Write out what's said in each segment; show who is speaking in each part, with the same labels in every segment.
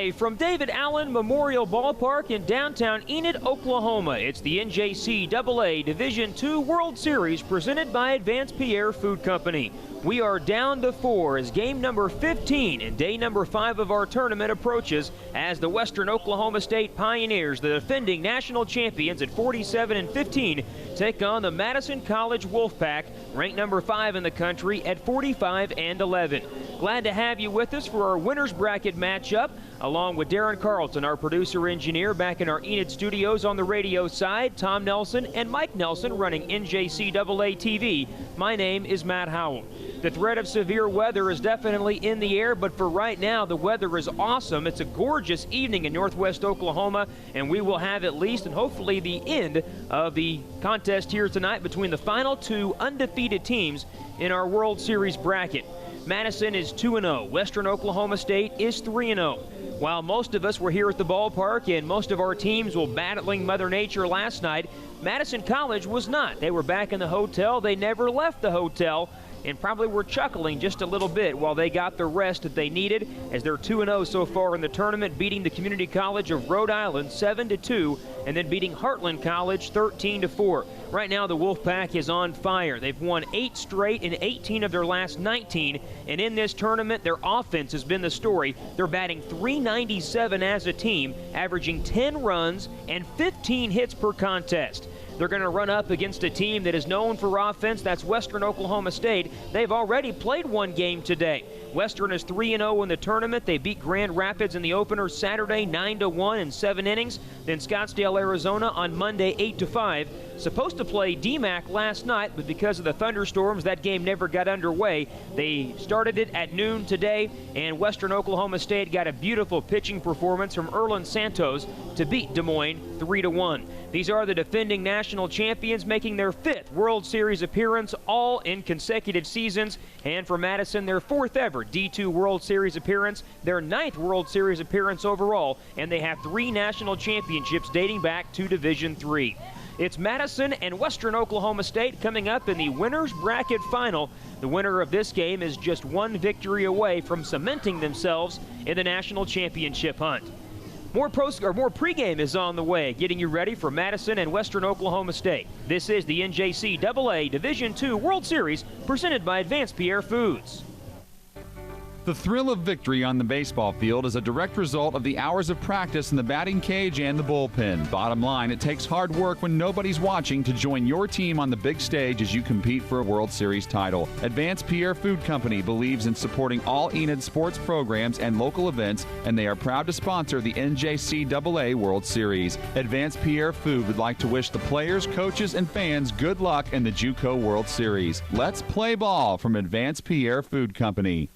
Speaker 1: Live from David Allen Memorial Ballpark in downtown Enid, Oklahoma, it's the NJCAA Division II World Series presented by Advanced Pierre Food Company. We are down to 4 as game number 15 and day number 5 of our tournament approaches as the Western Oklahoma State Pioneers, the defending national champions at 47-15, take on the Madison College Wolfpack, ranked number 5 in the country at 45-11. Glad to have you with us for our winner's bracket matchup, along with Darren Carlton, our producer-engineer, back in our Enid studios on the radio side, Tom Nelson and Mike Nelson running NJCAA TV. My name is Matt Howell. The threat of severe weather is definitely in the air, but for right now, the weather is awesome. It's a gorgeous evening in northwest Oklahoma, and we will have at least and hopefully the end of the contest here tonight between the final 2 undefeated teams in our World Series bracket. Madison is 2-0. Western Oklahoma State is 3-0. While most of us were here at the ballpark and most of our teams were battling Mother Nature last night, Madison College was not. They were back in the hotel. They never left the hotel and probably were chuckling just a little bit while they got the rest that they needed, as they're 2-0 so far in the tournament, beating the Community College of Rhode Island 7-2 and then beating Heartland College 13-4. Right now the Wolfpack is on fire. They've won 8 straight in 18 of their last 19, and in this tournament their offense has been the story. They're batting .397 as a team, averaging 10 runs and 15 hits per contest. They're going to run up against a team that is known for offense. That's Western Oklahoma State. They've already played 1 game today. Western is 3-0 in the tournament. They beat Grand Rapids in the opener Saturday 9-1 in 7 innings. Then Scottsdale, Arizona on Monday 8-5. Supposed to play DMAC last night, but because of the thunderstorms, that game never got underway. They started it at noon today, and Western Oklahoma State got a beautiful pitching performance from Erland Santos to beat Des Moines 3-1. These are the defending national champions, making their 5th World Series appearance, all in consecutive seasons. And for Madison, their 4th ever D2 World Series appearance, their 9th World Series appearance overall, and they have 3 national championships dating back to Division III. It's Madison and Western Oklahoma State coming up in the winner's bracket final. The winner of this game is just 1 victory away from cementing themselves in the national championship hunt. More pregame is on the way, getting you ready for Madison and Western Oklahoma State. This is the NJCAA Division II World Series presented by Advanced Pierre Foods.
Speaker 2: The thrill of victory on the baseball field is a direct result of the hours of practice in the batting cage and the bullpen. Bottom line, it takes hard work when nobody's watching to join your team on the big stage as you compete for a World Series title. Advanced Pierre Food Company believes in supporting all Enid sports programs and local events, and they are proud to sponsor the NJCAA World Series. Advanced Pierre Food would like to wish the players, coaches, and fans good luck in the JUCO World Series. Let's play ball from Advanced Pierre Food Company.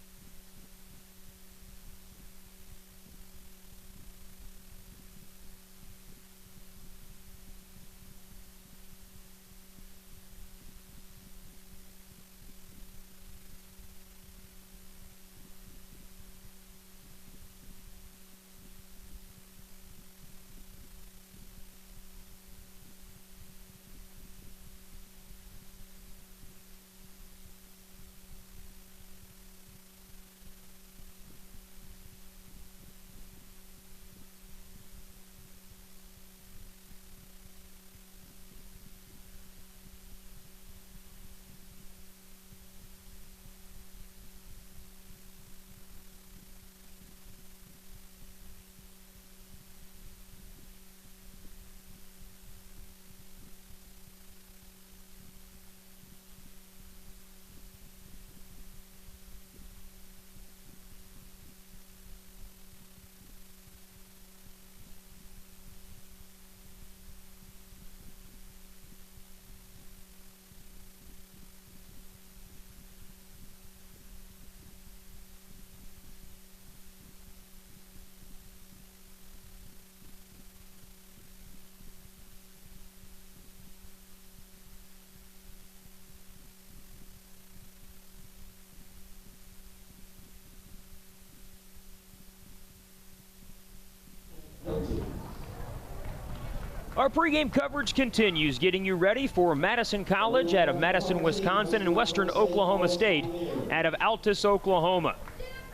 Speaker 1: Our pregame coverage continues, getting you ready for Madison College out of Madison, Wisconsin, and Western Oklahoma State out of Altus, Oklahoma.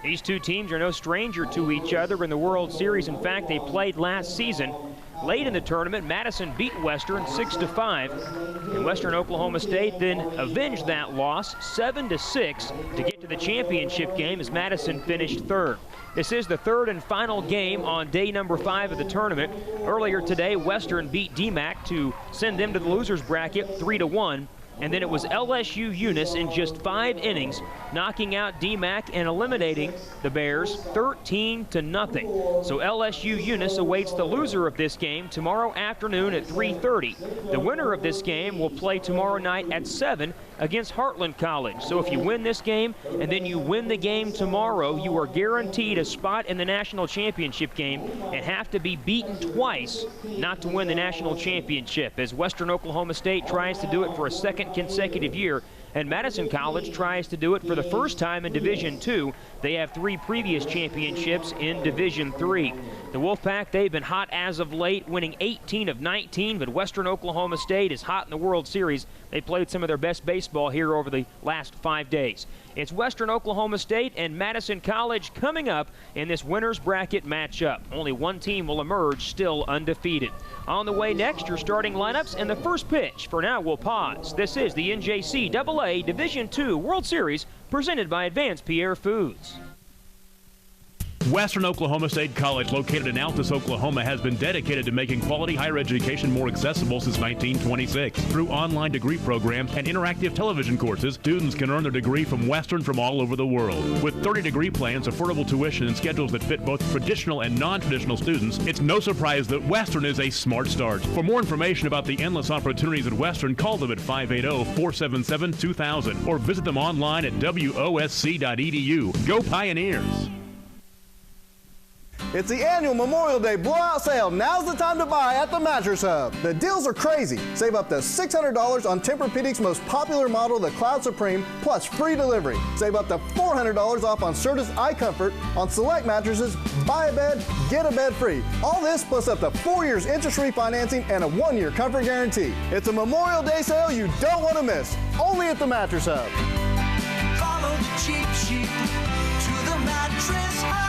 Speaker 1: These two teams are no stranger to each other in the World Series. In fact, they played last season. Late in the tournament, Madison beat Western 6-5, and Western Oklahoma State then avenged that loss 7-6 to get to the championship game as Madison finished third. This is the third and final game on day number 5 of the tournament. Earlier today, Western beat DMAC to send them to the losers bracket 3-1. And then it was LSU Eunice in just 5 innings, knocking out DMAC and eliminating the Bears 13-0. So LSU Eunice awaits the loser of this game tomorrow afternoon at 3:30. The winner of this game will play tomorrow night at 7 against Heartland College. So if you win this game and then you win the game tomorrow, you are guaranteed a spot in the national championship game and have to be beaten twice not to win the national championship, as Western Oklahoma State tries to do it for a second consecutive year, and Madison College tries to do it for the first time in Division II. They have 3 previous championships in Division III. The Wolfpack, they've been hot as of late, winning 18 of 19, but Western Oklahoma State is hot in the World Series. They played some of their best baseball here over the last 5 days. It's Western Oklahoma State and Madison College coming up in this winner's bracket matchup. Only one team will emerge still undefeated. On the way next, your starting lineups and the first pitch. For now, we'll pause. This is the NJCAA Division II World Series presented by Advanced Pierre Foods.
Speaker 3: Western Oklahoma State College, located in Altus, Oklahoma, has been dedicated to making quality higher education more accessible since 1926. Through online degree programs and interactive television courses, students can earn their degree from Western from all over the world. With 30 degree plans, affordable tuition, and schedules that fit both traditional and non-traditional students, it's no surprise that Western is a smart start. For more information about the endless opportunities at Western, call them at 580-477-2000 or visit them online at wosc.edu. Go Pioneers!
Speaker 4: It's the annual Memorial Day blowout sale. Now's the time to buy at the Mattress Hub. The deals are crazy. Save up to $600 on Tempur-Pedic's most popular model, the Cloud Supreme, plus free delivery. Save up to $400 off on Serta's iComfort. On select mattresses, buy a bed, get a bed free. All this plus up to 4 years interest-free financing and a 1-year comfort guarantee. It's a Memorial Day sale you don't want to miss. Only at the Mattress Hub.
Speaker 5: Follow the cheap sheet to the Mattress Hub.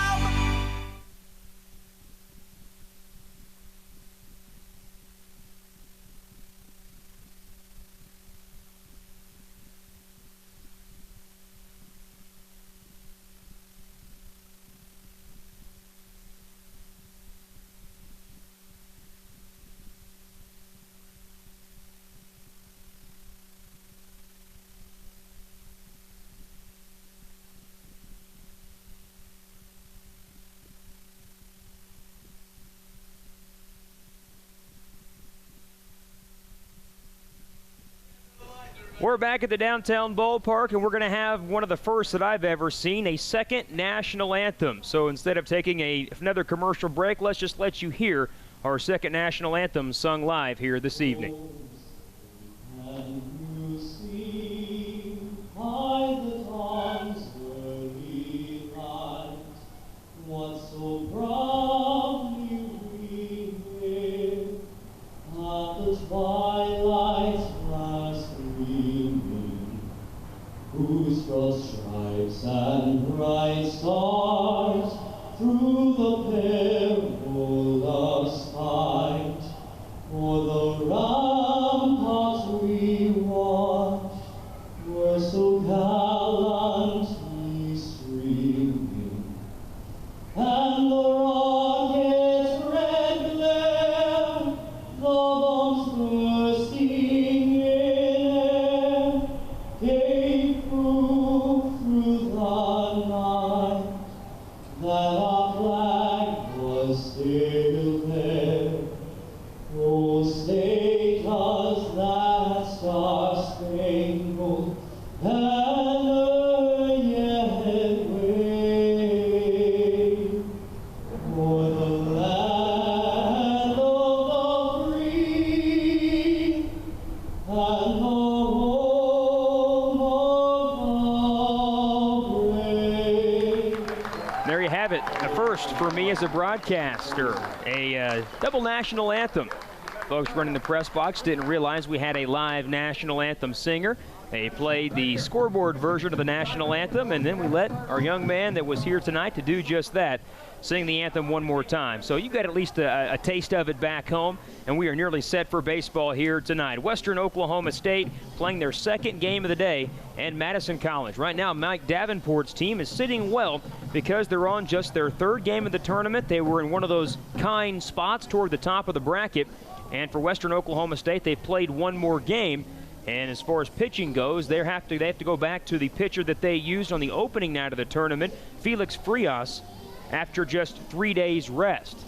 Speaker 1: We're back at the downtown ballpark, and we're going to have one of the first that I've ever seen, a second national anthem. So instead of taking another commercial break, let's just let you hear our second national anthem sung live here this evening.
Speaker 6: Whose broad stripes and bright stars through the perilous fight, for the ramparts we watched were so gallantly streaming, and the rocket's red glare, the bombs bursting in air, gave proof through the night that our flag was still there. Oh, state us that star-spangled banner yet wave, for the land of the free and the home of the brave.
Speaker 1: There you have it, a first for me as a broadcaster, a double national anthem Folks running the press box didn't realize we had a live national anthem singer. They played the scoreboard version of the national anthem, and then we let our young man that was here tonight to do just that sing the anthem one more time. So you got at least a taste of it back home, and we are nearly set for baseball here tonight. Western Oklahoma State playing their second game of the day, and Madison College. Right now, Mike Davenport's team is sitting well because they're on just their third game of the tournament. They were in one of those kind spots toward the top of the bracket, and for Western Oklahoma State, they've played one more game. And as far as pitching goes, they have to go back to the pitcher that they used on the opening night of the tournament, Felix Frias, after just 3 days rest.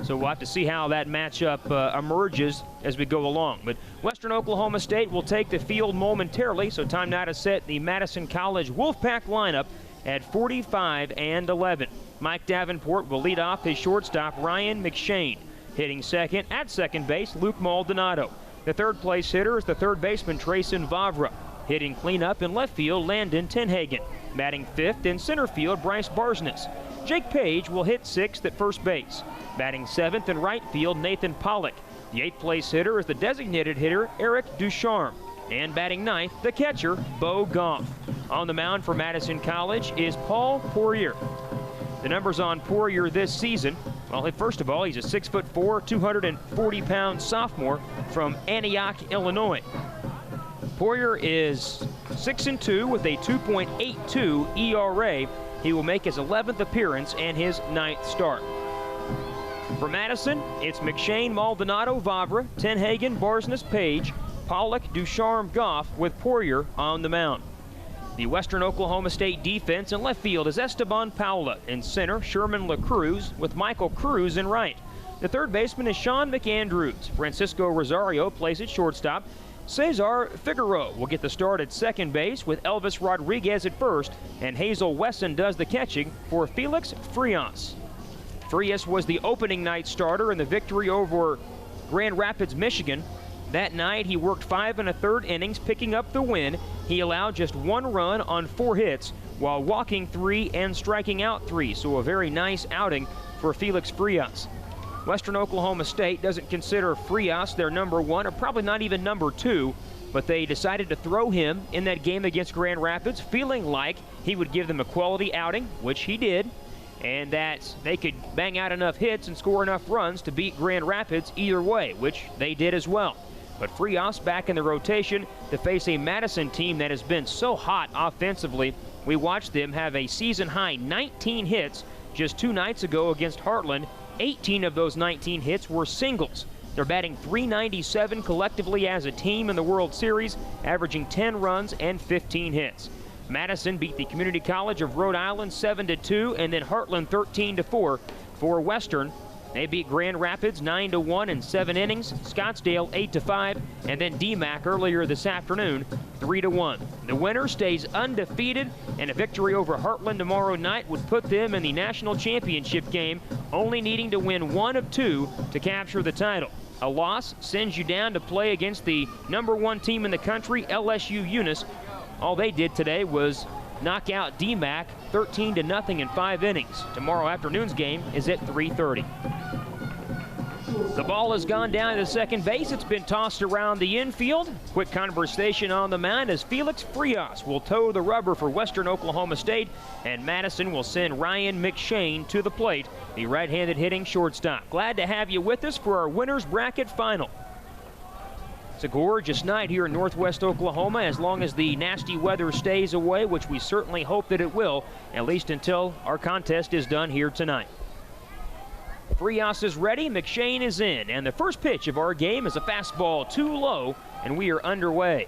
Speaker 1: So we'll have to see how that matchup emerges as we go along. But Western Oklahoma State will take the field momentarily, so time now to set the Madison College Wolfpack lineup at 45 and 11. Mike Davenport will lead off his shortstop, Ryan McShane. Hitting second at second base, Luke Maldonado. The third place hitter is the third baseman, Trayson Vavra. Hitting cleanup in left field, Landon Tenhagen. Batting fifth in center field, Bryce Barsness. Jake Page will hit sixth at first base. Batting seventh in right field, Nathan Pollock. The eighth place hitter is the designated hitter, Eric Ducharme. And batting ninth, the catcher, Bo Goff. On the mound for Madison College is Paul Poirier. The numbers on Poirier this season, well, first of all, he's a 6'4", 240-pound sophomore from Antioch, Illinois. Poirier is 6-2 with a 2.82 ERA. He will make his 11th appearance and his 9th start. For Madison, it's McShane, Maldonado, Vavra, Tenhagen, Barsness, Page, Pollock, Ducharme, Goff with Poirier on the mound. The Western Oklahoma State defense in left field is Esteban Paula. In center, Sherman LaCruz with Michael Cruz in right. The third baseman is Sean McAndrews. Francisco Rosario plays at shortstop. Cesar Figueroa will get the start at second base with Elvis Rodriguez at first, and Hazel Wesson does the catching for Felix Frias. Frias was the opening night starter in the victory over Grand Rapids, Michigan. That night, he worked 5 1/3 innings, picking up the win. He allowed just 1 run on 4 hits while walking 3 and striking out 3, so a very nice outing for Felix Frias. Western Oklahoma State doesn't consider Frias their number 1, or probably not even number 2, but they decided to throw him in that game against Grand Rapids, feeling like he would give them a quality outing, which he did, and that they could bang out enough hits and score enough runs to beat Grand Rapids either way, which they did as well. But Frias back in the rotation to face a Madison team that has been so hot offensively. We watched them have a season-high 19 hits just 2 nights ago against Heartland. 18 of those 19 hits were singles. They're batting .397 collectively as a team in the World Series, averaging 10 runs and 15 hits. Madison beat the Community College of Rhode Island 7-2, and then Heartland 13-4. For Western, they beat Grand Rapids 9-1 in 7 innings, Scottsdale 8-5, and then DMAC earlier this afternoon 3-1. The winner stays undefeated, and a victory over Heartland tomorrow night would put them in the national championship game, only needing to win 1 of 2 to capture the title. A loss sends you down to play against the number 1 team in the country, LSU Eunice. All they did today was knock out DMAC 13-0 in 5 innings. Tomorrow afternoon's game is at 3:30. The ball has gone down to second base. It's been tossed around the infield. Quick conversation on the mound as Felix Frias will toe the rubber for Western Oklahoma State, and Madison will send Ryan McShane to the plate, the right-handed hitting shortstop. Glad to have you with us for our Winners Bracket Final. It's a gorgeous night here in northwest Oklahoma, as long as the nasty weather stays away, which we certainly hope that it will, at least until our contest is done here tonight. Frias is ready, McShane is in, and the first pitch of our game is a fastball too low, and we are underway.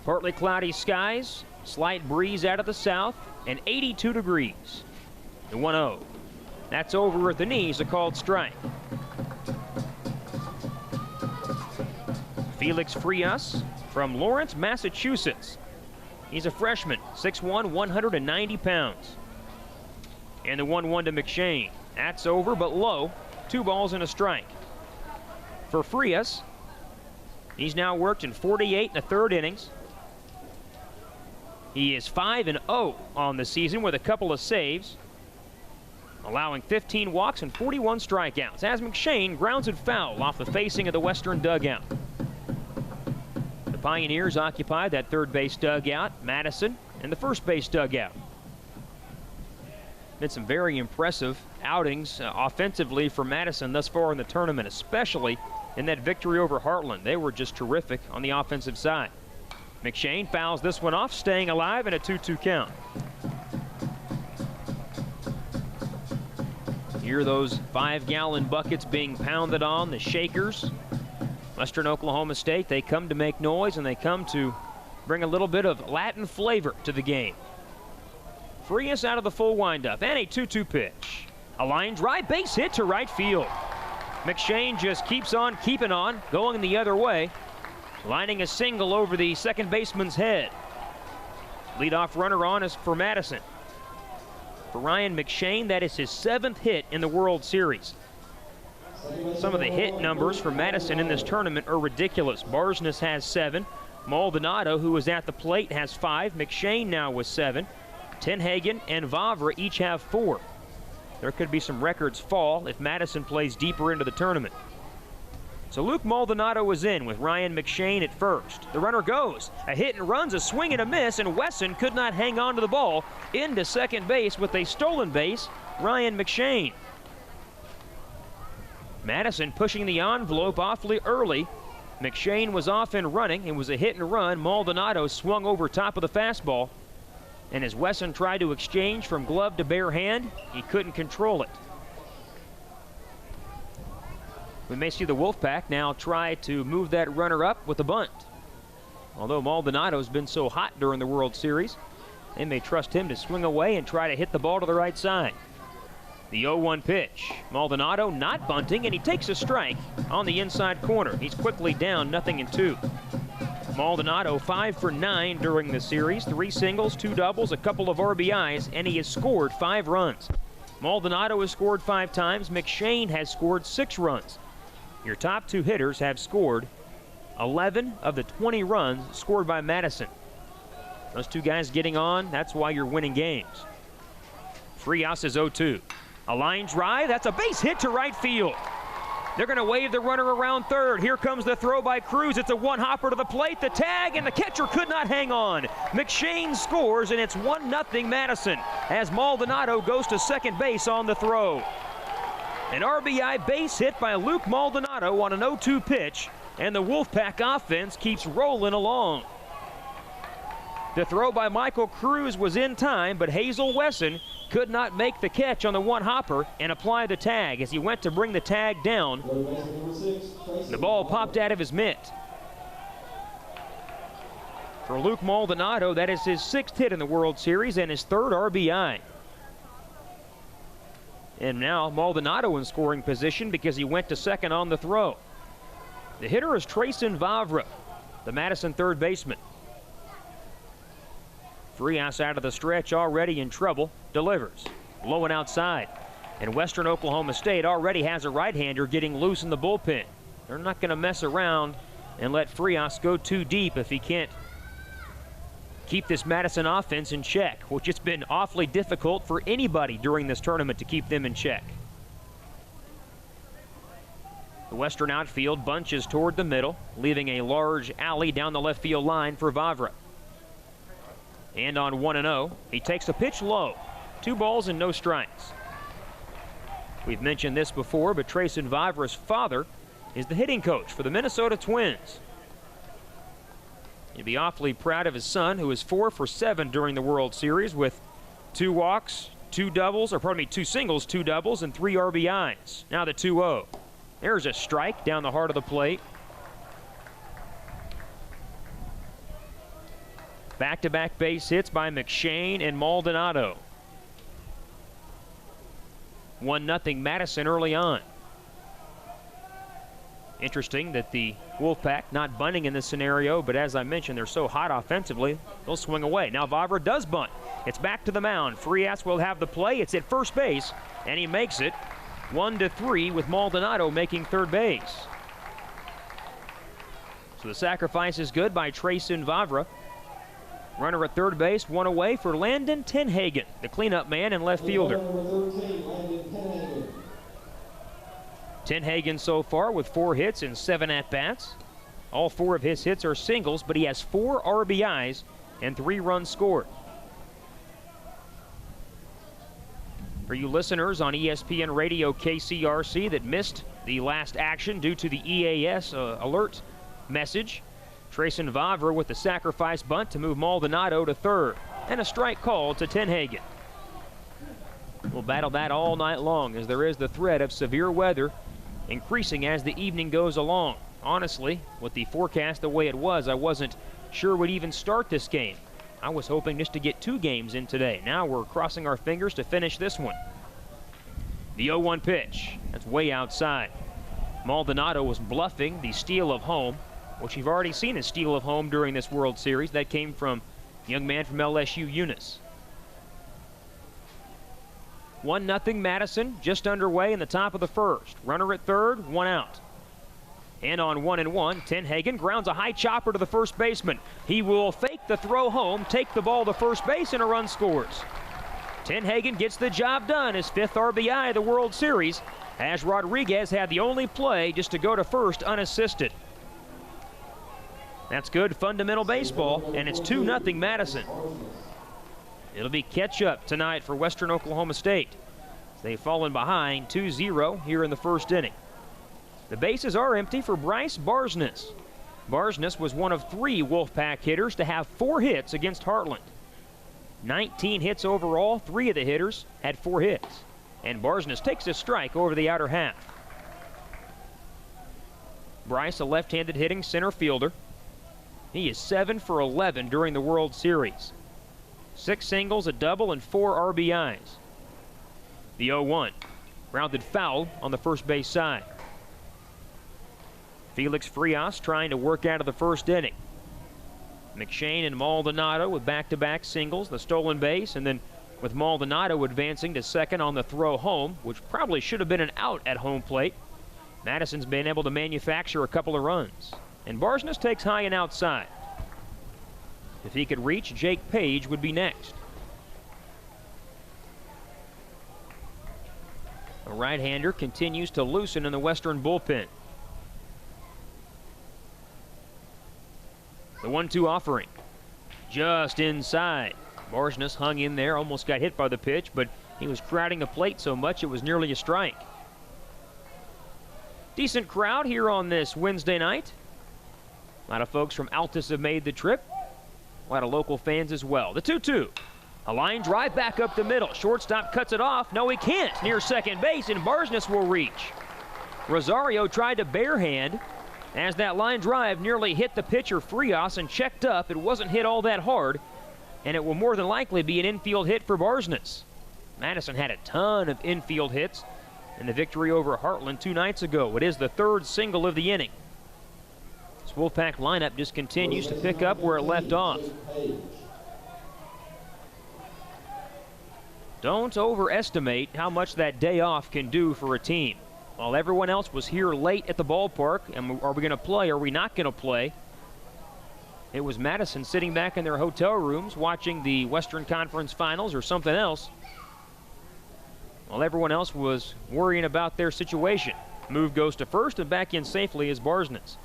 Speaker 1: Partly cloudy skies, slight breeze out of the south, and 82 degrees. The 1-0. That's over at the knees, a called strike. Felix Frias from Lawrence, Massachusetts. He's a freshman, 6'1", 190 pounds. And the 1-1 to McShane. That's over, but low. 2 balls and a strike. For Frias, he's now worked in 48 1/3 innings. He is 5-0 on the season with a couple of saves. allowing 15 walks and 41 strikeouts, as McShane grounds it foul off the facing of the Western dugout. The Pioneers occupy that third base dugout, Madison in the first base dugout. Been some very impressive outings offensively for Madison thus far in the tournament, especially in that victory over Heartland. They were just terrific on the offensive side. McShane fouls this one off, staying alive in a 2-2 count. Hear those 5-gallon buckets being pounded on, the shakers. Western Oklahoma State, they come to make noise and they come to bring a little bit of Latin flavor to the game. Frias out of the full windup and a 2-2 pitch. A line drive, base hit to right field. McShane just keeps on keeping on, going the other way, lining a single over the second baseman's head. Leadoff runner on is for Madison. For Ryan McShane, that is his 7th hit in the World Series. Some of the hit numbers for Madison in this tournament are ridiculous. Barsness has 7. Maldonado, who was at the plate, has 5. McShane now with 7. Tenhagen and Vavra each have 4. There could be some records fall if Madison plays deeper into the tournament. So Luke Maldonado is in with Ryan McShane at first. The runner goes. A hit and runs, a swing and a miss, and Wesson could not hang on to the ball into second base with a stolen base, Ryan McShane. Madison pushing the envelope awfully early. McShane was off and running. It was a hit and run. Maldonado swung over top of the fastball. And as Wesson tried to exchange from glove to bare hand, he couldn't control it. We may see the Wolfpack now try to move that runner up with a bunt. Although Maldonado's been so hot during the World Series, they may trust him to swing away and try to hit the ball to the right side. The 0-1 pitch. Maldonado not bunting, and he takes a strike on the inside corner. He's quickly down 0-2. Maldonado 5 for 9 during the series. 3 singles, 2 doubles, a couple of RBIs, and he has scored 5 runs. Maldonado has scored 5 times. McShane has scored 6 runs. Your top 2 hitters have scored 11 of the 20 runs scored by Madison. Those 2 guys getting on, that's why you're winning games. Frias is 0-2. A line drive, that's a base hit to right field. They're going to wave the runner around third. Here comes the throw by Cruz. It's a one-hopper to the plate, the tag, and the catcher could not hang on. McShane scores, and it's 1-0 Madison as Maldonado goes to second base on the throw. An RBI base hit by Luke Maldonado on an 0-2 pitch, and the Wolfpack offense keeps rolling along. The throw by Michael Cruz was in time, but Hazel Wesson could not make the catch on the one-hopper and apply the tag as he went to bring the tag down. The ball popped out of his mitt. For Luke Maldonado, that is his 6th hit in the World Series and his 3rd RBI. And now Maldonado in scoring position because he went to second on the throw. The hitter is Trayson Vavra, the Madison third baseman. Frias out of the stretch, already in trouble, delivers. Low and outside. And Western Oklahoma State already has a right-hander getting loose in the bullpen. They're not going to mess around and let Frias go too deep if he can't keep this Madison offense in check, which it's been awfully difficult for anybody during this tournament to keep them in check. The Western outfield bunches toward the middle, leaving a large alley down the left field line for Vavra. And on 1-0, he takes a pitch low. 2 balls and no strikes. We've mentioned this before, but Trayson Vavra's father is the hitting coach for the Minnesota Twins. He'd be awfully proud of his son, who is 4 for 7 during the World Series with 2 walks, 2 singles, 2 doubles, and 3 RBIs. Now the 2-0. There's a strike down the heart of the plate. Back-to-back base hits by McShane and Maldonado. 1-0 Madison early on. Interesting that the Wolfpack not bunting in this scenario, but as I mentioned, they're so hot offensively, they'll swing away. Now Vavra does bunt. It's back to the mound. Frias will have the play. It's at first base, and he makes it 1-3 with Maldonado making third base. So the sacrifice is good by Trayson Vavra. Runner at third base, 1 away for Landon Tenhagen, the cleanup man and left fielder. Tenhagen so far with 4 hits and 7 at-bats. All 4 of his hits are singles, but he has 4 RBIs and 3 runs scored. For you listeners on ESPN Radio KCRC that missed the last action due to the EAS alert message, Trayson Vavra with the sacrifice bunt to move Maldonado to third, and a strike call to Tenhagen. We'll battle that all night long as there is the threat of severe weather increasing as the evening goes along. Honestly, with the forecast the way it was, I wasn't sure we'd even start this game. I was hoping just to get 2 games in today. Now we're crossing our fingers to finish this one. The 0-1 pitch, that's way outside. Maldonado was bluffing the steal of home, which you've already seen a steal of home during this World Series. That came from a young man from LSU, Eunice. 1-0 Madison, just underway in the top of the first. Runner at third, 1 out. And on 1-1, Tenhagen grounds a high chopper to the first baseman. He will fake the throw home, take the ball to first base, and a run scores. Tenhagen gets the job done, his 5th RBI of the World Series, as Rodriguez had the only play just to go to first unassisted. That's good fundamental baseball, and it's 2-0 Madison. It'll be catch-up tonight for Western Oklahoma State. They've fallen behind 2-0 here in the first inning. The bases are empty for Bryce Barsness. Barsness was one of 3 Wolfpack hitters to have 4 hits against Heartland. 19 hits overall, 3 of the hitters had 4 hits. And Barsness takes a strike over the outer half. Bryce, a left-handed hitting center fielder. He is 7 for 11 during the World Series. 6 singles, a double, and 4 RBIs. The 0-1, grounded foul on the first base side. Felix Frias trying to work out of the first inning. McShane and Maldonado with back-to-back singles, the stolen base, and then with Maldonado advancing to second on the throw home, which probably should have been an out at home plate. Madison's been able to manufacture a couple of runs. And Barsness takes high and outside. If he could reach, Jake Page would be next. A right-hander continues to loosen in the Western bullpen. The 1-2 offering, just inside. Barsness hung in there, almost got hit by the pitch, but he was crowding the plate so much it was nearly a strike. Decent crowd here on this Wednesday night. A lot of folks from Altus have made the trip. A lot of local fans as well. The 2-2. A line drive back up the middle. Shortstop cuts it off. No, he can't. Near second base, and Barsness will reach. Rosario tried to barehand as that line drive nearly hit the pitcher Frias and checked up. It wasn't hit all that hard, and it will more than likely be an infield hit for Barsness. Madison had a ton of infield hits in the victory over Heartland 2 nights ago. It is the 3rd single of the inning. This Wolfpack lineup just continues to pick up where it left off. Don't overestimate how much that day off can do for a team. While everyone else was here late at the ballpark, and are we going to play, are we not going to play? It was Madison sitting back in their hotel rooms watching the Western Conference Finals or something else, while everyone else was worrying about their situation. Move goes to first, and back in safely is Barsness.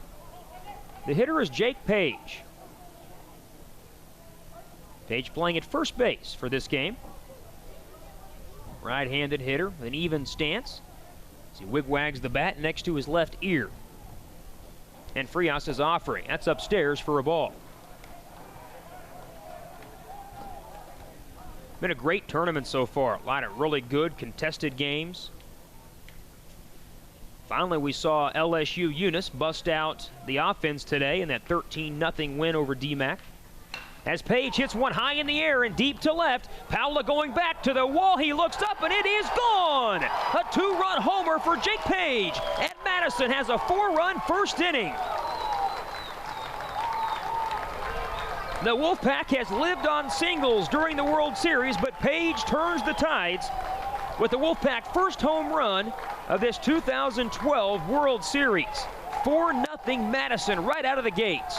Speaker 1: The hitter is Jake Page. Page playing at first base for this game. Right-handed hitter with an even stance. As he wigwags the bat next to his left ear. And Frias is offering. That's upstairs for a ball. Been a great tournament so far. A lot of really good contested games. Finally, we saw LSU Eunice bust out the offense today in that 13-0 win over DMAC. As Page hits one high in the air and deep to left, Paula going back to the wall. He looks up and it is gone. A 2-run homer for Jake Page. And Madison has a 4-run first inning. The Wolfpack has lived on singles during the World Series, but Page turns the tides with the Wolfpack first home run of this 2012 World Series. 4-0 Madison right out of the gates.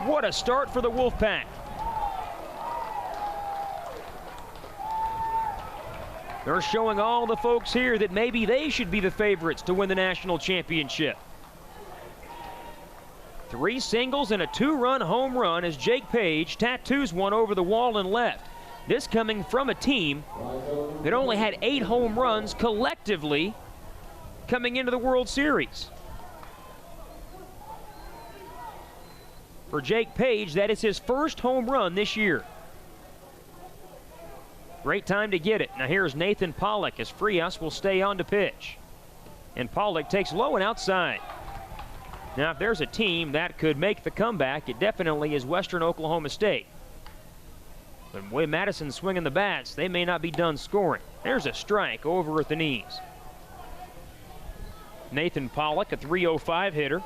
Speaker 1: What a start for the Wolfpack. They're showing all the folks here that maybe they should be the favorites to win the national championship. 3 singles and a 2-run home run as Jake Page tattoos one over the wall and left. This coming from a team that only had 8 home runs collectively coming into the World Series. For Jake Page, that is his first home run this year. Great time to get it. Now here's Nathan Pollock as Frias will stay on to pitch. And Pollock takes low and outside. Now if there's a team that could make the comeback, it definitely is Western Oklahoma State. But the way Madison's swinging the bats, they may not be done scoring. There's a strike over at the knees. Nathan Pollock, a .305 hitter,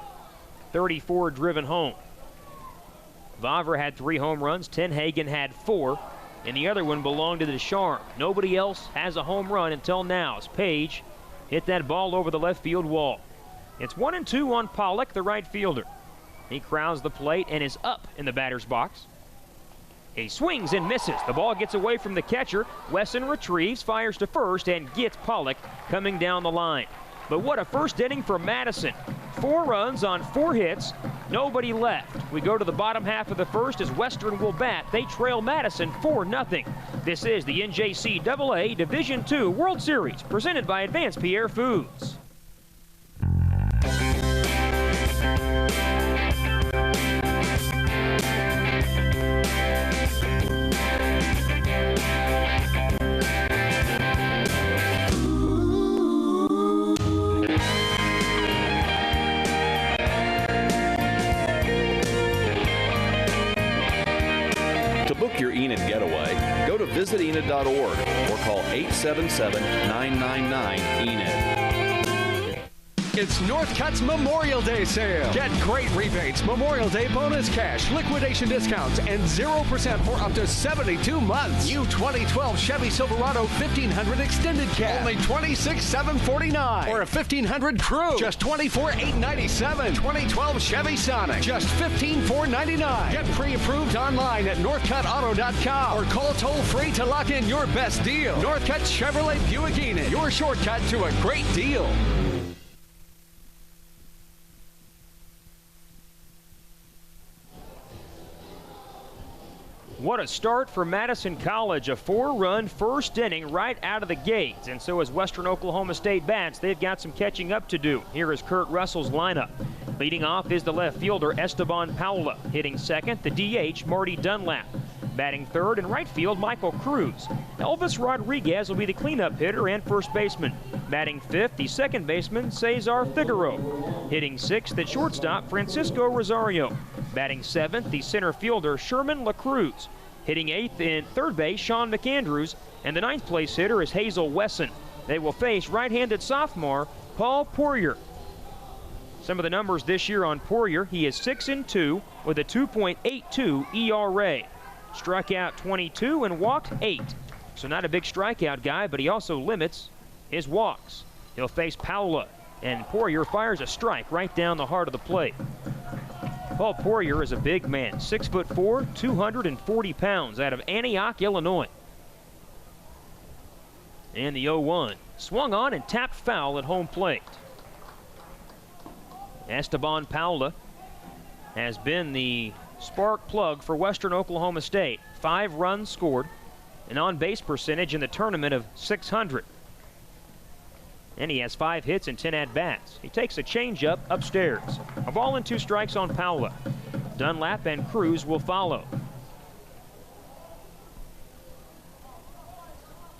Speaker 1: 34 driven home. Vavra had 3 home runs, Tenhagen had 4, and the other one belonged to Deschamps. Nobody else has a home run until now as Page hit that ball over the left field wall. It's 1-2 on Pollock, the right fielder. He crowds the plate and is up in the batter's box. He swings and misses. The ball gets away from the catcher. Wesson retrieves, fires to first, and gets Pollock coming down the line. But what a first inning for Madison. 4 runs on 4 hits, nobody left. We go to the bottom half of the first as Western will bat. They trail Madison 4-0. This is the NJCAA Division II World Series presented by Advanced Pierre Foods.
Speaker 7: To book your Enid getaway, go to visitenid.org or call 877-999-ENID.
Speaker 8: It's Northcutt's Memorial Day sale. Get great rebates, Memorial Day bonus cash, liquidation discounts, and 0% for up to 72 months. New 2012 Chevy Silverado 1500 extended cab, only $26,749. Or a 1500 Crew, just $24,897. 2012 Chevy Sonic, just $15,499. Get pre-approved online at northcuttauto.com or call toll-free to lock in your best deal. Northcutt Chevrolet Buick Enid, your shortcut to a great deal.
Speaker 1: What a start for Madison College, a 4-run first inning right out of the gates. And so as Western Oklahoma State bats, they've got some catching up to do. Here is Kurt Russell's lineup. Leading off is the left fielder, Esteban Paula. Hitting second, the DH, Marty Dunlap. Batting third in right field, Michael Cruz. Elvis Rodriguez will be the cleanup hitter and first baseman. Batting fifth, the second baseman, Cesar Figueroa. Hitting sixth at shortstop, Francisco Rosario. Batting seventh, the center fielder, Sherman LaCruz. Hitting eighth in third base, Sean McAndrews. And the ninth place hitter is Hazel Wesson. They will face right-handed sophomore, Paul Poirier. Some of the numbers this year on Poirier, he is 6-2 with a 2.82 ERA. Struck out 22 and walked 8. So not a big strikeout guy, but he also limits his walks. He'll face Paula, and Poirier fires a strike right down the heart of the plate. Paul Poirier is a big man, 6'4", 240 pounds, out of Antioch, Illinois. And the 0-1. Swung on and tapped foul at home plate. Esteban Paula has been the spark plug for Western Oklahoma State. 5 runs scored, an on-base percentage in the tournament of .600. And he has 5 hits and 10 at-bats. He takes a changeup upstairs. A ball and 2 strikes on Paula. Dunlap and Cruz will follow.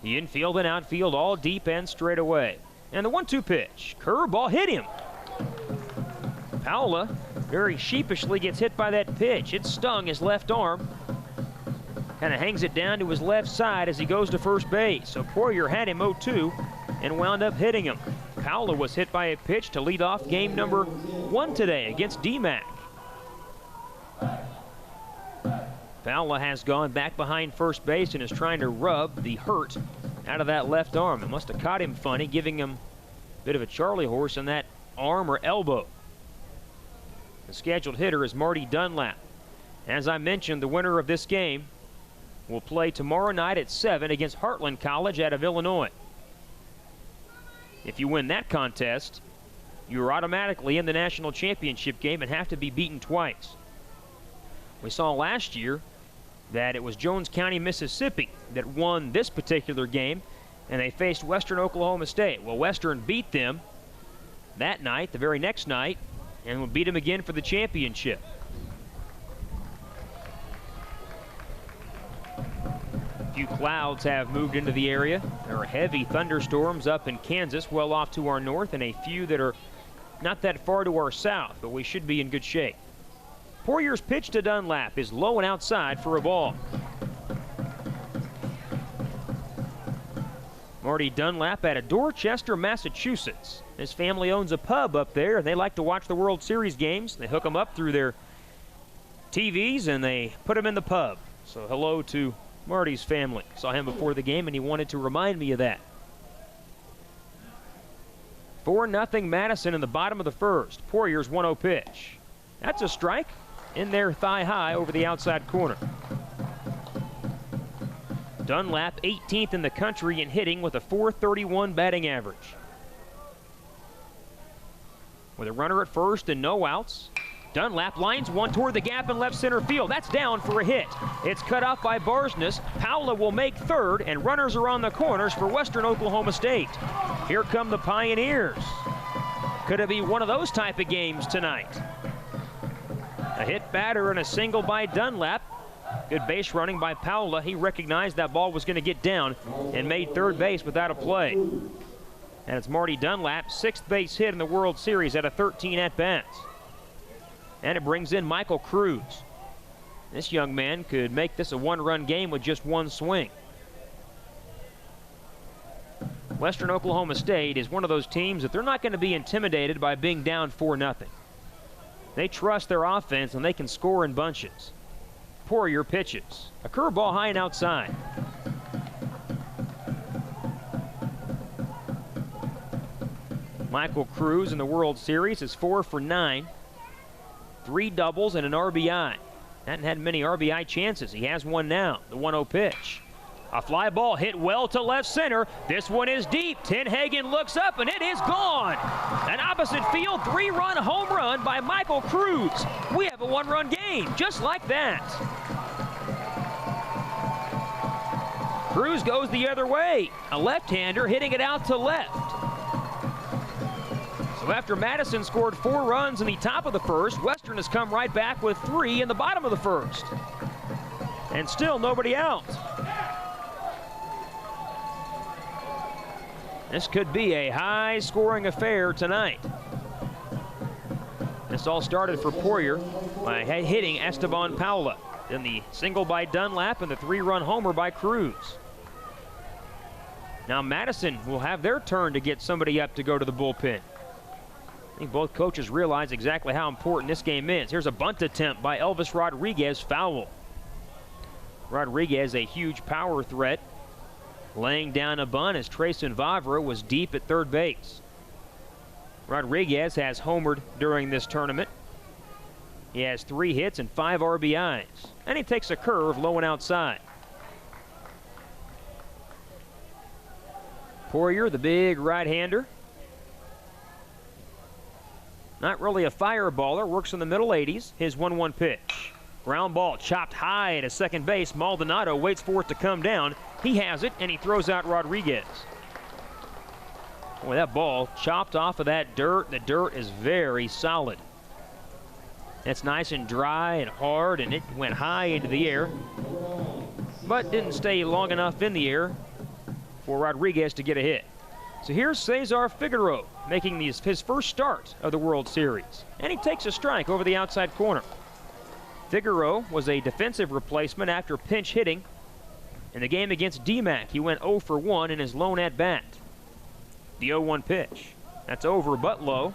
Speaker 1: The infield and outfield all deep and straight away. And the 1-2 pitch. Curveball hit him. Paula very sheepishly gets hit by that pitch. It stung his left arm. Kind of hangs it down to his left side as he goes to first base. So Poirier had him 0-2 and wound up hitting him. Paula was hit by a pitch to lead off game number 1 today against DMAC. Paula has gone back behind first base and is trying to rub the hurt out of that left arm. It must have caught him funny, giving him a bit of a Charlie horse on that arm or elbow. The scheduled hitter is Marty Dunlap. As I mentioned, the winner of this game will play tomorrow night at 7 against Heartland College out of Illinois. If you win that contest, you're automatically in the national championship game and have to be beaten twice. We saw last year that it was Jones County, Mississippi that won this particular game, and they faced Western Oklahoma State. Well, Western beat them that night, the very next night, and will beat them again for the championship. A few clouds have moved into the area. There are heavy thunderstorms up in Kansas, well off to our north, and a few that are not that far to our south, but we should be in good shape. Poyer's pitch to Dunlap is low and outside for a ball. Marty Dunlap out of Dorchester, Massachusetts. His family owns a pub up there, and they like to watch the World Series games. They hook them up through their TVs, and they put them in the pub. So hello to Marty's family. Saw him before the game, and he wanted to remind me of that. 4-0 Madison in the bottom of the first. Poyer's 1-0 pitch. That's a strike in there thigh high over the outside corner. Dunlap 18th in the country in hitting with a .431 batting average. With a runner at first and no outs, Dunlap lines one toward the gap in left center field. That's down for a hit. It's cut off by Barsness. Powla will make third, and runners are on the corners for Western Oklahoma State. Here come the Pioneers. Could it be one of those type of games tonight? A hit batter and a single by Dunlap. Good base running by Powla. He recognized that ball was going to get down and made third base without a play. And it's Marty Dunlap, sixth base hit in the World Series out of 13 at-bats. And it brings in Michael Cruz. This young man could make this a one-run game with just one swing. Western Oklahoma State is one of those teams that they're not going to be intimidated by being down 4-0. They trust their offense, and they can score in bunches. Poyer pitches. A curveball high and outside. Michael Cruz in the World Series is 4 for 9. 3 doubles and an RBI. Hadn't had many RBI chances. He has one now. The 1-0 pitch. A fly ball hit well to left center. This one is deep. Tenhagen looks up, and it is gone. An opposite field 3-run home run by Michael Cruz. We have a 1-run game, just like that. Cruz goes the other way. A left-hander hitting it out to left. So after Madison scored 4 runs in the top of the first, Western has come right back with 3 in the bottom of the first. And still nobody out. This could be a high-scoring affair tonight. This all started for Poyer by hitting Esteban Powla. Then the single by Dunlap and the 3-run homer by Cruz. Now Madison will have their turn to get somebody up to go to the bullpen. I think both coaches realize exactly how important this game is. Here's a bunt attempt by Elvis Rodriguez, foul. Rodriguez, a huge power threat, laying down a bunt as Trayson Vavra was deep at third base. Rodriguez has homered during this tournament. He has 3 hits and 5 RBIs. And he takes a curve low and outside. Poyer, the big right-hander. Not really a fireballer, works in the middle 80s. His 1-1 pitch. Ground ball chopped high at second base. Maldonado waits for it to come down. He has it, and he throws out Rodriguez. Boy, that ball chopped off of that dirt. The dirt is very solid. It's nice and dry and hard, and it went high into the air, but didn't stay long enough in the air for Rodriguez to get a hit. So here's Cesar Figueroa making his first start of the World Series, and he takes a strike over the outside corner. Figueroa was a defensive replacement after pinch hitting in the game against DMAC. He went 0 for 1 in his lone at-bat. The 0-1 pitch. That's over but low.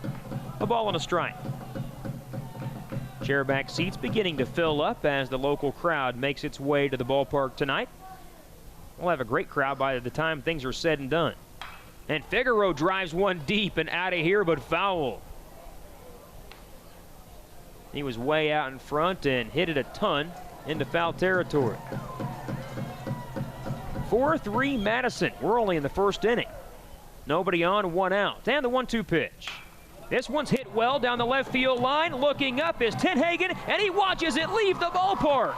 Speaker 1: A ball and a strike. Chairback seats beginning to fill up as the local crowd makes its way to the ballpark tonight. We'll have a great crowd by the time things are said and done. And Figueroa drives one deep and out of here, but foul. He was way out in front and hit it a ton into foul territory. 4-3 Madison. We're only in the first inning. Nobody on, 1 out. And the 1-2 pitch. This one's hit well down the left field line. Looking up is Tenhagen, and he watches it leave the ballpark.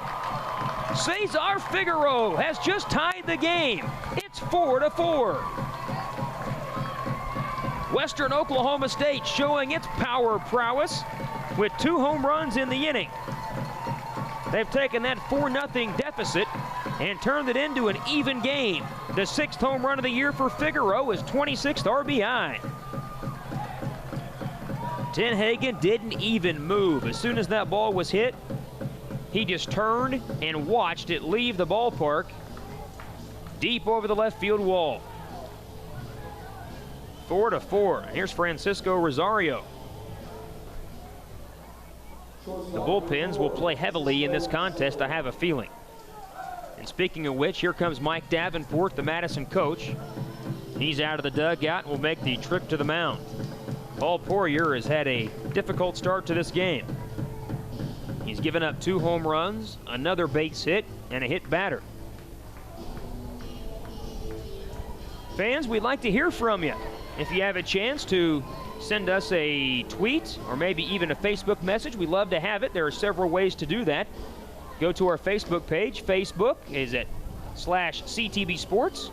Speaker 1: Cesar Figueroa has just tied the game. It's 4-4. Western Oklahoma State showing its power prowess with 2 home runs in the inning. They've taken that 4-0 deficit and turned it into an even game. The 6th home run of the year for Figueroa is 26th RBI. Tenhagen didn't even move. As soon as that ball was hit, he just turned and watched it leave the ballpark deep over the left field wall. 4-4. Here's Francisco Rosario. The bullpens will play heavily in this contest, I have a feeling. And speaking of which, here comes Mike Davenport, the Madison coach. He's out of the dugout and will make the trip to the mound. Paul Poirier has had a difficult start to this game. He's given up 2 home runs, another base hit, and a hit batter. Fans, we'd like to hear from you. If you have a chance to send us a tweet or maybe even a Facebook message, we'd love to have it. There are several ways to do that. Go to our Facebook page. Facebook is at /CTB Sports.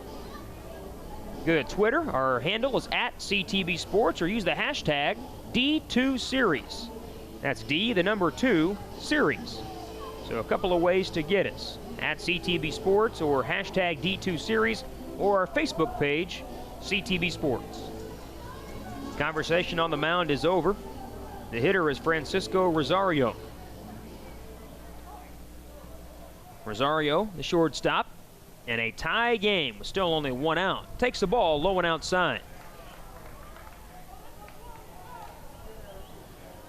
Speaker 1: Go to Twitter. Our handle is at CTB Sports, or use the hashtag D2Series. That's D, the number 2, series. So a couple of ways to get us. At CTB Sports or hashtag D2Series, or our Facebook page, CTB Sports. Conversation on the mound is over. The hitter is Francisco Rosario. Rosario, the shortstop, in a tie game with still only 1 out. Takes the ball low and outside.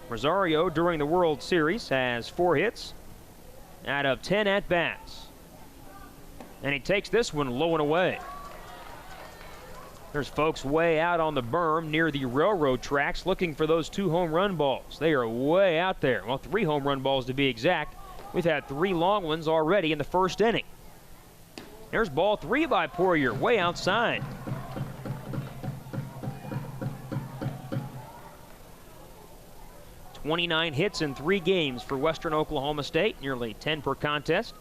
Speaker 1: Rosario, during the World Series, has 4 hits out of 10 at-bats. And he takes this one low and away. There's folks way out on the berm near the railroad tracks looking for those 2 home run balls. They are way out there. Well, 3 home run balls to be exact. We've had 3 long ones already in the first inning. There's ball 3 by Poirier, way outside. "29 hits in 3 games for Western Oklahoma State, nearly 10 per contest.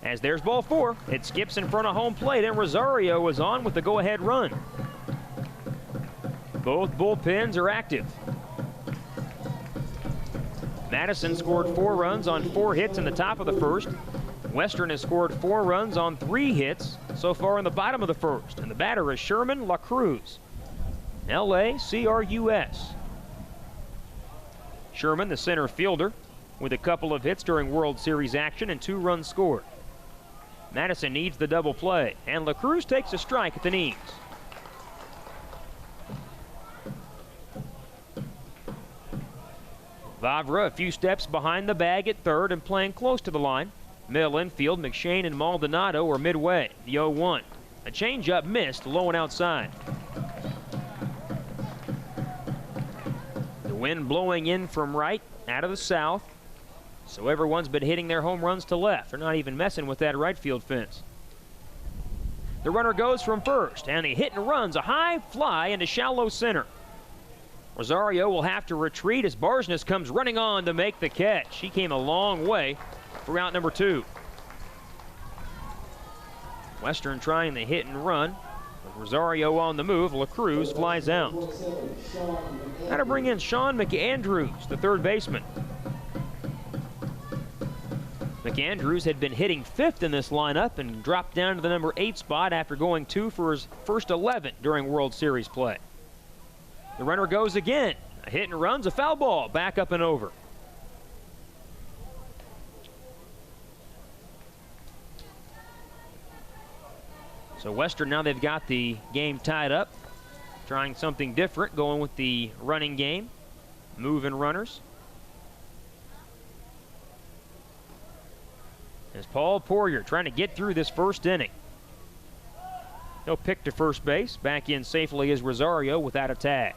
Speaker 1: As there's ball 4, it skips in front of home plate, and Rosario is on with the go-ahead run. Both bullpens are active. Madison scored 4 runs on 4 hits in the top of the first. Western has scored 4 runs on 3 hits so far in the bottom of the first, and the batter is Sherman LaCruz, LACRUS. Sherman, the center fielder, with a couple of hits during World Series action and 2 runs scored. Madison needs the double play, and LaCruz takes a strike at the knees. Vavra a few steps behind the bag at third and playing close to the line. Middle infield, McShane and Maldonado are midway, the 0-1. A changeup missed, low and outside. The wind blowing in from right, out of the south. So everyone's been hitting their home runs to left. They're not even messing with that right field fence. The runner goes from first, and he hit and runs a high fly into shallow center. Rosario will have to retreat as Barsness comes running on to make the catch. He came a long way for out number 2. Western trying the hit and run. With Rosario on the move, LaCruz flies out. Now to bring in Sean McAndrews, the third baseman. McAndrews had been hitting 5th in this lineup and dropped down to the number 8 spot after going 2 for his first 11 during World Series play. The runner goes again. A hit and runs, a foul ball, back up and over. So Western, now they've got the game tied up. Trying something different, going with the running game. Moving runners. As Paul Poirier trying to get through this first inning. He'll pick to first base. Back in safely is Rosario without a tag.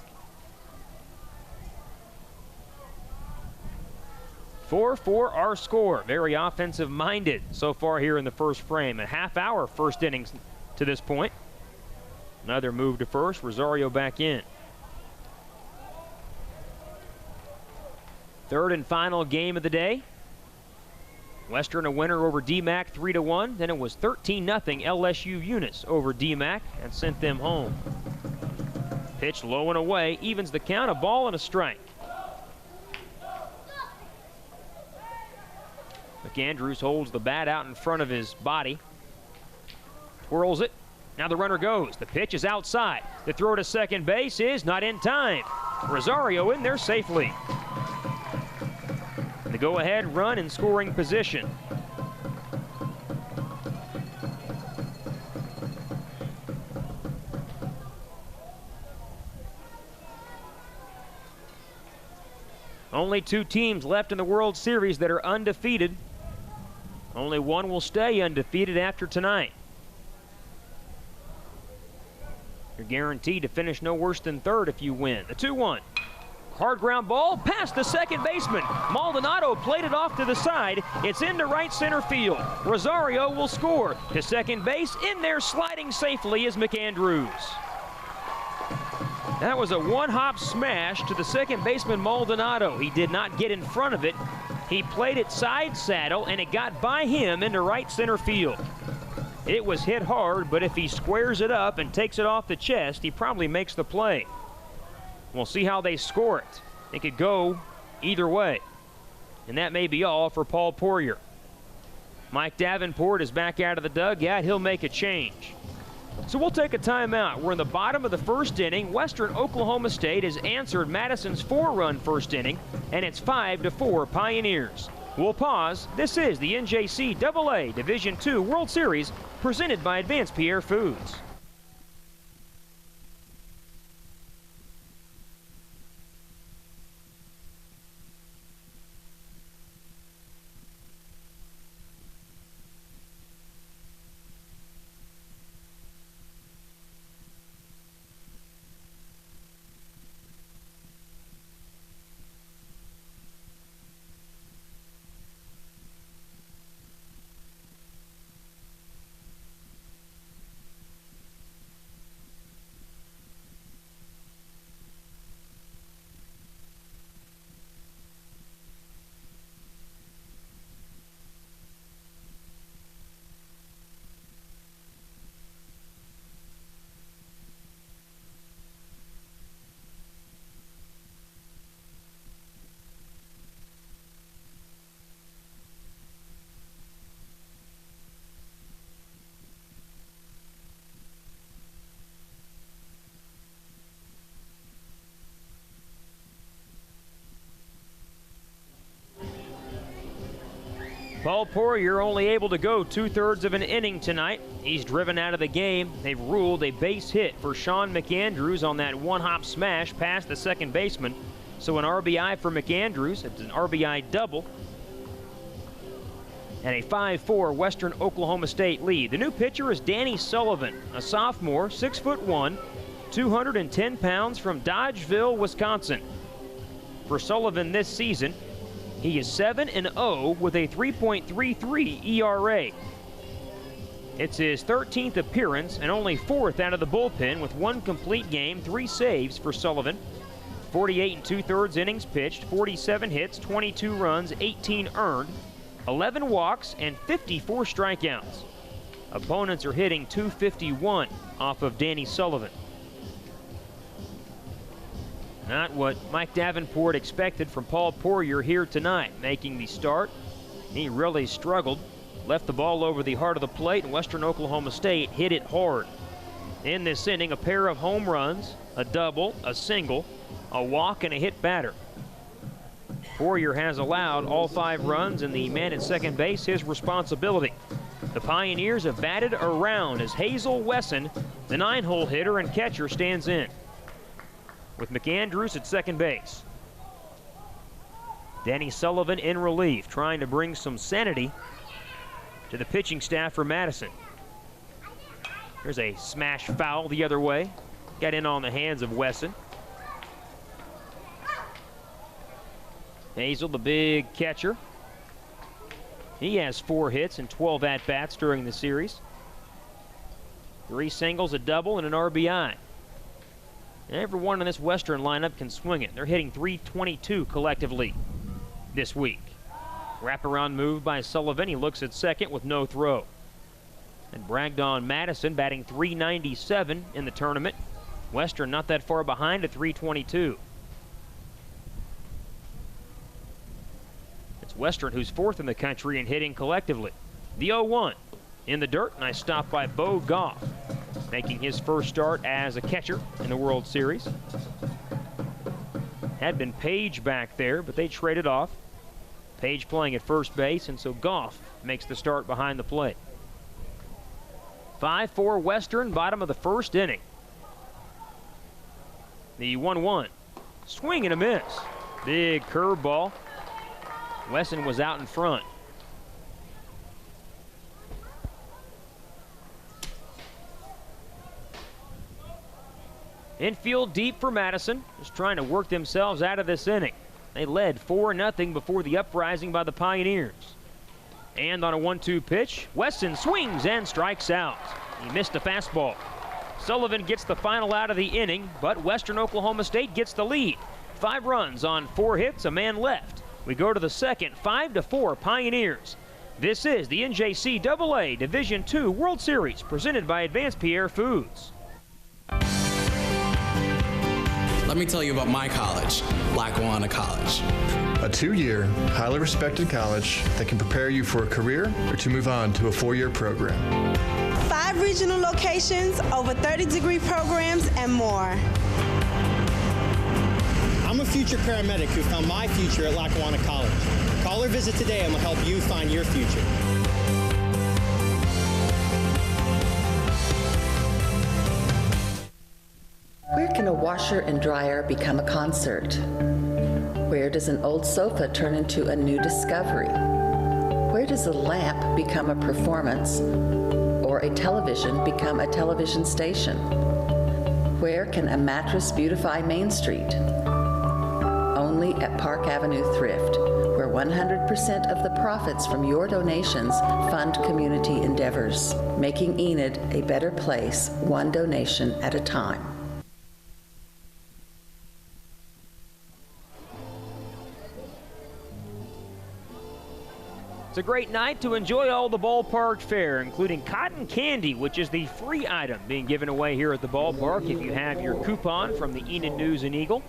Speaker 1: 4-4 our score. Very offensive minded so far here in the first frame. A half hour first innings to this point. Another move to first. Rosario back in. Third and final game of the day. Western a winner over DMAC 3-1. Then it was 13-0 LSU Eunice over DMAC and sent them home. Pitch low and away, evens the count, a ball and a strike. McAndrews holds the bat out in front of his body. Twirls it. Now the runner goes. The pitch is outside. The throw to second base is not in time. Rosario in there safely. The go-ahead run in scoring position. Only 2 teams left in the World Series that are undefeated. Only one will stay undefeated after tonight. You're guaranteed to finish no worse than third if you win. The 2-1. Hard ground ball past the second baseman. Maldonado played it off to the side. It's into right center field. Rosario will score. To second base, in there sliding safely is McAndrews. That was a one-hop smash to the second baseman Maldonado. He did not get in front of it. He played it side saddle, and it got by him into right center field. It was hit hard, but if he squares it up and takes it off the chest, he probably makes the play. We'll see how they score it. It could go either way. And that may be all for Paul Poirier. Mike Davenport is back out of the dugout. He'll make a change. So we'll take a timeout. We're in the bottom of the first inning. Western Oklahoma State has answered Madison's 4-run first inning, and it's 5-4 Pioneers. We'll pause. This is the NJCAA Division II World Series presented by Advanced Pierre Foods. Paul Poirier only able to go 2/3 of an inning tonight. He's driven out of the game. They've ruled a base hit for Sean McAndrews on that one-hop smash past the second baseman. So an RBI for McAndrews. It's an RBI double. And a 5-4 Western Oklahoma State lead. The new pitcher is Danny Sullivan, a sophomore, 6'1", 210 pounds from Dodgeville, Wisconsin. For Sullivan this season, he is 7-0 with a 3.33 ERA. It's his 13th appearance and only 4th out of the bullpen with 1 complete game, 3 saves for Sullivan. 48 2/3 innings pitched, 47 hits, 22 runs, 18 earned, 11 walks, and 54 strikeouts. Opponents are hitting .251 off of Danny Sullivan. Not what Mike Davenport expected from Paul Poirier here tonight, making the start. He really struggled, left the ball over the heart of the plate, and Western Oklahoma State hit it hard. In this inning, a pair of home runs, a double, a single, a walk, and a hit batter. Poirier has allowed all 5 runs, and the man at second base his responsibility. The Pioneers have batted around as Hazel Wesson, the 9-hole hitter and catcher, stands in, with McAndrews at second base. Danny Sullivan in relief, trying to bring some sanity to the pitching staff for Madison. Here's a smash foul the other way. Got in on the hands of Wesson. Hazel, the big catcher. He has 4 hits and 12 at-bats during the series. 3 singles, a double, and an RBI. Everyone in this Western lineup can swing it. They're hitting .322 collectively this week. Wraparound move by Sullivan. He looks at second with no throw. And Bragdon Madison batting .397 in the tournament. Western not that far behind at .322. It's Western who's 4th in the country in hitting collectively. The 0-1 in the dirt. Nice stop by Bo Goff, making his first start as a catcher in the World Series. Had been Page back there, but they traded off. Page playing at first base, and so Goff makes the start behind the plate. 5-4 Western, bottom of the first inning. The 1-1. Swing and a miss. Big curveball. Wesson was out in front. Infield deep for Madison, just trying to work themselves out of this inning. They led 4-0 before the uprising by the Pioneers. And on a 1-2 pitch, Wesson swings and strikes out. He missed a fastball. Sullivan gets the final out of the inning, but Western Oklahoma State gets the lead. 5 runs on 4 hits, a man left. We go to the second, 5-4 Pioneers. This is the NJCAA Division II World Series presented by Advanced Pierre Foods.
Speaker 9: Let me tell you about my college, Lackawanna College.
Speaker 10: A 2-year, highly respected college that can prepare you for a career or to move on to a 4-year program.
Speaker 11: 5 regional locations, over 30 degree programs, and more.
Speaker 12: I'm a future paramedic who found my future at Lackawanna College. Call or visit today and we'll help you find your future.
Speaker 13: Where can a washer and dryer become a concert? Where does an old sofa turn into a new discovery? Where does a lamp become a performance or a television become a television station? Where can a mattress beautify Main Street? Only at Park Avenue Thrift, where 100% of the profits from your donations fund community endeavors, making Enid a better place, one donation at a time.
Speaker 1: It's a great night to enjoy all the ballpark fare, including cotton candy, which is the free item being given away here at the ballpark if you have your coupon from the Enid News and Eagle.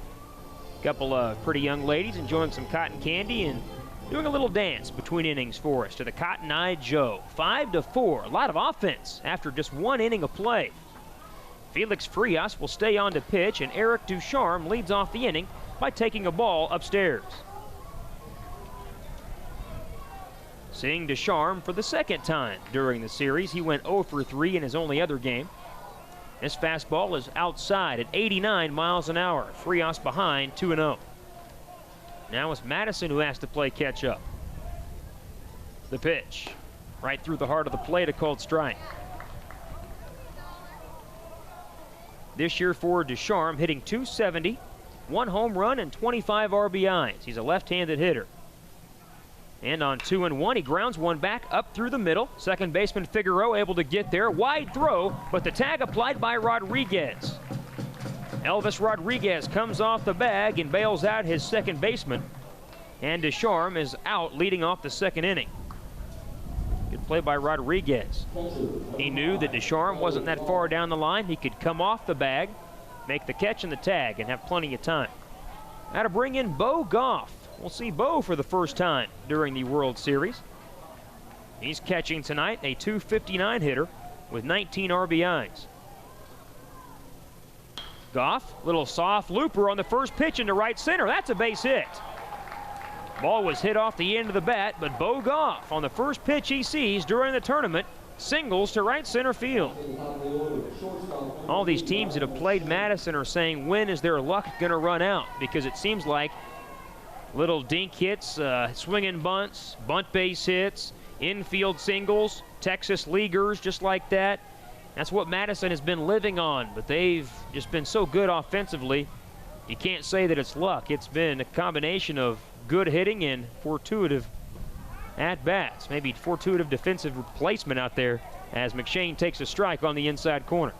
Speaker 1: A couple of pretty young ladies enjoying some cotton candy and doing a little dance between innings for us to the Cotton Eye Joe. 5-4, a lot of offense after just 1 inning of play. Felix Frias will stay on to pitch, and Eric Ducharme leads off the inning by taking a ball upstairs. Seeing Ducharme for the second time during the series. He went 0 for 3 in his only other game. This fastball is outside at 89 miles an hour. Frias behind 2-0. Now it's Madison who has to play catch up. The pitch, right through the heart of the plate, a called strike. This year for Ducharme, hitting .270, 1 home run and 25 RBIs. He's a left-handed hitter. And on 2-1, he grounds one back up through the middle. Second baseman Figueroa able to get there. Wide throw, but the tag applied by Rodriguez. Elvis Rodriguez comes off the bag and bails out his second baseman. And Ducharme is out leading off the second inning. Good play by Rodriguez. He knew that Ducharme wasn't that far down the line. He could come off the bag, make the catch and the tag, and have plenty of time. Now to bring in Bo Goff. We'll see Bo for the first time during the World Series. He's catching tonight, a .259 hitter with 19 RBIs. Goff, little soft looper on the first pitch into right center. That's a base hit. Ball was hit off the end of the bat, but Bo Goff on the first pitch he sees during the tournament singles to right center field. All these teams that have played Madison are saying, when is their luck going to run out? Because it seems like little dink hits, swinging bunts, bunt base hits, infield singles, Texas leaguers, just like that. That's what Madison has been living on, but they've just been so good offensively. You can't say that it's luck. It's been a combination of good hitting and fortuitous at-bats, maybe fortuitous defensive placement out there as McShane takes a strike on the inside corner.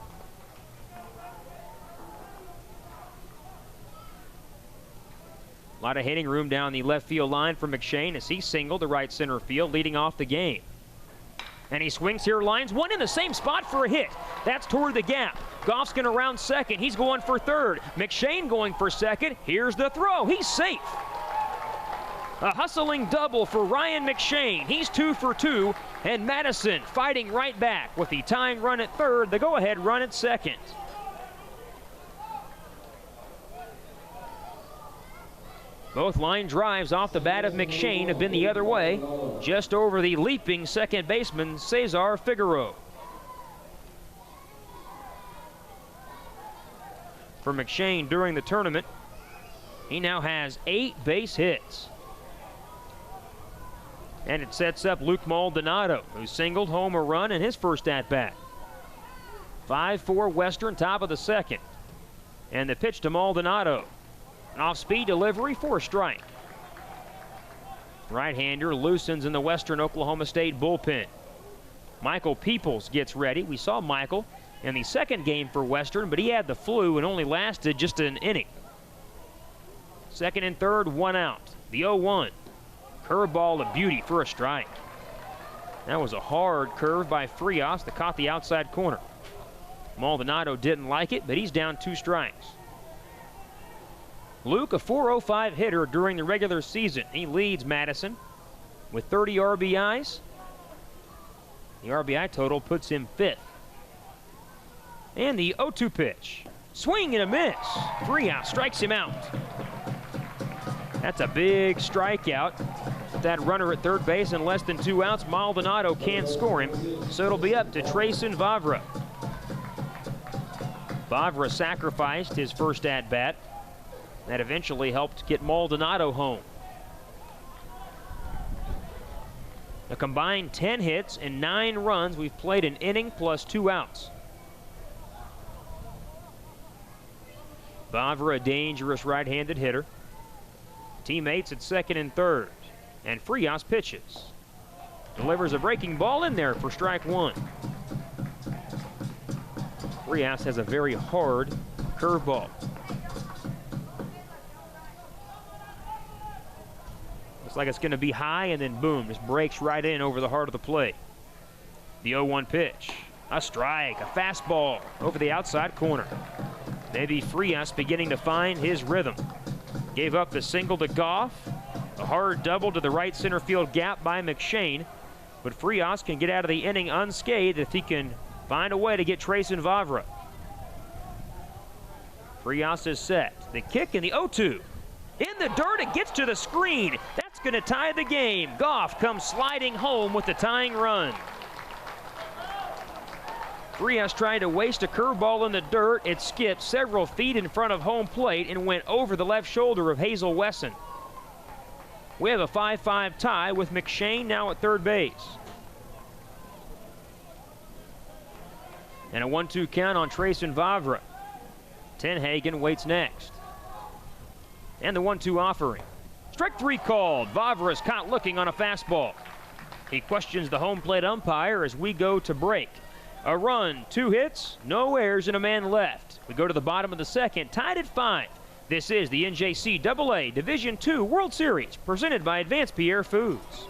Speaker 1: A lot of hitting room down the left field line for McShane as he singled to right center field, leading off the game. And he swings here, lines one in the same spot for a hit. That's toward the gap. Goff's going to round second. He's going for third. McShane going for second. Here's the throw. He's safe. A hustling double for Ryan McShane. He's 2 for 2. And Madison fighting right back with the tying run at third, the go-ahead run at second. Both line drives off the bat of McShane have been the other way, just over the leaping second baseman, Cesar Figueroa. For McShane during the tournament, he now has 8 base hits. And it sets up Luke Maldonado, who singled home a run in his first at-bat. 5-4 Western, top of the second. And the pitch to Maldonado. An off-speed delivery for a strike. Right-hander loosens in the Western Oklahoma State bullpen. Michael Peoples gets ready. We saw Michael in the second game for Western, but he had the flu and only lasted just an inning. Second and third, 1 out. The 0-1. Curveball of beauty for a strike. That was a hard curve by Frias that caught the outside corner. Maldonado didn't like it, but he's down 2 strikes. Luke, a .405 hitter during the regular season. He leads Madison with 30 RBIs. The RBI total puts him 5th. And the 0-2 pitch. Swing and a miss. Frias strikes him out. That's a big strikeout. With that runner at third base and less than 2 outs, Maldonado can't score him, so it'll be up to Trayson Vavra. Vavra sacrificed his first at-bat. That eventually helped get Maldonado home. A combined 10 hits and 9 runs. We've played an inning plus 2 outs. Vavra, a dangerous right-handed hitter. Teammates at second and third. And Frias pitches. Delivers a breaking ball in there for strike 1. Frias has a very hard curveball. Looks like it's going to be high, and then boom, just breaks right in over the heart of the plate. The 0-1 pitch. A strike, a fastball over the outside corner. Maybe Frias beginning to find his rhythm. Gave up the single to Goff. A hard double to the right center field gap by McShane. But Frias can get out of the inning unscathed if he can find a way to get Trayson Vavra. Frias is set. The kick and the 0-2. In the dirt, it gets to the screen. That's going to tie the game. Goff comes sliding home with the tying run. Frias tried to waste a curveball in the dirt. It skipped several feet in front of home plate and went over the left shoulder of Hazel Wesson. We have a 5-5 tie with McShane now at third base. And a 1-2 count on Trayson Vavra. Tenhagen waits next. And the 1-2 offering. Strike 3 called. Vavra is caught looking on a fastball. He questions the home plate umpire as we go to break. A run, 2 hits, no errors, and a man left. We go to the bottom of the second, tied at 5. This is the NJCAA Division II World Series, presented by Advanced Pierre Foods.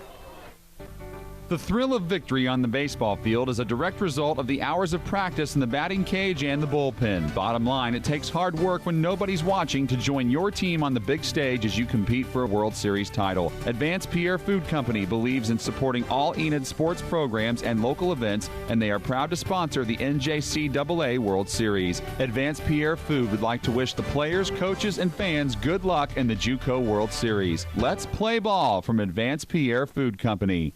Speaker 2: The thrill of victory on the baseball field is a direct result of the hours of practice in the batting cage and the bullpen. Bottom line, it takes hard work when nobody's watching to join your team on the big stage as you compete for a World Series title. Advanced Pierre Food Company believes in supporting all Enid sports programs and local events, and they are proud to sponsor the NJCAA World Series. Advanced Pierre Food would like to wish the players, coaches, and fans good luck in the JUCO World Series. Let's play ball from Advanced Pierre Food Company.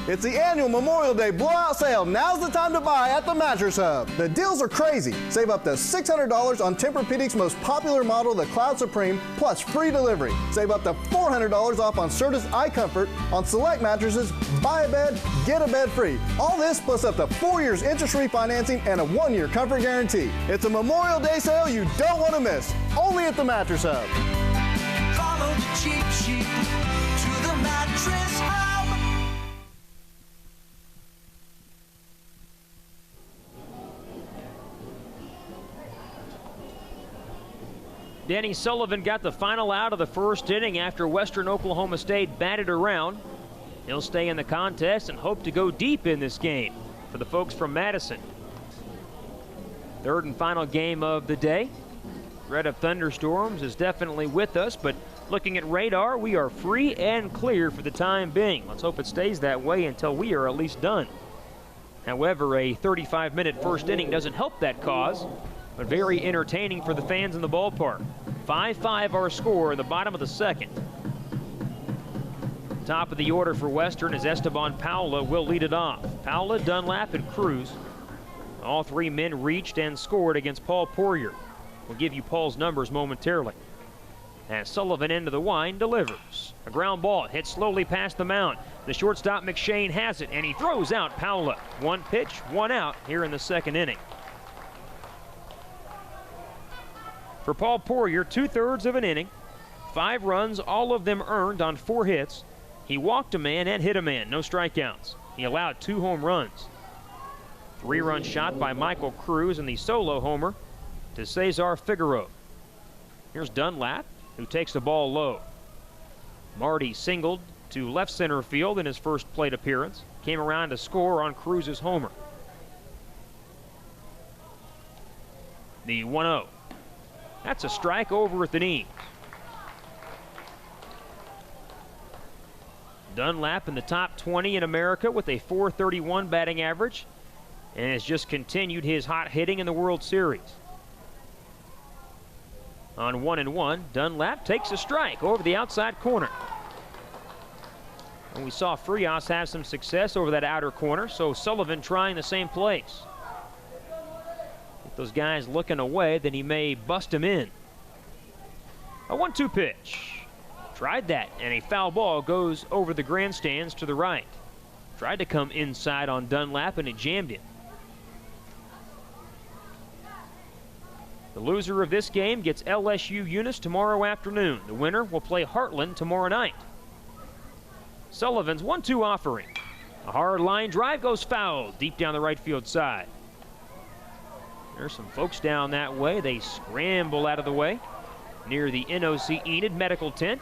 Speaker 4: It's the annual Memorial Day blowout sale. Now's the time to buy at the Mattress Hub. The deals are crazy. Save up to $600 on Tempur-Pedic's most popular model, the Cloud Supreme, plus free delivery. Save up to $400 off on Serta's iComfort. On select mattresses, buy a bed, get a bed free. All this plus up to 4 years interest-free financing and a 1-year comfort guarantee. It's a Memorial Day sale you don't want to miss. Only at the Mattress Hub.
Speaker 5: Follow the cheap sheet to the Mattress Hub.
Speaker 1: Danny Sullivan got the final out of the first inning after Western Oklahoma State batted around. He'll stay in the contest and hope to go deep in this game for the folks from Madison. Third and final game of the day. Threat of thunderstorms is definitely with us, but looking at radar, we are free and clear for the time being. Let's hope it stays that way until we are at least done. However, a 35-minute first inning doesn't help that cause, but very entertaining for the fans in the ballpark. 5-5 our score in the bottom of the second. Top of the order for Western is Esteban Paula will lead it off. Paula, Dunlap, and Cruz. All three men reached and scored against Paul Poirier. We'll give you Paul's numbers momentarily. As Sullivan into the wind delivers. A ground ball hits slowly past the mound. The shortstop McShane has it, and he throws out Paula. One pitch, one out here in the second inning. For Paul Poirier, 2/3 of an inning, 5 runs, all of them earned on 4 hits. He walked a man and hit a man, no strikeouts. He allowed 2 home runs. 3-run shot by Michael Cruz and the solo homer to Cesar Figueroa. Here's Dunlap, who takes the ball low. Marty singled to left center field in his first plate appearance. Came around to score on Cruz's homer. The 1-0. That's a strike over at the knees. Dunlap in the top 20 in America with a .431 batting average and has just continued his hot hitting in the World Series. On 1-1, Dunlap takes a strike over the outside corner. And we saw Frias have some success over that outer corner, so Sullivan trying the same place. If those guys looking away, then he may bust him in. A 1-2 pitch. Tried that, and a foul ball goes over the grandstands to the right. Tried to come inside on Dunlap, and it jammed him. The loser of this game gets LSU Eunice tomorrow afternoon. The winner will play Heartland tomorrow night. Sullivan's 1-2 offering. A hard line drive goes foul deep down the right field side. There's some folks down that way. They scramble out of the way near the NOC Enid medical tent.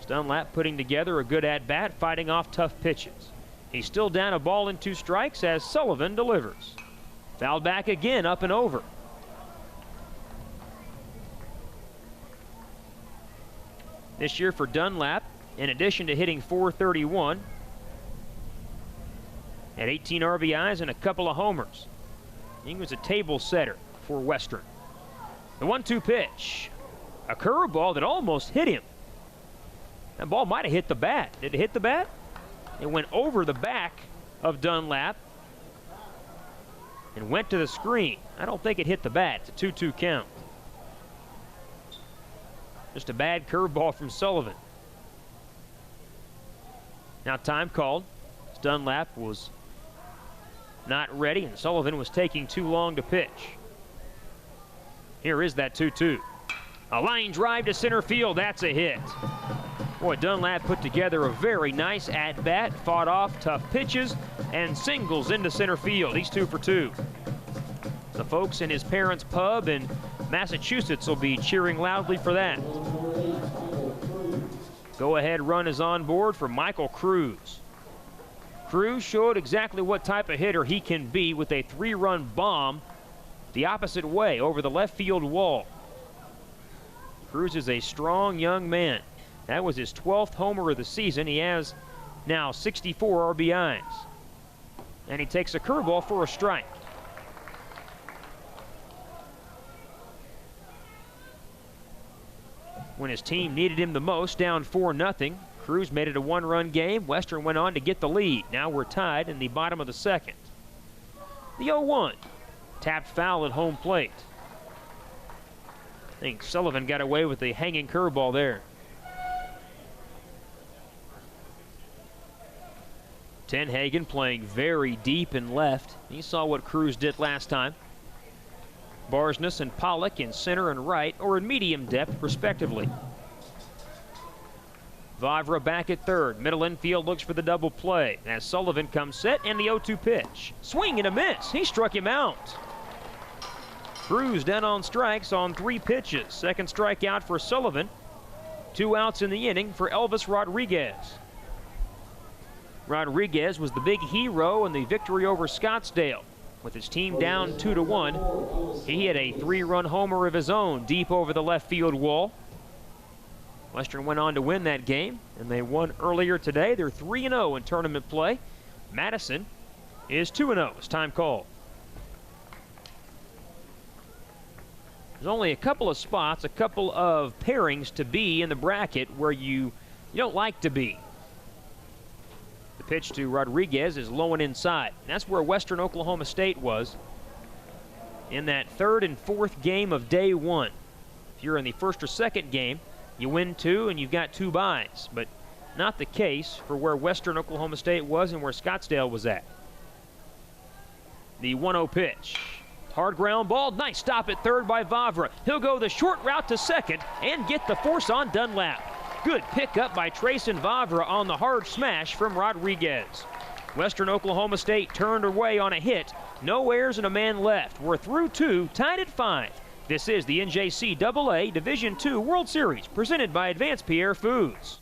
Speaker 1: Dunlap putting together a good at-bat, fighting off tough pitches. He's still down a ball and 2 strikes as Sullivan delivers. Fouled back again, up and over. This year for Dunlap, in addition to hitting .431, had 18 RBIs and a couple of homers. He was a table setter for Western. The 1-2 pitch. A curveball that almost hit him. That ball might have hit the bat. Did it hit the bat? It went over the back of Dunlap and went to the screen. I don't think it hit the bat. It's a 2-2 count. Just a bad curveball from Sullivan. Now time called. Dunlap was not ready, and Sullivan was taking too long to pitch. Here is that 2-2. A line drive to center field. That's a hit. Boy, Dunlap put together a very nice at-bat, fought off tough pitches, and singles into center field. He's 2 for 2. The folks in his parents' pub in Massachusetts will be cheering loudly for that. Go-ahead run is on board for Michael Cruz. Cruz showed exactly what type of hitter he can be with a 3-run bomb the opposite way over the left field wall. Cruz is a strong young man. That was his 12th homer of the season. He has now 64 RBIs. And he takes a curveball for a strike. When his team needed him the most, down 4-0, Cruz made it a 1-run game. Western went on to get the lead. Now we're tied in the bottom of the second. The 0-1. Tapped foul at home plate. I think Sullivan got away with the hanging curveball there. Tenhagen playing very deep and left. He saw what Cruz did last time. Barsness and Pollock in center and right, or in medium depth, respectively. Vavra back at third. Middle infield looks for the double play as Sullivan comes set, and the 0-2 pitch. Swing and a miss. He struck him out. Cruz down on strikes on 3 pitches. Second strikeout for Sullivan. 2 outs in the inning for Elvis Rodriguez. Rodriguez was the big hero in the victory over Scottsdale. With his team down 2-1, he hit a 3-run homer of his own deep over the left field wall. Western went on to win that game, and they won earlier today. They're 3-0 in tournament play. Madison is 2-0 as time called. There's only a couple of spots, a couple of pairings to be in the bracket where you don't like to be. The pitch to Rodriguez is low and inside. That's where Western Oklahoma State was in that 3rd and 4th game of day 1. If you're in the 1st or 2nd game, you win 2 and you've got 2 byes, but not the case for where Western Oklahoma State was and where Scottsdale was at. The 1-0 pitch. Hard ground ball. Nice stop at third by Vavra. He'll go the short route to second and get the force on Dunlap. Good pickup by Trayson Vavra on the hard smash from Rodriguez. Western Oklahoma State turned away on a hit. No errors and a man left. We're through 2, tied at 5. This is the NJCAA Division II World Series presented by Advanced Pierre Foods.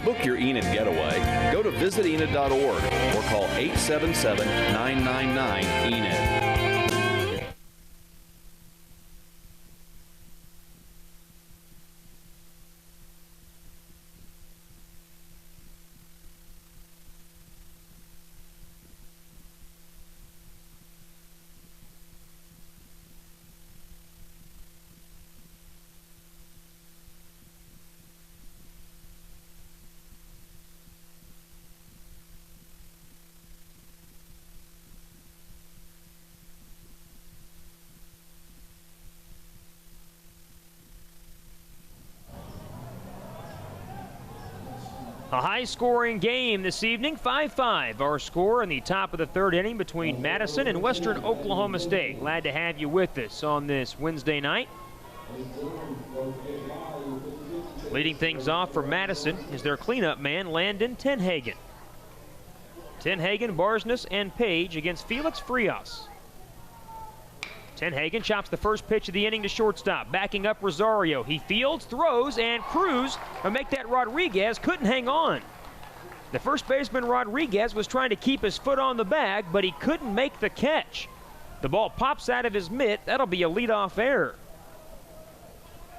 Speaker 7: Book your Enid getaway, go to visitenid.org or call 877-999-ENID.
Speaker 1: A high-scoring game this evening, 5-5. Our score in the top of the 3rd inning between Madison and Western Oklahoma State. Glad to have you with us on this Wednesday night. Leading things off for Madison is their cleanup man, Landon Tenhagen. Tenhagen, Barsness, and Page against Felix Frias. Tenhagen chops the first pitch of the inning to shortstop. Backing up Rosario. He fields, throws, and Cruz, or make that Rodriguez, couldn't hang on. The first baseman, Rodriguez, was trying to keep his foot on the bag, but he couldn't make the catch. The ball pops out of his mitt. That'll be a leadoff error.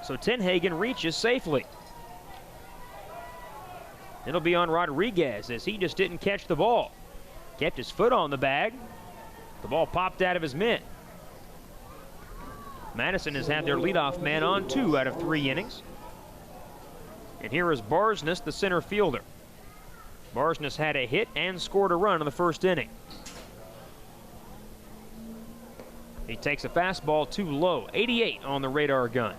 Speaker 1: So Tenhagen reaches safely. It'll be on Rodriguez as he just didn't catch the ball. Kept his foot on the bag. The ball popped out of his mitt. Madison has had their leadoff man on 2 out of 3 innings. And here is Barsness, the center fielder. Barsness had a hit and scored a run in the first inning. He takes a fastball too low, 88 on the radar gun.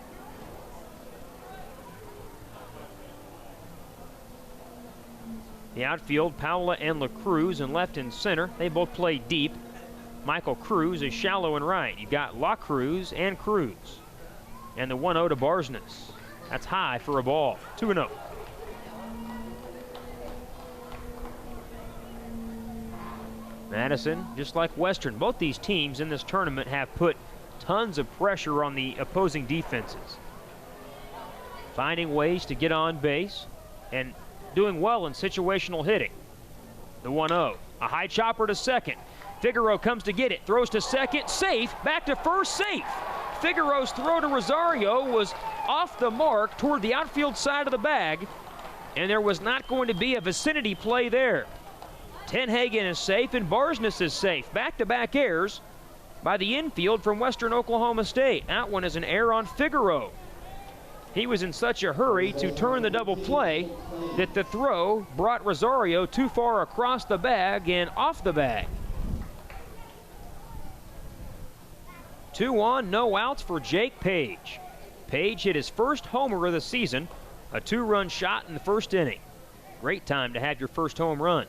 Speaker 1: The outfield, Paula and LaCruz in left and center. They both play deep. Michael Cruz is shallow and right. You've got La Cruz and Cruz. And the 1-0 to Barsness. That's high for a ball. 2-0. Madison, just like Western, both these teams in this tournament have put tons of pressure on the opposing defenses. Finding ways to get on base and doing well in situational hitting. The 1-0. A high chopper to second. Figueroa comes to get it, throws to second, safe, back to first, safe. Figueroa's throw to Rosario was off the mark toward the outfield side of the bag, and there was not going to be a vicinity play there. Tenhagen is safe and Barsness is safe. Back-to-back errors by the infield from Western Oklahoma State. That one is an error on Figueroa. He was in such a hurry to turn the double play that the throw brought Rosario too far across the bag and off the bag. 2 on, no outs for Jake Page. Page hit his first homer of the season, a 2-run shot in the first inning. Great time to have your first home run.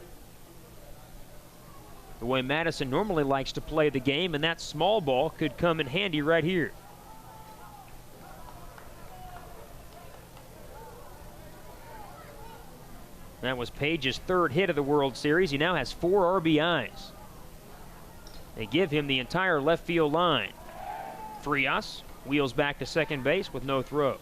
Speaker 1: The way Madison normally likes to play the game, and that small ball could come in handy right here. That was Page's third hit of the World Series. He now has 4 RBIs. They give him the entire left field line. Frias wheels back to second base with no throw.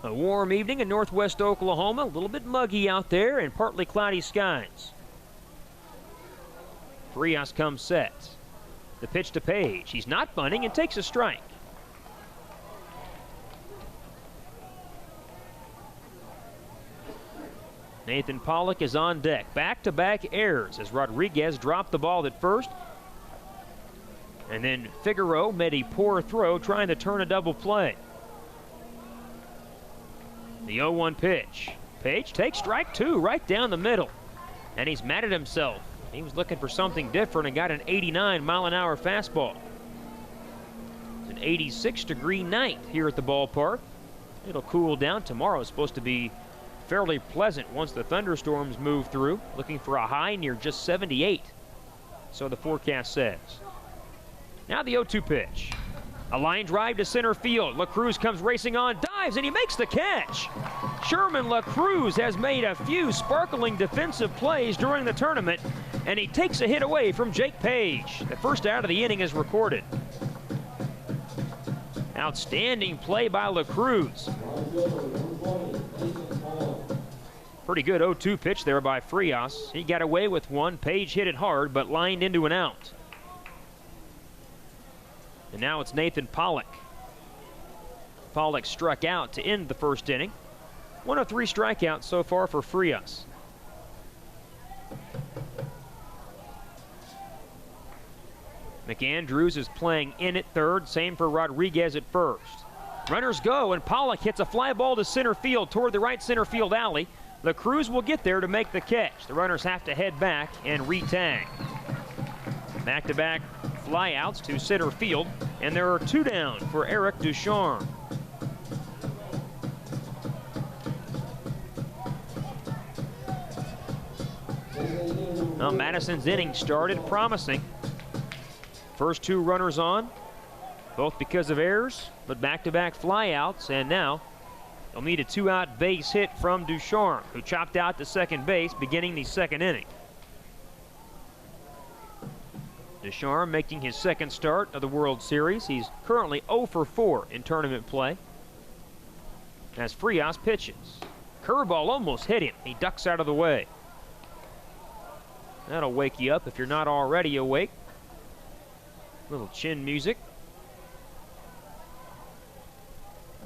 Speaker 1: A warm evening in northwest Oklahoma. A little bit muggy out there and partly cloudy skies. Frias comes set. The pitch to Page. He's not bunting and takes a strike. Nathan Pollock is on deck. Back-to-back errors as Rodriguez dropped the ball at first. And then Figueroa made a poor throw trying to turn a double play. The 0-1 pitch. Page takes strike 2 right down the middle. And he's mad at himself. He was looking for something different and got an 89-mile-an-hour fastball. It's an 86-degree night here at the ballpark. It'll cool down. Tomorrow is supposed to be fairly pleasant once the thunderstorms move through. Looking for a high near just 78. So the forecast says. Now the 0-2 pitch. A line drive to center field. LaCruz comes racing on, dives, and he makes the catch. Sherman LaCruz has made a few sparkling defensive plays during the tournament, and he takes a hit away from Jake Page. The first out of the inning is recorded. Outstanding play by LaCruz. Pretty good 0-2 pitch there by Frias. He got away with one. Page hit it hard, but lined into an out. And now it's Nathan Pollock. Pollock struck out to end the first inning. 1 of 3 strikeouts so far for Frias. McAndrews is playing in at third. Same for Rodriguez at first. Runners go, and Pollock hits a fly ball to center field toward the right center field alley. LaCruz will get there to make the catch. The runners have to head back and re-tag. Back-to-back flyouts to center field, and there are 2 down for Eric Ducharme. Well, Madison's inning started promising. First 2 runners on, both because of errors, but back-to-back flyouts, and now they'll need a 2-out base hit from Ducharme, who chopped out to second base beginning the second inning. Ducharme making his second start of the World Series. He's currently 0 for 4 in tournament play. As Frias pitches. Curveball almost hit him. He ducks out of the way. That'll wake you up if you're not already awake. Little chin music.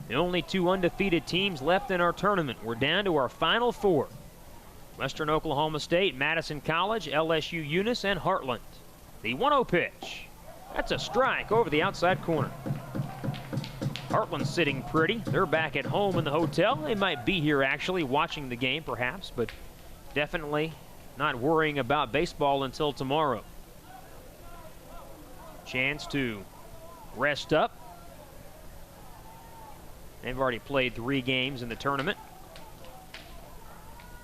Speaker 1: The only 2 undefeated teams left in our tournament. We're down to our final 4. Western Oklahoma State, Madison College, LSU Eunice, and Heartland. The 1-0 pitch. That's a strike over the outside corner. Heartland's sitting pretty. They're back at home in the hotel. They might be here actually watching the game perhaps, but definitely not worrying about baseball until tomorrow. Chance to rest up. They've already played 3 games in the tournament.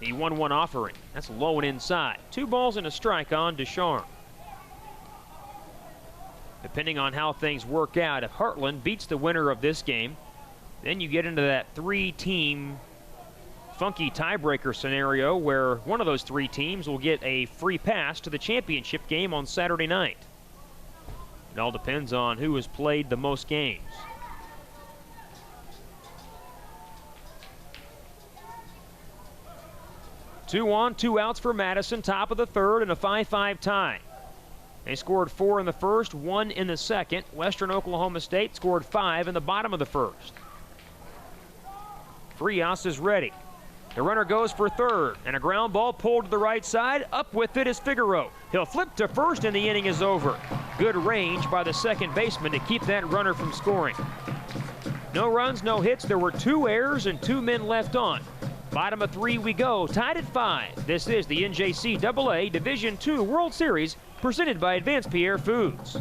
Speaker 1: The 1-1 offering. That's low and inside. 2 balls and a strike on Ducharme. Depending on how things work out, if Heartland beats the winner of this game, then you get into that 3-team funky tiebreaker scenario where one of those 3 teams will get a free pass to the championship game on Saturday night. It all depends on who has played the most games. Two on, 2 outs for Madison, top of the third, and a 5-5 tie. They scored 4 in the first, 1 in the second. Western Oklahoma State scored 5 in the bottom of the first. Frias is ready. The runner goes for third, and a ground ball pulled to the right side. Up with it is Figueroa. He'll flip to first, and the inning is over. Good range by the second baseman to keep that runner from scoring. No runs, no hits. There were 2 errors and 2 men left on. Bottom of 3 we go, tied at 5. This is the NJCAA Division II World Series, presented by Advanced Pierre Foods.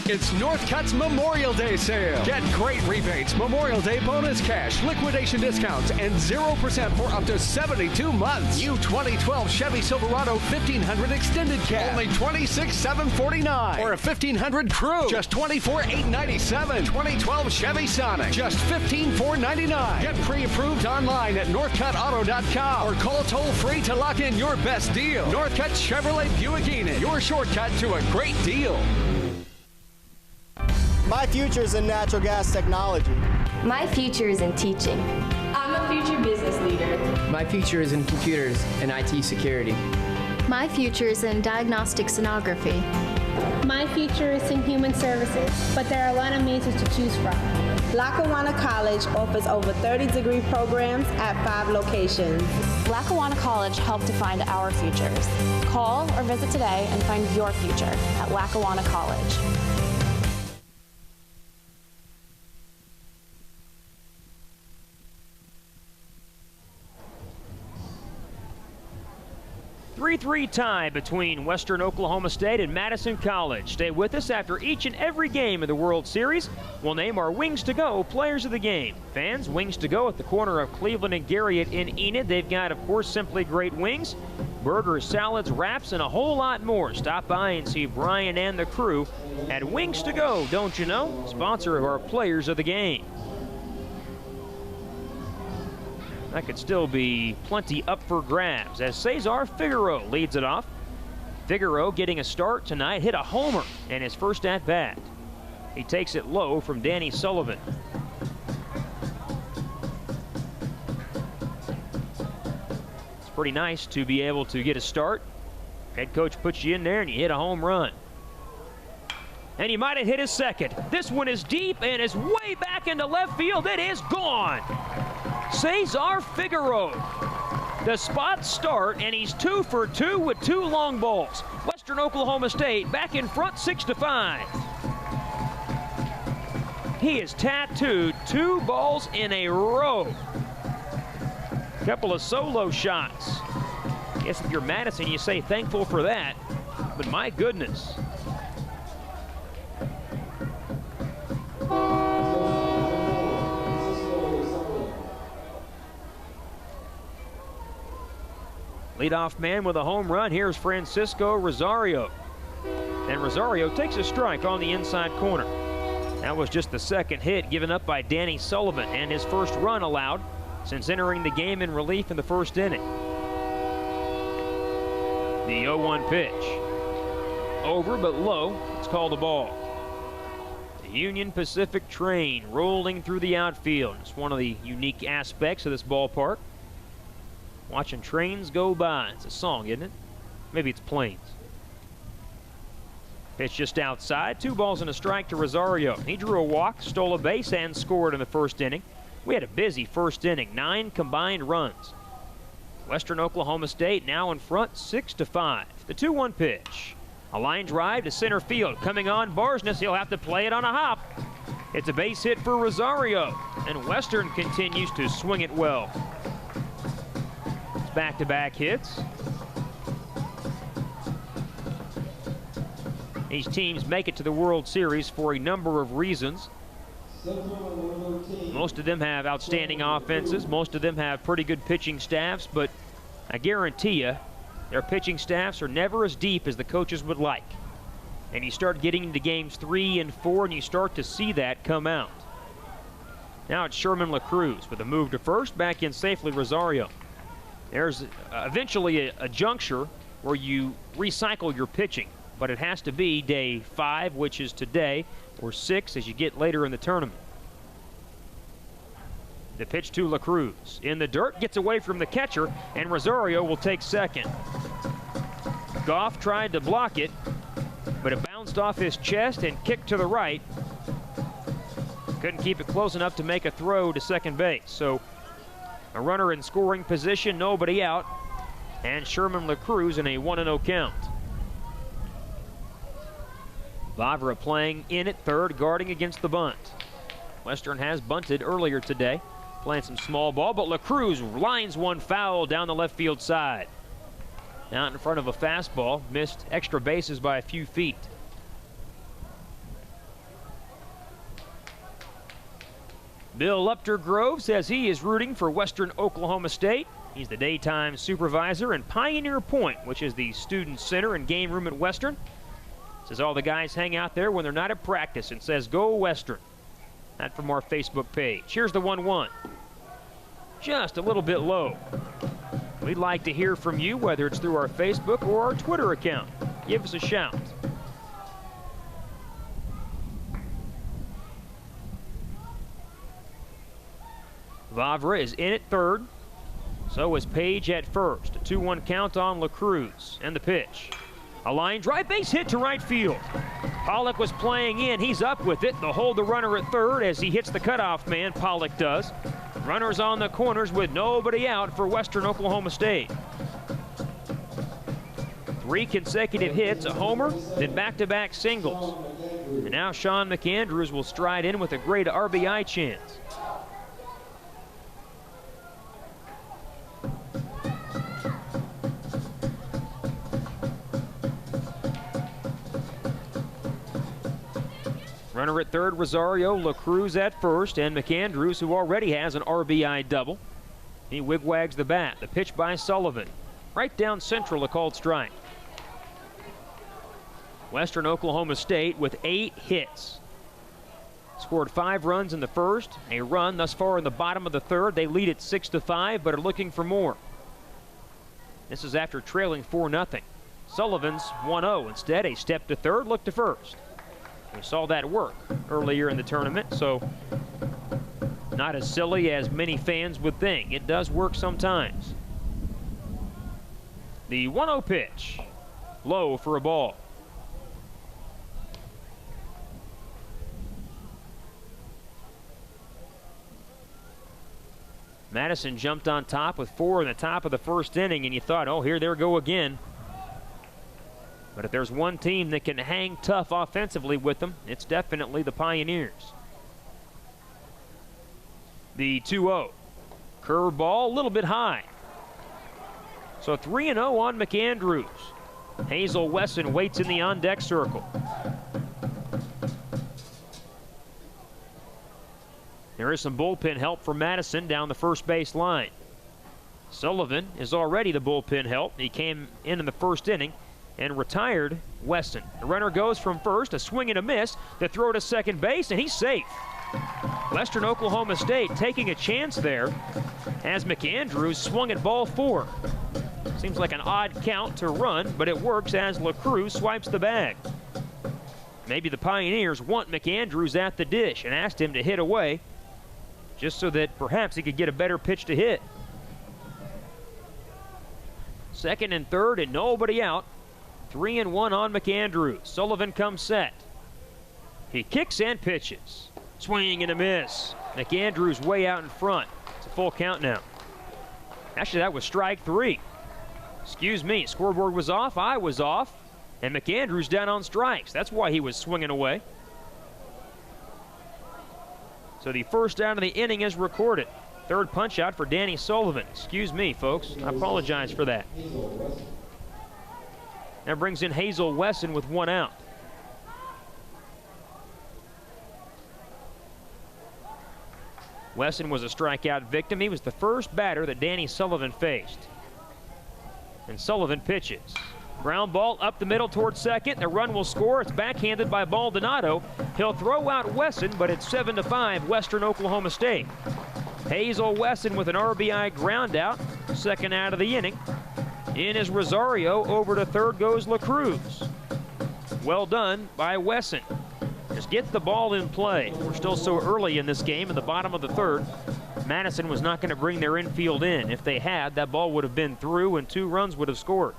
Speaker 8: It's Northcutt's Memorial Day sale. Get great rebates, Memorial Day bonus cash, liquidation discounts, and 0% for up to 72 months. New 2012 Chevy Silverado 1500 extended cab, only $26,749. Or a 1500 Crew, just $24,897. 2012 Chevy Sonic, just $15,499. Get pre-approved online at northcuttauto.com or call toll-free to lock in your best deal. Northcutt Chevrolet Buick Enid, your shortcut to a great deal.
Speaker 12: My future is in natural gas technology.
Speaker 14: My future is in teaching.
Speaker 15: I'm a future business leader.
Speaker 16: My future is in computers and IT security.
Speaker 17: My future is in diagnostic sonography.
Speaker 18: My future is in human services, but there are a lot of majors to choose from.
Speaker 11: Lackawanna College offers over 30 degree programs at 5 locations.
Speaker 19: Lackawanna College helped define our futures. Call or visit today and find your future at Lackawanna College.
Speaker 1: .3-3 tie between Western Oklahoma State and Madison College. Stay with us after each and every game of the World Series. We'll name our Wings to Go players of the game. Fans, Wings to Go at the corner of Cleveland and Garriott in Enid. They've got, of course, simply great wings, burgers, salads, wraps, and a whole lot more. Stop by and see Brian and the crew at Wings to Go, don't you know? Sponsor of our players of the game. That could still be plenty up for grabs as Cesar Figueroa leads it off. Figueroa getting a start tonight, hit a homer in his first at-bat. He takes it low from Danny Sullivan. It's pretty nice to be able to get a start. Head coach puts you in there and you hit a home run. And he might have hit his second. This one is deep and is way back into left field. It is gone. Cesar Figueroa. The spot start, and he's 2 for 2 with 2 long balls. Western Oklahoma State back in front 6-5. He has tattooed 2 balls in a row. Couple of solo shots. Guess if you're Madison, you say thankful for that, but my goodness. Leadoff man with a home run. Here's Francisco Rosario. And Rosario takes a strike on the inside corner. That was just the second hit given up by Danny Sullivan and his first run allowed since entering the game in relief in the first inning. The 0-1 pitch. Over but low. It's called a ball. The Union Pacific train rolling through the outfield. It's one of the unique aspects of this ballpark. Watching trains go by. It's a song, isn't it? Maybe it's planes. Pitch just outside. 2 balls and a strike to Rosario. He drew a walk, stole a base, and scored in the first inning. We had a busy first inning. 9 combined runs. Western Oklahoma State now in front 6-5. The 2-1 pitch. A line drive to center field. Coming on Barsness. He'll have to play it on a hop. It's a base hit for Rosario. And Western continues to swing it well. Back-to-back hits. These teams make it to the World Series for a number of reasons. Most of them have outstanding offenses. Most of them have pretty good pitching staffs, but I guarantee you their pitching staffs are never as deep as the coaches would like. And you start getting into games 3 and 4 and you start to see that come out. Now it's Sherman LaCruz with a move to first, back in safely Rosario. There's eventually a juncture where you recycle your pitching, but it has to be day 5, which is today, or 6 as you get later in the tournament. The pitch to LaCruz. In the dirt, gets away from the catcher, and Rosario will take second. Goff tried to block it, but it bounced off his chest and kicked to the right. Couldn't keep it close enough to make a throw to second base. So a runner in scoring position, nobody out, and Sherman LaCruz in a 1-0 count. Vavra playing in at third, guarding against the bunt. Western has bunted earlier today, playing some small ball, but LaCruz lines one foul down the left field side. Out in front of a fastball, missed extra bases by a few feet. Bill Uptergrove says he is rooting for Western Oklahoma State. He's the daytime supervisor in Pioneer Point, which is the student center and game room at Western. Says all the guys hang out there when they're not at practice and says, go Western. That from our Facebook page. Here's the 1-1. Just a little bit low. We'd like to hear from you, whether it's through our Facebook or our Twitter account. Give us a shout. Vavra is in at third. So is Page at first. A 2-1 count on LaCruz. And the pitch. A line drive, base hit to right field. Pollock was playing in. He's up with it. They'll hold the runner at third as he hits the cutoff man. Pollock does. Runners on the corners with nobody out for Western Oklahoma State. 3 consecutive hits, a homer, then back-to-back singles. And now Sean McAndrews will stride in with a great RBI chance. Runner at third, Rosario, LaCruz at first, and McAndrews, who already has an RBI double. He wigwags the bat. The pitch by Sullivan. Right down central, a called strike. Western Oklahoma State with 8 hits. Scored 5 runs in the first, a run thus far in the bottom of the third. They lead at 6-5, but are looking for more. This is after trailing 4-0. Sullivan's 1-0. Instead, a step to third, look to first. We saw that work earlier in the tournament, so not as silly as many fans would think. It does work sometimes. The 1-0 pitch, low for a ball. Madison jumped on top with 4 in the top of the first inning, and you thought, oh, here they go again. But if there's one team that can hang tough offensively with them, it's definitely the Pioneers. The 2-0. Curveball, a little bit high. So 3-0 on McAndrews. Hazel Wesson waits in the on-deck circle. There is some bullpen help for Madison down the first base line. Sullivan is already the bullpen help. He came in the first inning and retired Weston. The runner goes from first, a swing and a miss, the throw to second base, and he's safe. Western Oklahoma State taking a chance there as McAndrews swung at ball 4. Seems like an odd count to run, but it works as LaCruz swipes the bag. Maybe the Pioneers want McAndrews at the dish and asked him to hit away just so that perhaps he could get a better pitch to hit. Second and third and nobody out. 3-1 on McAndrews. Sullivan comes set. He kicks and pitches. Swing and a miss. McAndrews way out in front. It's a full count now. Actually, that was strike 3. Excuse me, scoreboard was off, I was off, and McAndrews down on strikes. That's why he was swinging away. So the first out of the inning is recorded. Third punch out for Danny Sullivan. Excuse me, folks. I apologize for that. That brings in Hazel Wesson with 1 out. Wesson was a strikeout victim. He was the first batter that Danny Sullivan faced. And Sullivan pitches. Ground ball up the middle towards second. The run will score. It's backhanded by Baldonado. He'll throw out Wesson, but it's 7-5 Western Oklahoma State. Hazel Wesson with an RBI ground out. Second out of the inning. In is Rosario. Over to third goes LaCruz. Well done by Wesson. Just get the ball in play. We're still so early in this game in the bottom of the third. Madison was not going to bring their infield in. If they had, that ball would have been through and 2 runs would have scored.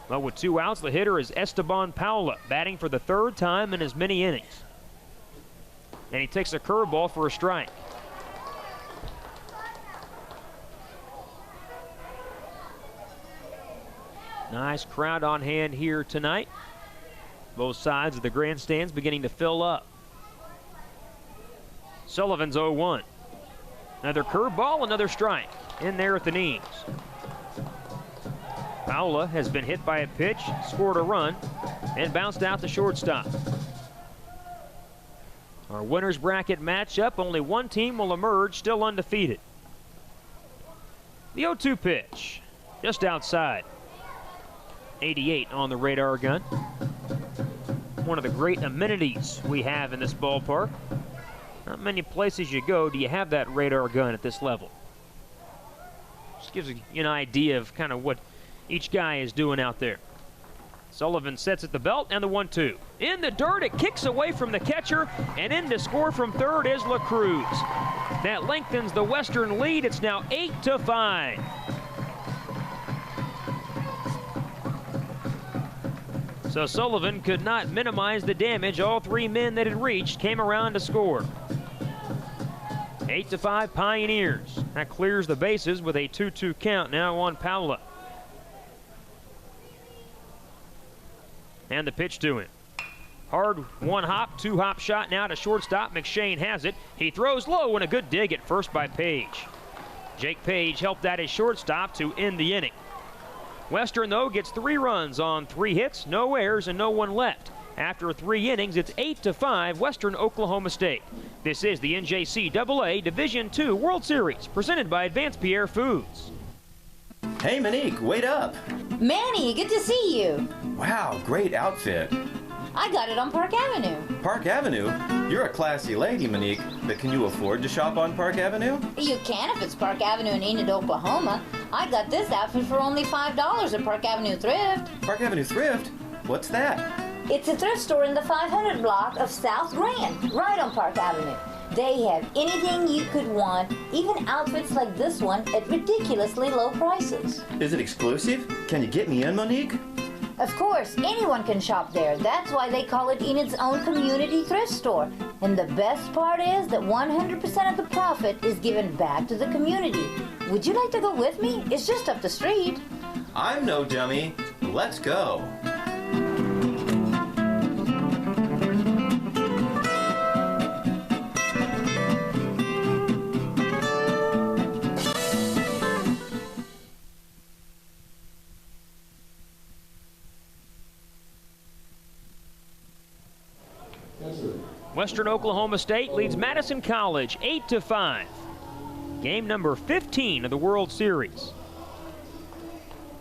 Speaker 1: Well, with 2 outs, the hitter is Esteban Paula, batting for the 3rd time in as many innings. And he takes a curveball for a strike. Nice crowd on hand here tonight. Both sides of the grandstands beginning to fill up. Sullivan's 0-1. Another curveball, another strike. In there at the knees. Paula has been hit by a pitch, scored a run, and bounced out the shortstop. Our winners bracket matchup, only one team will emerge still undefeated. The 0-2 pitch, just outside. 88 on the radar gun. One of the great amenities we have in this ballpark. Not many places you go do you have that radar gun at this level. Just gives you an idea of kind of what each guy is doing out there. Sullivan sets at the belt, and the 1-2. In the dirt, it kicks away from the catcher, and in to score from third is LaCruz. That lengthens the Western lead. It's now 8-5. So Sullivan could not minimize the damage. All three men that had reached came around to score. 8-5 Pioneers. That clears the bases with a 2-2 count now on Paula. And the pitch to him. Hard one-hop, two-hop shot now to shortstop. McShane has it. He throws low and a good dig at first by Page. Jake Page helped out his shortstop to end the inning. Western, though, gets 3 runs on 3 hits, no errors, and no one left. After 3 innings, it's 8-5 Western Oklahoma State. This is the NJCAA Division II World Series, presented by Advanced Pierre Foods.
Speaker 20: Hey, Monique, wait up.
Speaker 21: Manny, good to see you.
Speaker 20: Wow, great outfit.
Speaker 21: I got it on Park Avenue.
Speaker 20: Park Avenue? You're a classy lady, Monique, but can you afford to shop on Park Avenue?
Speaker 21: You can if it's Park Avenue in Enid, Oklahoma. I got this outfit for only $5 at Park Avenue Thrift.
Speaker 20: Park Avenue Thrift? What's that?
Speaker 21: It's a thrift store in the 500 block of South Grand, right on Park Avenue. They have anything you could want, even outfits like this one at ridiculously low prices.
Speaker 20: Is it exclusive? Can you get me in, Monique?
Speaker 21: Of course, anyone can shop there. That's why they call it Enid's own community thrift store. And the best part is that 100% of the profit is given back to the community. Would you like to go with me? It's just up the street.
Speaker 20: I'm no dummy. Let's go.
Speaker 1: Western Oklahoma State leads Madison College 8-5. Game number 15 of the World Series.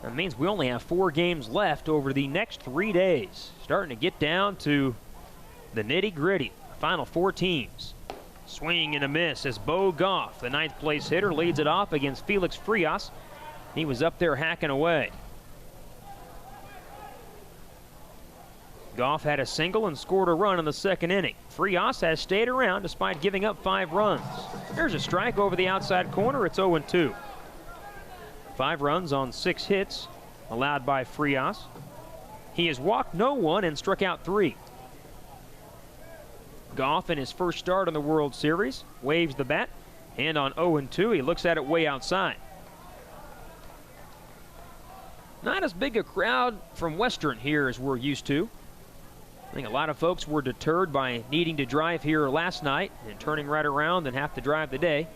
Speaker 1: That means we only have 4 games left over the next 3 days. Starting to get down to the nitty-gritty. Final 4 teams. Swing and a miss as Bo Goff, the 9th place hitter, leads it off against Felix Frias. He was up there hacking away. Goff had a single and scored a run in the 2nd inning. Frias has stayed around despite giving up 5 runs. There's a strike over the outside corner. It's 0-2. 5 runs on 6 hits allowed by Frias. He has walked no one and struck out 3. Goff in his first start in the World Series waves the bat, and on 0-2 he looks at it way outside. Not as big a crowd from Western here as we're used to. I think a lot of folks were deterred by needing to drive here last night and turning right around and have to drive today.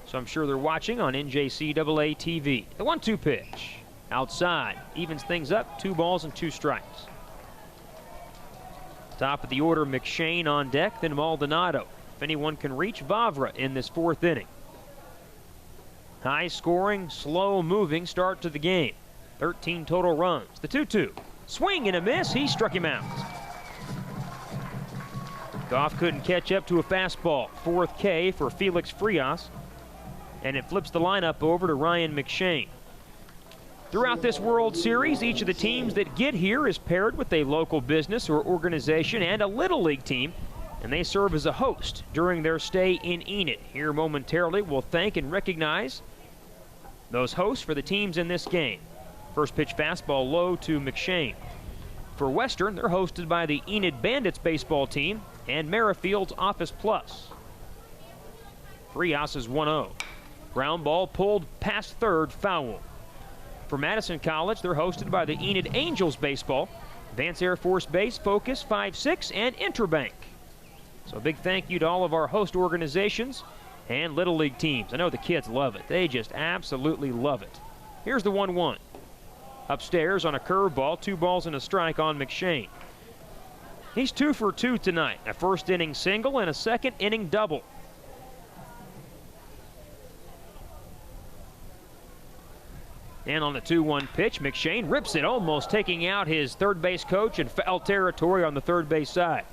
Speaker 1: So I'm sure they're watching on NJCAA TV. The 1-2 pitch. Outside. Evens things up. 2 balls and 2 strikes. Top of the order, McShane on deck, then Maldonado. If anyone can reach, Vavra in this 4th inning. High scoring, slow moving start to the game. 13 total runs. The 2-2. Swing and a miss. He struck him out. Goff couldn't catch up to a fastball. 4th K for Felix Frias. And it flips the lineup over to Ryan McShane. Throughout this World Series, each of the teams that get here is paired with a local business or organization and a Little League team, and they serve as a host during their stay in Enid. Here momentarily, we'll thank and recognize those hosts for the teams in this game. First pitch fastball low to McShane. For Western, they're hosted by the Enid Bandits baseball team and Merrifield's Office Plus. Frias is 1-0. Ground ball pulled past third, foul. For Madison College, they're hosted by the Enid Angels baseball, Vance Air Force Base, Focus 5-6, and Interbank. So a big thank you to all of our host organizations and Little League teams. I know the kids love it. They just absolutely love it. Here's the 1-1. Upstairs on a curveball, 2 balls and a strike on McShane. He's 2 for 2 tonight. A first inning single and a second inning double. And on the 2-1 pitch, McShane rips it, almost taking out his third base coach in foul territory on the third base side.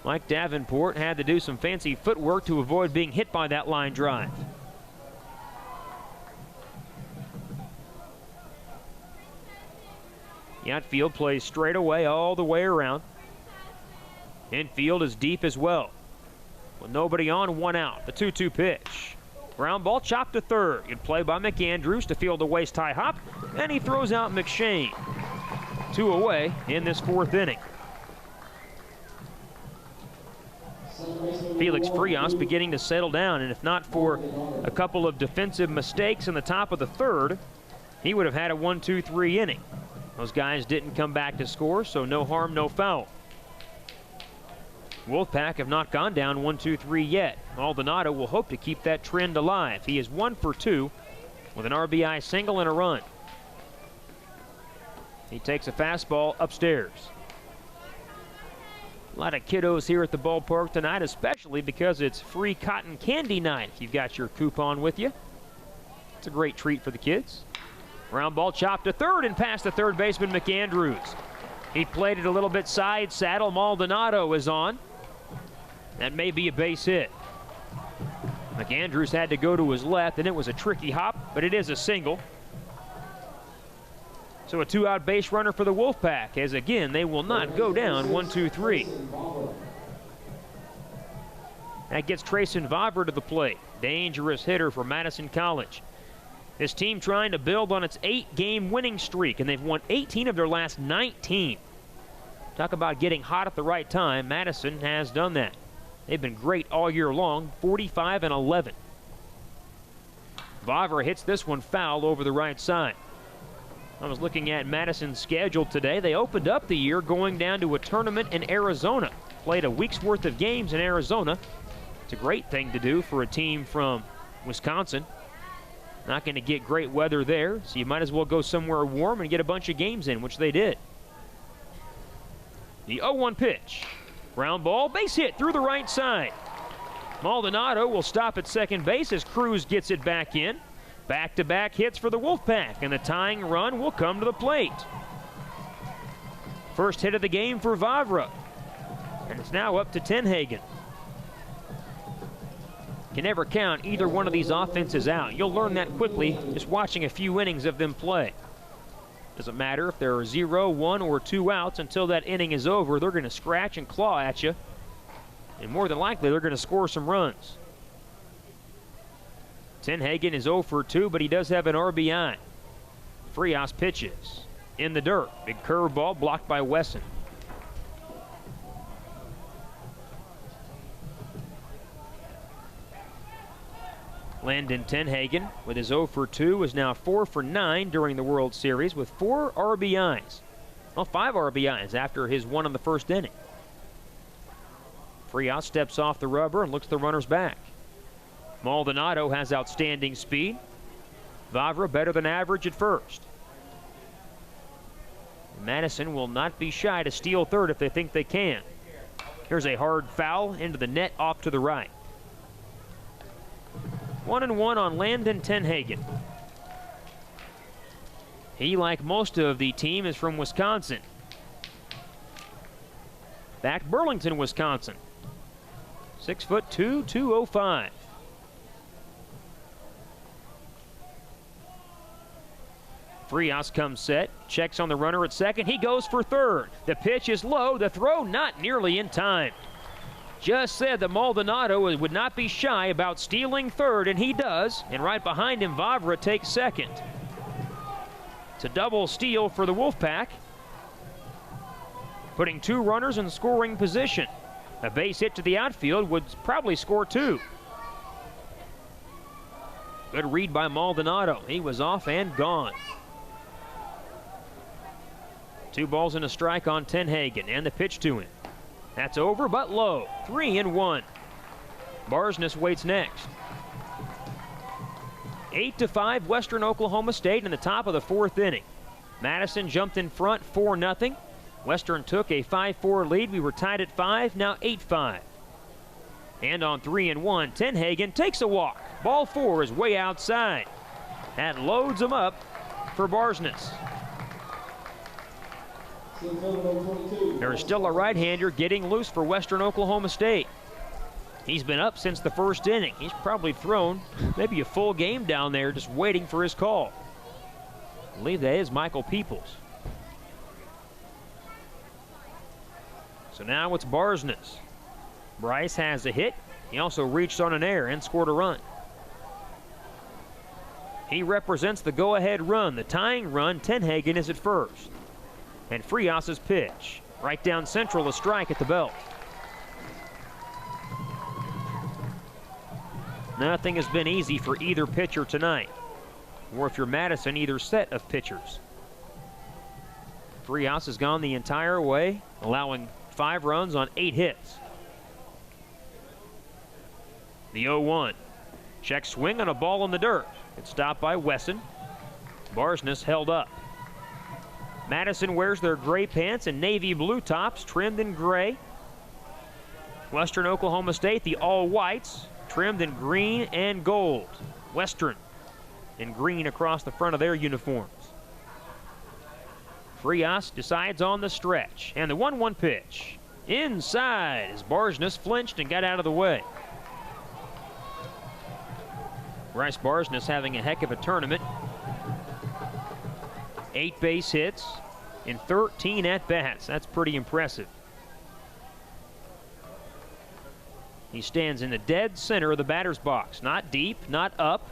Speaker 1: Mike Davenport had to do some fancy footwork to avoid being hit by that line drive. The outfield plays straight away all the way around. Infield is deep as well. With nobody on, 1 out. The 2-2 pitch. Ground ball chopped to third. Good play by McAndrews to field a waist-high hop, and he throws out McShane. 2 away in this 4th inning. Felix Frias beginning to settle down, and if not for a couple of defensive mistakes in the top of the 3rd, he would have had a 1-2-3 inning. Those guys didn't come back to score, so no harm, no foul. Wolfpack have not gone down 1-2-3 yet. Maldonado will hope to keep that trend alive. He is 1 for 2 with an RBI single and a run. He takes a fastball upstairs. A lot of kiddos here at the ballpark tonight, especially because it's free cotton candy night if you've got your coupon with you. It's a great treat for the kids. Ground ball chopped to third and past the third baseman McAndrews. He played it a little bit side saddle. Maldonado is on. That may be a base hit. McAndrews had to go to his left, and it was a tricky hop, but it is a single. So a 2-out base runner for the Wolfpack, as again, they will not go down 1-2-3. That gets Trayson Vavra to the plate. Dangerous hitter for Madison College. This team trying to build on its 8-game winning streak, and they've won 18 of their last 19. Talk about getting hot at the right time. Madison has done that. They've been great all year long, 45-11. Vavra hits this one foul over the right side. I was looking at Madison's schedule today. They opened up the year going down to a tournament in Arizona. Played a week's worth of games in Arizona. It's a great thing to do for a team from Wisconsin. Not going to get great weather there, so you might as well go somewhere warm and get a bunch of games in, which they did. The 0-1 pitch. Ground ball, base hit through the right side. Maldonado will stop at second base as Cruz gets it back in. Back-to-back hits for the Wolfpack, and the tying run will come to the plate. First hit of the game for Vavra, and it's now up to Tenhagen. Can never count either one of these offenses out. You'll learn that quickly just watching a few innings of them play. Doesn't matter if there are 0, 1, or 2 outs. Until that inning is over, they're going to scratch and claw at you. And more than likely, they're going to score some runs. Tenhagen is 0 for 2, but he does have an RBI. Frias pitches in the dirt. Big curveball blocked by Wesson. Landon Tenhagen, with his 0 for 2, is now 4 for 9 during the World Series with 4 RBIs. Well, 5 RBIs after his 1 in the first inning. Frias steps off the rubber and looks the runners back. Maldonado has outstanding speed. Vavra better than average at first. Madison will not be shy to steal third if they think they can. Here's a hard foul into the net off to the right. 1-1 on Landon Tenhagen. He, like most of the team, is from Wisconsin. Back Burlington, Wisconsin. 6'2", 205. Frias comes set, checks on the runner at second. He goes for third. The pitch is low, the throw not nearly in time. Just said that Maldonado would not be shy about stealing third, and he does. And right behind him, Vavra takes second. It's a double steal for the Wolfpack, putting 2 runners in scoring position. A base hit to the outfield would probably score 2. Good read by Maldonado. He was off and gone. 2 balls and a strike on Tenhagen, and the pitch to him. That's over, but low. 3-1. Barsness waits next. 8-5 Western Oklahoma State in the top of the 4th inning. Madison jumped in front 4-0. Western took a 5-4 lead. We were tied at 5, now 8-5. And on 3-1, Tenhagen takes a walk. Ball 4 is way outside. That loads him up for Barsness. There's still a right-hander getting loose for Western Oklahoma State. He's been up since the first inning. He's probably thrown maybe a full game down there just waiting for his call. I believe that is Michael Peoples. So now it's Barsness. Bryce has a hit. He also reached on an error and scored a run. He represents the go-ahead run. The tying run, Tenhagen is at first. And Frias's pitch. Right down central, a strike at the belt. Nothing has been easy for either pitcher tonight. Or if you're Madison, either set of pitchers. Frias has gone the entire way, allowing 5 runs on 8 hits. The 0-1. Check swing on a ball in the dirt. It's stopped by Wesson. Barsness held up. Madison wears their gray pants and navy blue tops trimmed in gray. Western Oklahoma State, the all whites, trimmed in green and gold. Western in green across the front of their uniforms. Frias decides on the stretch. And the 1-1 pitch. Inside as Barsness flinched and got out of the way. Bryce Barsness having a heck of a tournament. 8 base hits in 13 at-bats. That's pretty impressive. He stands in the dead center of the batter's box. Not deep, not up,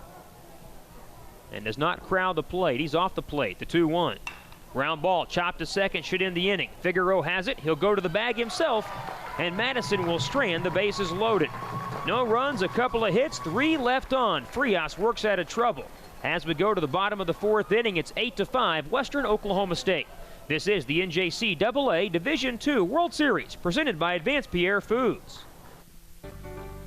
Speaker 1: and does not crowd the plate. He's off the plate, the 2-1. Ground ball, chopped to second, should end the inning. Figueroa has it. He'll go to the bag himself, and Madison will strand. The bases loaded. No runs, a couple of hits, 3 left on. Frias works out of trouble. As we go to the bottom of the 4th inning, it's 8-5, Western Oklahoma State. This is the NJCAA Division II World Series, presented by Advanced Pierre Foods.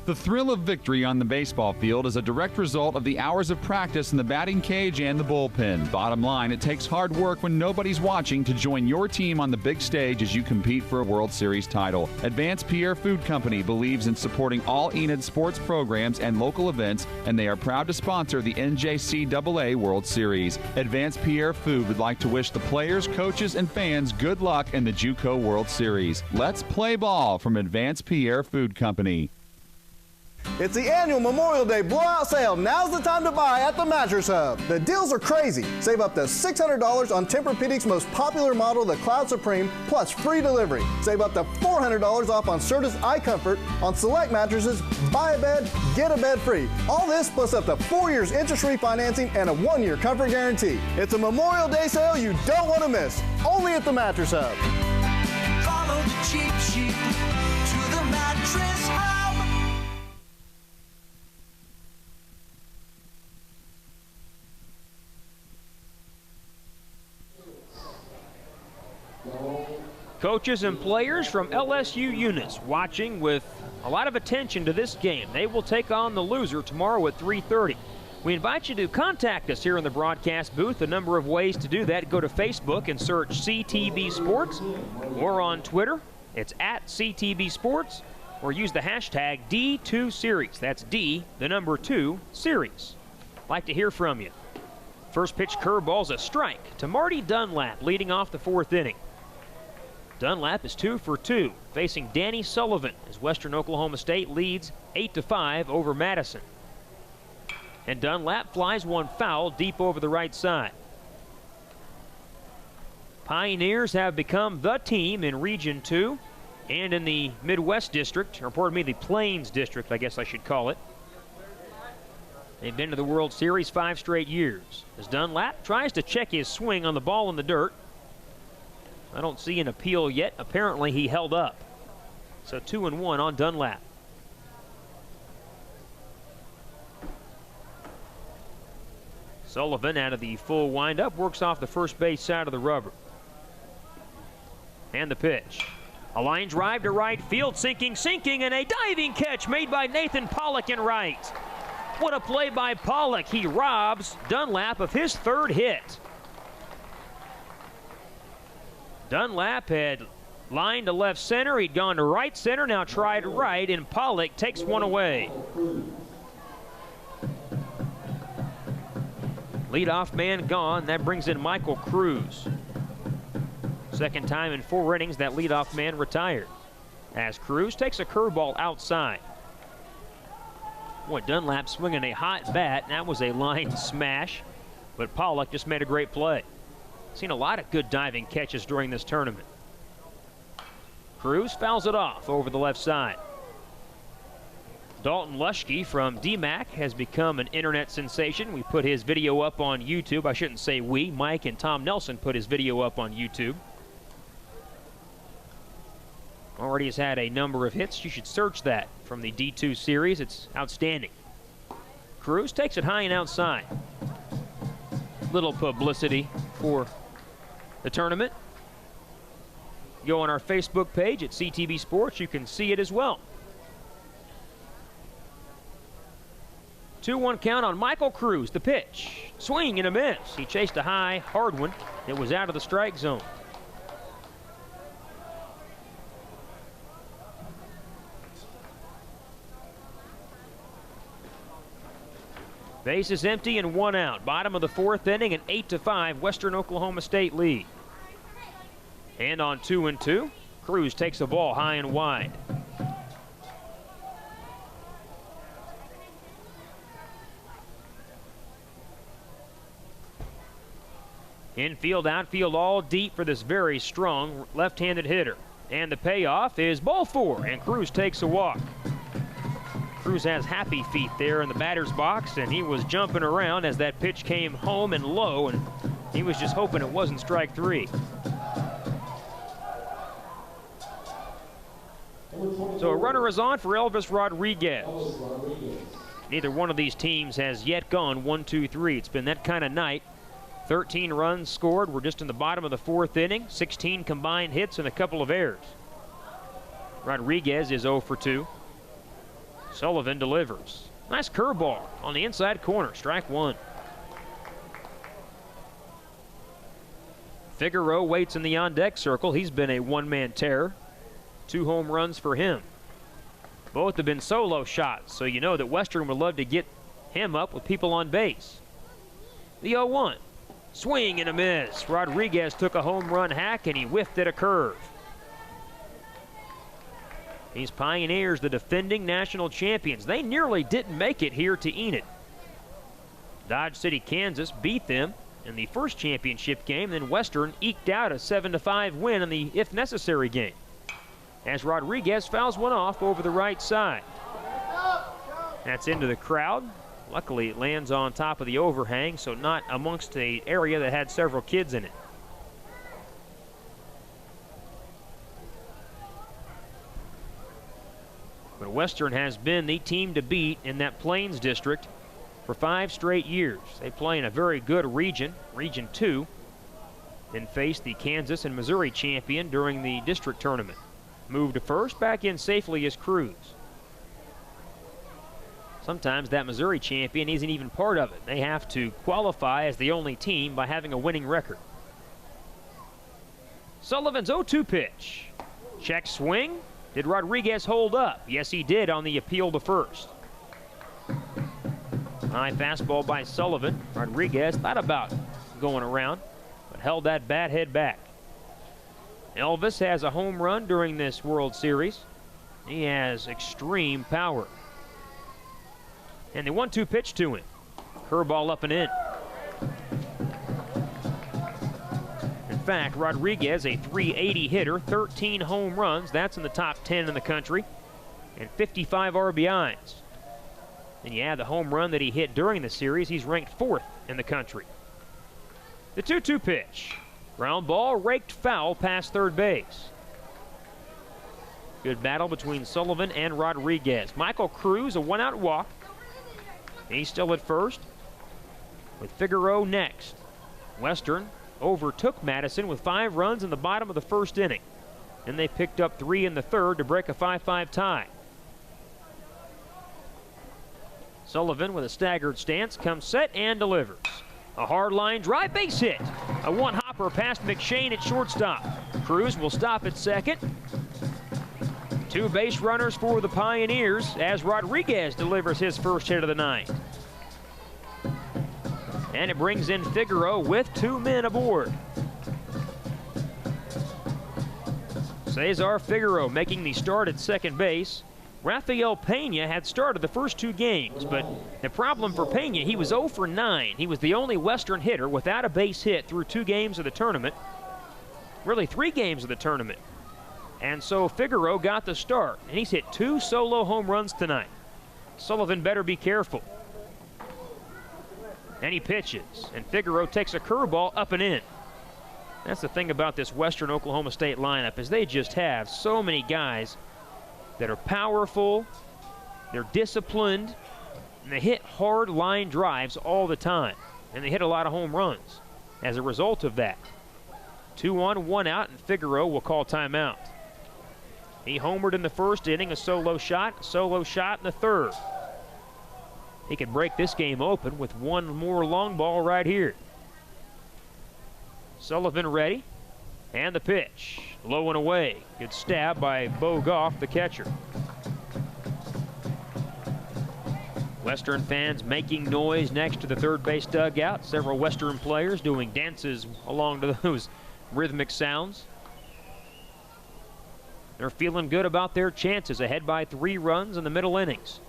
Speaker 2: The thrill of victory on the baseball field is a direct result of the hours of practice in the batting cage and the bullpen. Bottom line, it takes hard work when nobody's watching to join your team on the big stage as you compete for a World Series title. Advanced Pierre Food Company believes in supporting all Enid sports programs and local events, and they are proud to sponsor the NJCAA World Series. Advanced Pierre Food would like to wish the players, coaches, and fans good luck in the JUCO World Series. Let's play ball from Advanced Pierre Food Company.
Speaker 4: It's the annual Memorial Day blowout sale. Now's the time to buy at the Mattress Hub. The deals are crazy. Save up to $600 on Tempur-Pedic's most popular model, the Cloud Supreme, plus free delivery. Save up to $400 off on Certus iComfort. On select mattresses, buy a bed, get a bed free. All this plus up to 4 years interest-free financing and a 1-year comfort guarantee. It's a Memorial Day sale you don't want to miss. Only at the Mattress Hub.
Speaker 5: Follow the cheap sheet to the Mattress Hub.
Speaker 1: Coaches and players from LSU units watching with a lot of attention to this game. They will take on the loser tomorrow at 3:30. We invite you to contact us here in the broadcast booth. A number of ways to do that. Go to Facebook and search CTB Sports, or on Twitter, it's at CTB Sports, or use the hashtag D2Series. That's D, the number 2, Series. Like to hear from you. First pitch curveball's a strike to Marty Dunlap, leading off the 4th inning. Dunlap is 2 for 2, facing Danny Sullivan as Western Oklahoma State leads 8-5 over Madison. And Dunlap flies one foul deep over the right side. Pioneers have become the team in Region 2 and in the Midwest District, or pardon me, the Plains District, I guess I should call it. They've been to the World Series 5 straight years. As Dunlap tries to check his swing on the ball in the dirt. I don't see an appeal yet. Apparently he held up. So 2-1 on Dunlap. Sullivan out of the full windup works off the first base side of the rubber. And the pitch. A line drive to right field, sinking, and a diving catch made by Nathan Pollock in right. What a play by Pollock. He robs Dunlap of his 3rd hit. Dunlap had lined to left center. He'd gone to right center, now tried right, and Pollock takes one away. Leadoff man gone. That brings in Michael Cruz. Second time in 4 innings that leadoff man retired. As Cruz takes a curveball outside. Boy, Dunlap swinging a hot bat. That was a line smash, but Pollock just made a great play. Seen a lot of good diving catches during this tournament. Cruz fouls it off over the left side. Dalton Luschke from DMAC has become an internet sensation. We put his video up on YouTube. I shouldn't say we. Mike and Tom Nelson put his video up on YouTube. Already has had a number of hits. You should search that from the D2 series. It's outstanding. Cruz takes it high and outside. Little publicity for the tournament. Go on our Facebook page at CTV Sports. You can see it as well. 2-1 count on Michael Cruz. The pitch. Swing and a miss. He chased a high, hard one. It was out of the strike zone. Base is empty and 1 out. Bottom of the 4th inning, an 8-5 Western Oklahoma State lead. And on 2-2, Cruz takes a ball high and wide. Infield, outfield, all deep for this very strong left-handed hitter. And the payoff is ball 4, and Cruz takes a walk. Cruz has happy feet there in the batter's box, and he was jumping around as that pitch came home and low, and he was just hoping it wasn't strike 3. So a runner is on for Elvis Rodriguez. Neither one of these teams has yet gone 1-2-3. It's been that kind of night. 13 runs scored. We're just in the bottom of the 4th inning. 16 combined hits and a couple of errors. Rodriguez is 0 for 2. Sullivan delivers. Nice curveball on the inside corner. Strike 1. Figueroa waits in the on-deck circle. He's been a one-man terror. 2 home runs for him. Both have been solo shots, so you know that Western would love to get him up with people on base. The 0-1. Swing and a miss. Rodriguez took a home run hack and he whiffed at a curve. These Pioneers, the defending national champions, they nearly didn't make it here to Enid. Dodge City, Kansas beat them in the first championship game, then Western eked out a 7-5 win in the if necessary game. As Rodriguez fouls one off over the right side. That's into the crowd. Luckily, it lands on top of the overhang, so not amongst an area that had several kids in it. But Western has been the team to beat in that Plains district for 5 straight years. They play in a very good region, Region 2, and faced the Kansas and Missouri champion during the district tournament. Moved to first, back in safely as Cruz. Sometimes that Missouri champion isn't even part of it. They have to qualify as the only team by having a winning record. Sullivan's 0-2 pitch. Check swing. Did Rodriguez hold up? Yes, he did on the appeal to first. High fastball by Sullivan. Rodriguez thought about going around, but held that bat head back. Elvis has a home run during this World Series. He has extreme power. And the 1-2 pitch to him. Curveball up and in. In fact, Rodriguez, a .380 hitter, 13 home runs. That's in the top 10 in the country. And 55 RBIs. And you add the home run that he hit during the series, he's ranked 4th in the country. The 2-2 pitch. Ground ball raked foul past third base. Good battle between Sullivan and Rodriguez. Michael Cruz, a 1-out walk. He's still at first with Figueroa next. Western overtook Madison with 5 runs in the bottom of the 1st inning. And they picked up 3 in the 3rd to break a 5-5 tie. Sullivan with a staggered stance comes set and delivers. A hard line drive base hit. A one-hop hopper past McShane at shortstop. Cruz will stop at second. 2 base runners for the Pioneers as Rodriguez delivers his first hit of the night. And it brings in Figaro with 2 men aboard. Cesar Figaro making the start at second base. Rafael Pena had started the first 2 games, but the problem for Pena, he was 0 for 9. He was the only Western hitter without a base hit through 2 games of the tournament. Really 3 games of the tournament. And so Figaro got the start, and he's hit 2 solo home runs tonight. Sullivan better be careful. And he pitches, and Figaro takes a curveball up and in. That's the thing about this Western Oklahoma State lineup, is they just have so many guys that are powerful, they're disciplined, and they hit hard line drives all the time. And they hit a lot of home runs as a result of that. 2 on, 1 out, and Figaro will call timeout. He homered in the first inning, a solo shot in the third. He could break this game open with 1 more long ball right here. Sullivan ready, and the pitch, low and away. Good stab by Bo Goff, the catcher. Western fans making noise next to the third base dugout. Several Western players doing dances along to those rhythmic sounds. They're feeling good about their chances, ahead by 3 runs in the middle innings.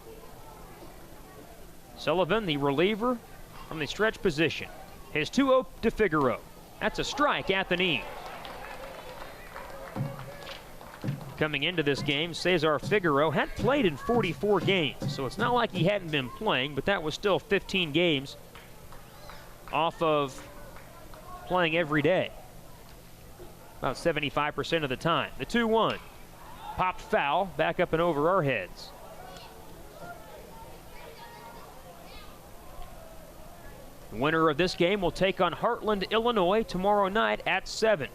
Speaker 1: Sullivan, the reliever from the stretch position. His 2-0 to Figaro. That's a strike at the knee. Coming into this game, Cesar Figaro had played in 44 games, so it's not like he hadn't been playing, but that was still 15 games off of playing every day. About 75% of the time. The 2-1. Popped foul, back up and over our heads. The winner of this game will take on Heartland, Illinois tomorrow night at 7.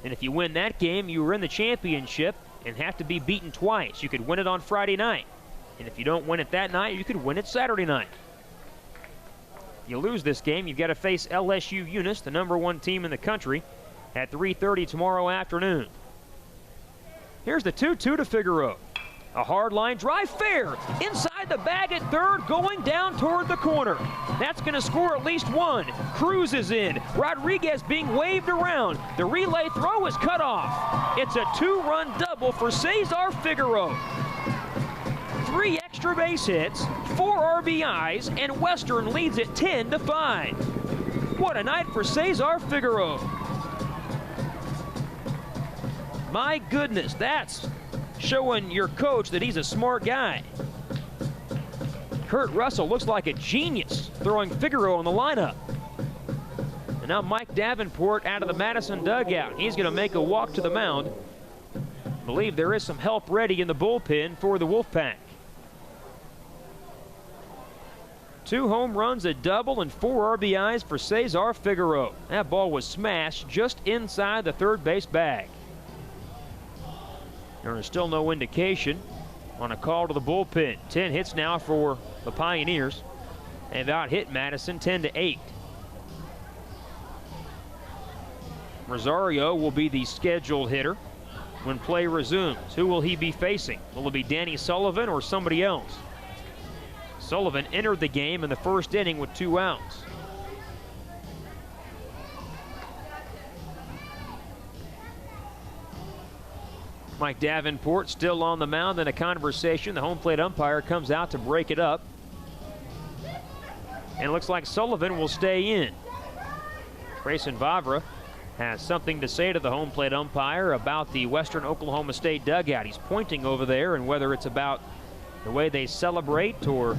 Speaker 1: And if you win that game, you are in the championship and have to be beaten twice. You could win it on Friday night. And if you don't win it that night, you could win it Saturday night. If you lose this game, you've got to face LSU Eunice, the #1 team in the country, at 3:30 tomorrow afternoon. Here's the 2-2 to Figaro. A hard line drive, fair, inside the bag at third, going down toward the corner. That's going to score at least 1. Cruz is in. Rodriguez being waved around. The relay throw is cut off. It's a 2-run double for Cesar Figaro. 3 extra base hits, 4 RBIs, and Western leads it 10-5. What a night for Cesar Figaro. My goodness, that's showing your coach that he's a smart guy. Kurt Russell looks like a genius throwing Figaro in the lineup. And now Mike Davenport out of the Madison dugout. He's going to make a walk to the mound. I believe there is some help ready in the bullpen for the Wolfpack. 2 home runs, a double, and 4 RBIs for Cesar Figaro. That ball was smashed just inside the third base bag. There is still no indication on a call to the bullpen. 10 hits now for the Pioneers. They've out-hit Madison 10-8. Rosario will be the scheduled hitter when play resumes. Who will he be facing? Will it be Danny Sullivan or somebody else? Sullivan entered the game in the first inning with 2 outs. Mike Davenport still on the mound in a conversation. The home plate umpire comes out to break it up. And it looks like Sullivan will stay in. Grayson Vavra has something to say to the home plate umpire about the Western Oklahoma State dugout. He's pointing over there, and whether it's about the way they celebrate or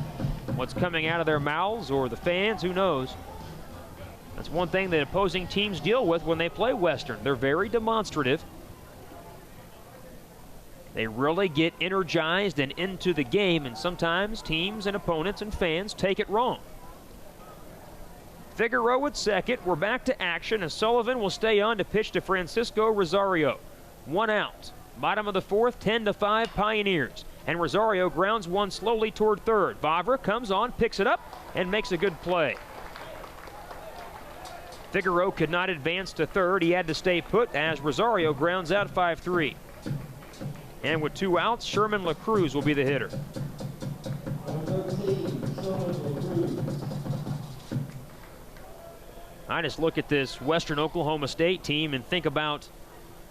Speaker 1: what's coming out of their mouths or the fans, who knows. That's one thing that opposing teams deal with when they play Western. They're very demonstrative. They really get energized and into the game, and sometimes teams and opponents and fans take it wrong. Figaro at second. We're back to action, and Sullivan will stay on to pitch to Francisco Rosario. 1 out. Bottom of the 4th, 10-5 Pioneers. And Rosario grounds one slowly toward third. Vavra comes on, picks it up, and makes a good play. Figueroa could not advance to third. He had to stay put as Rosario grounds out 5-3. And with 2 outs, Sherman LaCruz will be the hitter. I just look at this Western Oklahoma State team and think about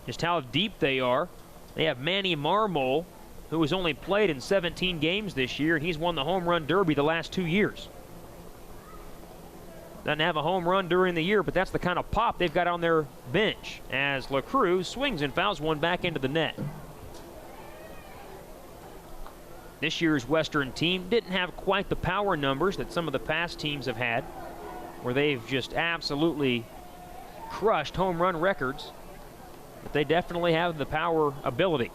Speaker 1: just how deep they are. They have Manny Marmol, who has only played in 17 games this year, and he's won the home run derby the last 2 years. Doesn't have a home run during the year, but that's the kind of pop they've got on their bench as LaCruz swings and fouls one back into the net. This year's Western team didn't have quite the power numbers that some of the past teams have had, where they've just absolutely crushed home run records, but they definitely have the power ability.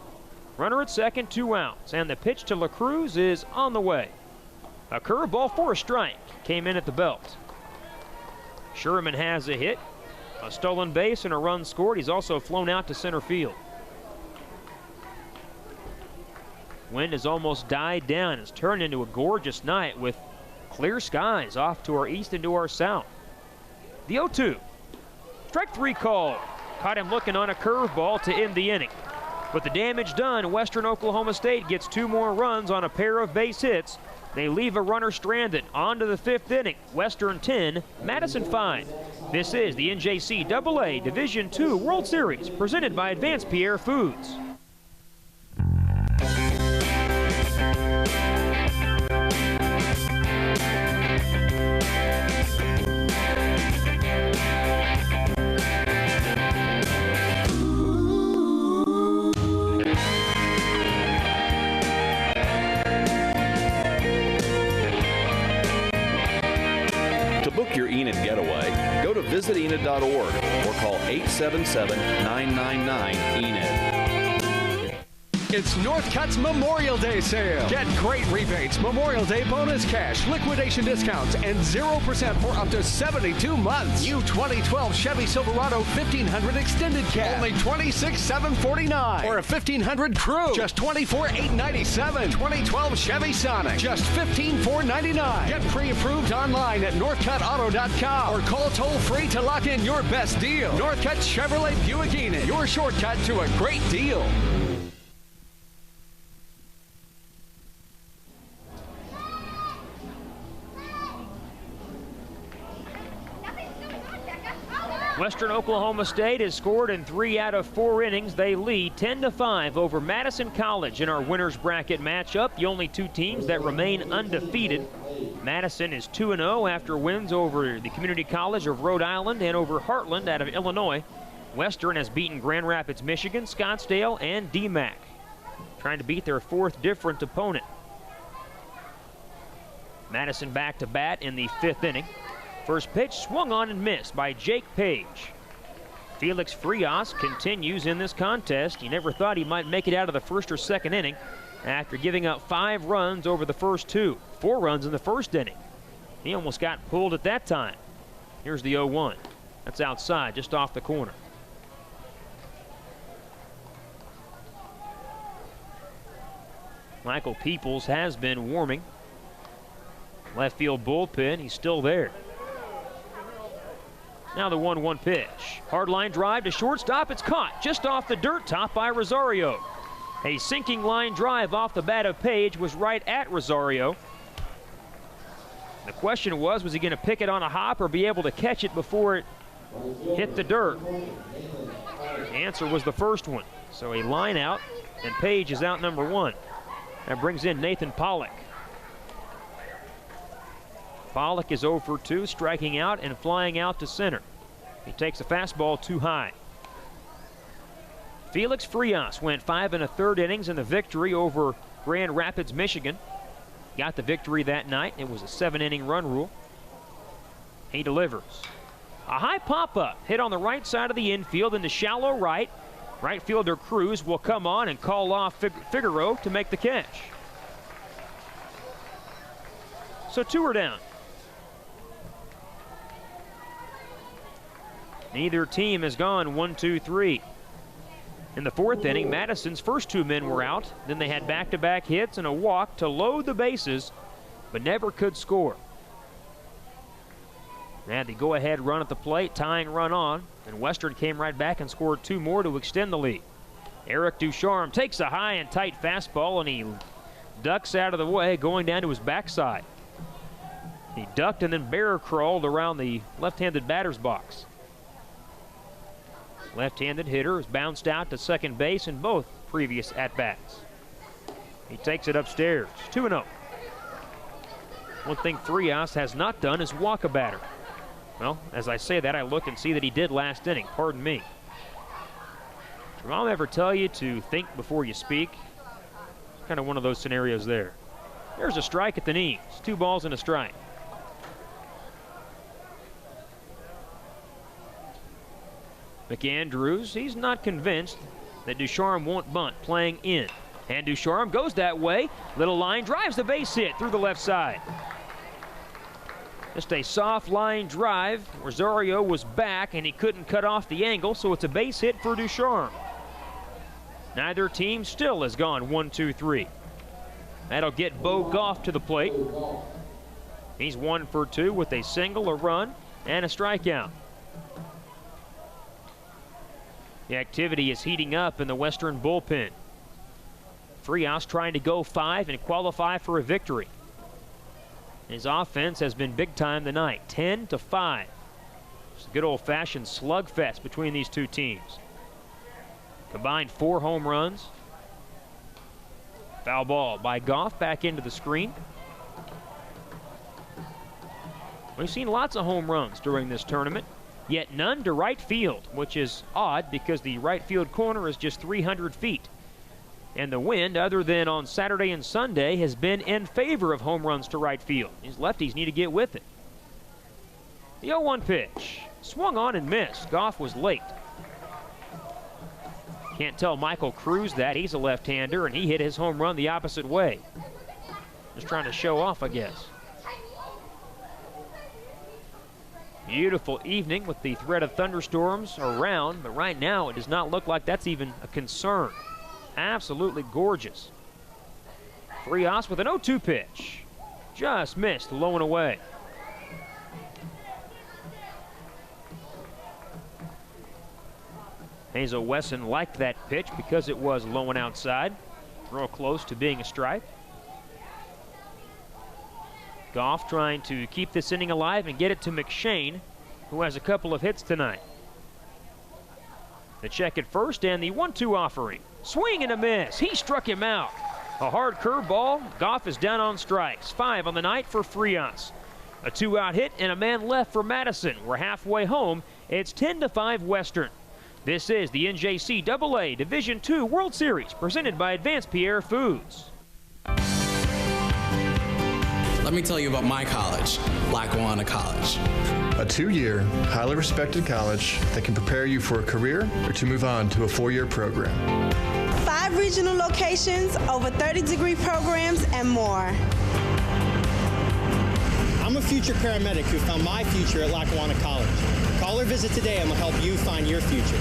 Speaker 1: Runner at second, 2 outs, and the pitch to LaCruz is on the way. A curveball for a strike came in at the belt. Sherman has a hit, a stolen base, and a run scored. He's also flown out to center field. Wind has almost died down. It's turned into a gorgeous night with clear skies off to our east and to our south. The 0-2. Strike 3 call. Caught him looking on a curveball to end the inning. With the damage done, Western Oklahoma State gets 2 more runs on a pair of base hits. They leave a runner stranded. On to the 5th inning. Western 10, Madison 5. This is the NJCAA Division II World Series, presented by Advanced Pierre Foods.
Speaker 7: Book your Enid getaway, go to visitenid.org or call 877-999-ENID.
Speaker 8: It's North Cuts Memorial Day sale. Get great rebates, Memorial Day bonus cash, liquidation discounts, and 0% for up to 72 months. New 2012 Chevy Silverado 1500 extended cab, only $26,749. Or a 1500 Crew, just $24,897. 2012 Chevy Sonic, just $15,499. Get pre-approved online at northcutauto.com or call toll-free to lock in your best deal. North Cut Chevrolet Buick Enid, your shortcut to a great deal.
Speaker 1: Western Oklahoma State has scored in 3 out of 4 innings. They lead 10-5 over Madison College in our winner's bracket matchup. The only 2 teams that remain undefeated. Madison is 2-0 after wins over the Community College of Rhode Island and over Heartland out of Illinois. Western has beaten Grand Rapids, Michigan, Scottsdale, and DMAC, trying to beat their 4th different opponent. Madison back to bat in the 5th inning. First pitch swung on and missed by Jake Page. Felix Frias continues in this contest. You never thought he might make it out of the 1st or 2nd inning after giving up 5 runs over the first 2. 4 runs in the 1st inning. He almost got pulled at that time. Here's the 0-1. That's outside, just off the corner. Michael Peoples has been warming. Left field bullpen, he's still there. Now the 1-1 pitch. Hard line drive to shortstop. It's caught just off the dirt top by Rosario. A sinking line drive off the bat of Page was right at Rosario. The question was he going to pick it on a hop or be able to catch it before it hit the dirt? The answer was the first one. So a line out, and Page is out number 1. That brings in Nathan Pollock. Pollock is 0 for 2, striking out and flying out to center. He takes a fastball too high. Felix Frias went 5 1/3 innings in the victory over Grand Rapids, Michigan. Got the victory that night. It was a 7-inning run rule. He delivers. A high pop-up hit on the right side of the infield in the shallow right. Right fielder Cruz will come on and call off Figueroa to make the catch. So 2 are down. Neither team has gone 1, 2, 3. In the 4th inning, Madison's first 2 men were out. Then they had back-to-back hits and a walk to load the bases, but never could score. They had the go-ahead run at the plate, tying run on, and Western came right back and scored 2 more to extend the lead. Eric Ducharme takes a high and tight fastball, and he ducks out of the way, going down to his backside. He ducked and then bear crawled around the left-handed batter's box. Left-handed hitter has bounced out to second base in both previous at-bats. He takes it upstairs, 2-0. One thing Frias has not done is walk a batter. Well, as I say that, I look and see that he did last inning. Pardon me. Did Mom ever tell you to think before you speak? It's kind of one of those scenarios there. There's a strike at the knees. 2 balls and a strike. McAndrews, he's not convinced that Ducharme won't bunt, playing in. And Ducharme goes that way. Little line drives the base hit through the left side. Just a soft line drive. Rosario was back and he couldn't cut off the angle, so it's a base hit for Ducharme. Neither team still has gone 1-2-3. That'll get Bo Goff to the plate. He's 1 for 2 with a single, a run, and a strikeout. The activity is heating up in the Western bullpen. Frias trying to go 5 and qualify for a victory. His offense has been big time tonight, 10-5. It's a good old-fashioned slugfest between these two teams. Combined 4 home runs. Foul ball by Goff back into the screen. We've seen lots of home runs during this tournament, yet none to right field, which is odd because the right field corner is just 300 feet. And the wind, other than on Saturday and Sunday, has been in favor of home runs to right field. These lefties need to get with it. The 0-1 pitch. Swung on and missed. Goff was late. Can't tell Michael Cruz that. He's a left-hander, and he hit his home run the opposite way. Just trying to show off, I guess. Beautiful evening with the threat of thunderstorms around, but right now it does not look like that's even a concern. Absolutely gorgeous. Frias with an 0-2 pitch. Just missed, low and away. Hazel Wesson liked that pitch because it was low and outside. Real close to being a strike. Goff trying to keep this inning alive and get it to McShane, who has a couple of hits tonight. The check at first and the 1-2 offering. Swing and a miss. He struck him out. A hard curveball. Goff is down on strikes. 5 on the night for Frias. A 2-out hit and a man left for Madison. We're halfway home. It's 10-5 Western. This is the NJCAA Division II World Series presented by Advanced Pierre Foods.
Speaker 9: Let me tell you about my college, Lackawanna College.
Speaker 10: A 2-year, highly respected college that can prepare you for a career or to move on to a 4-year program.
Speaker 11: 5 regional locations, over 30-degree programs, and more.
Speaker 12: I'm a future paramedic who found my future at Lackawanna College. Call or visit today and we'll help you find your future.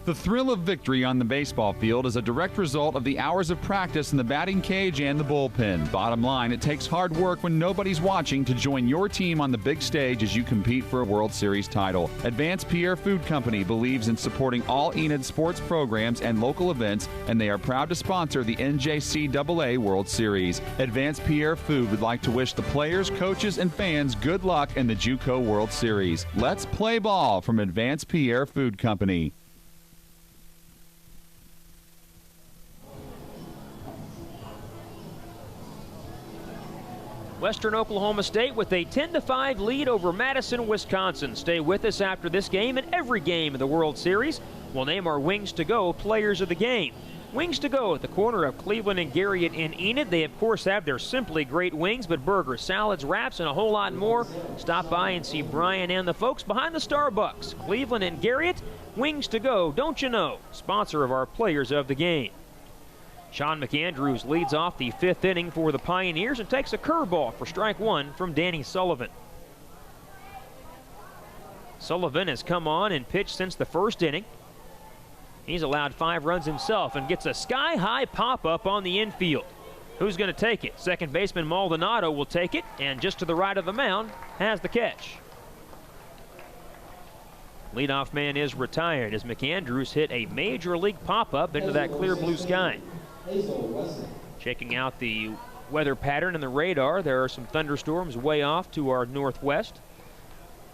Speaker 2: The thrill of victory on the baseball field is a direct result of the hours of practice in the batting cage and the bullpen. Bottom line, it takes hard work when nobody's watching to join your team on the big stage as you compete for a World Series title. Advanced Pierre Food Company believes in supporting all Enid sports programs and local events, and they are proud to sponsor the NJCAA World Series. Advanced Pierre Food would like to wish the players, coaches, and fans good luck in the JUCO World Series. Let's play ball from Advanced Pierre Food Company.
Speaker 1: Western Oklahoma State with a 10-5 lead over Madison, Wisconsin. Stay with us after this game and every game of the World Series. We'll name our Wings to Go players of the game. Wings to Go at the corner of Cleveland and Garriott in Enid. They, of course, have their simply great wings, but burgers, salads, wraps, and a whole lot more. Stop by and see Brian and the folks behind the Starbucks. Cleveland and Garriott, Wings to Go, don't you know? Sponsor of our players of the game. Sean McAndrews leads off the 5th inning for the Pioneers and takes a curveball for strike 1 from Danny Sullivan. Sullivan has come on and pitched since the 1st inning. He's allowed 5 runs himself and gets a sky-high pop-up on the infield. Who's going to take it? Second baseman Maldonado will take it, and just to the right of the mound has the catch. Leadoff man is retired as McAndrews hit a major league pop-up into that clear blue sky. Checking out the weather pattern and the radar, there are some thunderstorms way off to our northwest.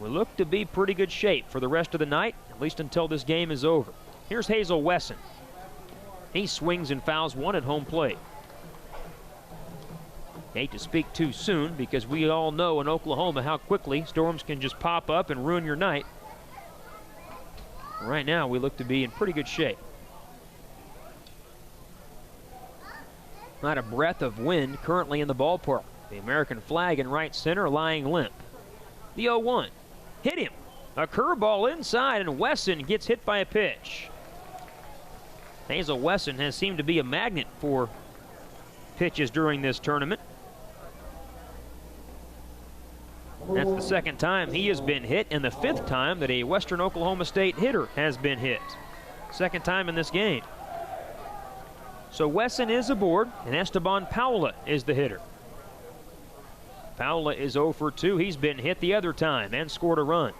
Speaker 1: We look to be pretty good shape for the rest of the night, at least until this game is over. Here's Hazel Wesson. He swings and fouls one at home plate. Hate to speak too soon because we all know in Oklahoma how quickly storms can just pop up and ruin your night. Right now we look to be in pretty good shape. Not a breath of wind currently in the ballpark. The American flag in right center lying limp. The 0-1. Hit him. A curveball inside, and Wesson gets hit by a pitch. Hazel Wesson has seemed to be a magnet for pitches during this tournament. That's the second time he has been hit and the 5th time that a Western Oklahoma State hitter has been hit. Second time in this game. So Wesson is aboard, and Esteban Paula is the hitter. Paula is 0 for 2. He's been hit the other time and scored a run.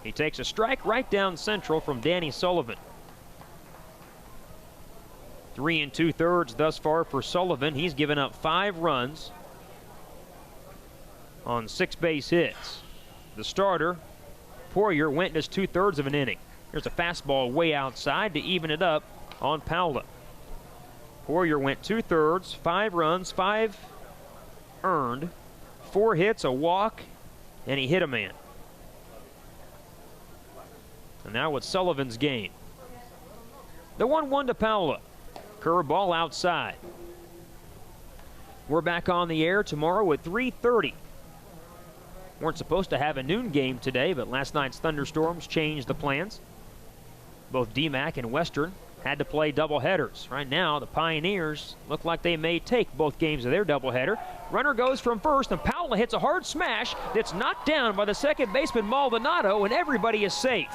Speaker 1: He takes a strike right down central from Danny Sullivan. 3 2/3 thus far for Sullivan. He's given up 5 runs on 6 base hits. The starter, Poirier, went just 2/3 of an inning. There's a fastball way outside to even it up on Paula. Poirier went 2/3, 5 runs, 5 earned, 4 hits, a walk, and he hit a man. And now it's Sullivan's game. The 1-1 to Paula. Curveball outside. We're back on the air tomorrow at 3:30. Weren't supposed to have a noon game today, but last night's thunderstorms changed the plans. Both DMAC and Western had to play doubleheaders. Right now, the Pioneers look like they may take both games of their doubleheader. Runner goes from first, and Paula hits a hard smash that's knocked down by the second baseman Maldonado, and everybody is safe.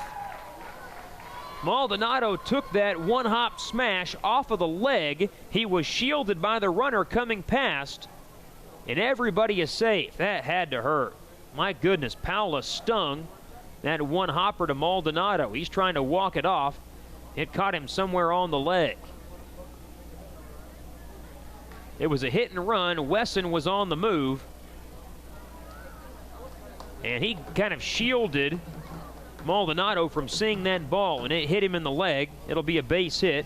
Speaker 1: Maldonado took that one-hop smash off of the leg. He was shielded by the runner coming past, and everybody is safe. That had to hurt. My goodness, Paula stung that one-hopper to Maldonado. He's trying to walk it off. It caught him somewhere on the leg. It was a hit and run. Wesson was on the move, and he kind of shielded Maldonado from seeing that ball, and it hit him in the leg. It'll be a base hit,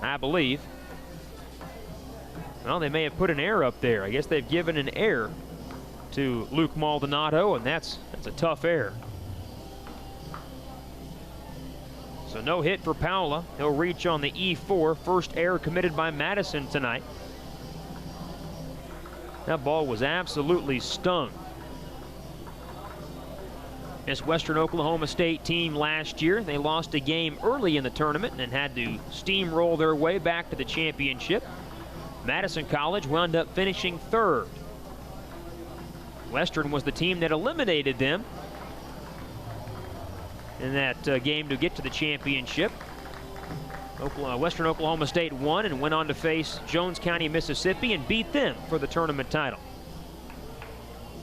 Speaker 1: I believe. Well, they may have put an error up there. I guess they've given an error to Luke Maldonado, and that's a tough error. So no hit for Paula. He'll reach on the E4. First error committed by Madison tonight. That ball was absolutely stung. This Western Oklahoma State team last year, they lost a game early in the tournament and had to steamroll their way back to the championship. Madison College wound up finishing 3rd. Western was the team that eliminated them in that game to get to the championship. Western Oklahoma State won and went on to face Jones County, Mississippi, and beat them for the tournament title.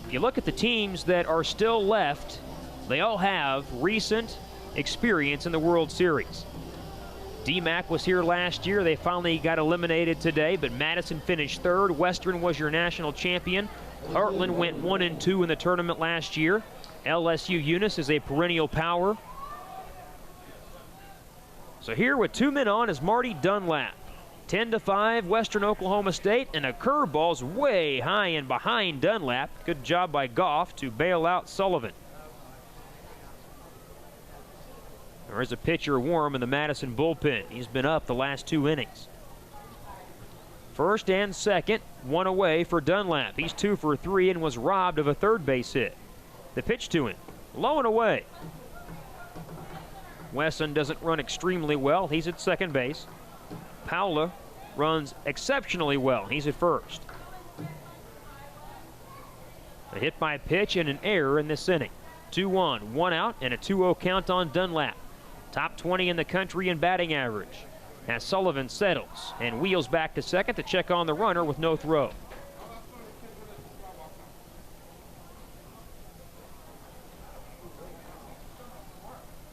Speaker 1: If you look at the teams that are still left, they all have recent experience in the World Series. DMAC was here last year. They finally got eliminated today, but Madison finished 3rd. Western was your national champion. Heartland went 1-2 in the tournament last year. LSU Eunice is a perennial power. So here with 2 men on is Marty Dunlap. 10-5 Western Oklahoma State, and a curveball's way high and behind Dunlap. Good job by Goff to bail out Sullivan. There is a pitcher warm in the Madison bullpen. He's been up the last 2 innings. First and second, 1 away for Dunlap. He's 2 for 3 and was robbed of a third base hit. The pitch to him, low and away. Wesson doesn't run extremely well. He's at second base. Paula runs exceptionally well. He's at first. A hit by pitch and an error in this inning. 2-1, 1 out, and a 2-0 count on Dunlap. Top 20 in the country in batting average. As Sullivan settles and wheels back to second to check on the runner with no throw.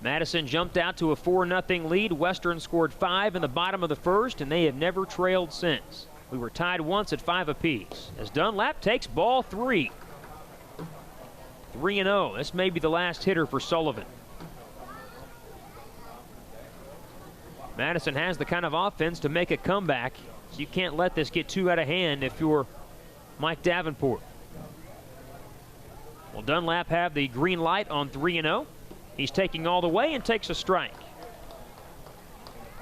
Speaker 1: Madison jumped out to a 4-0 lead. Western scored 5 in the bottom of the first, and they have never trailed since. We were tied once at 5 apiece. As Dunlap takes ball 3. 3-0. This may be the last hitter for Sullivan. Madison has the kind of offense to make a comeback, so you can't let this get too out of hand if you're Mike Davenport. Will Dunlap have the green light on 3-0? He's taking all the way and takes a strike.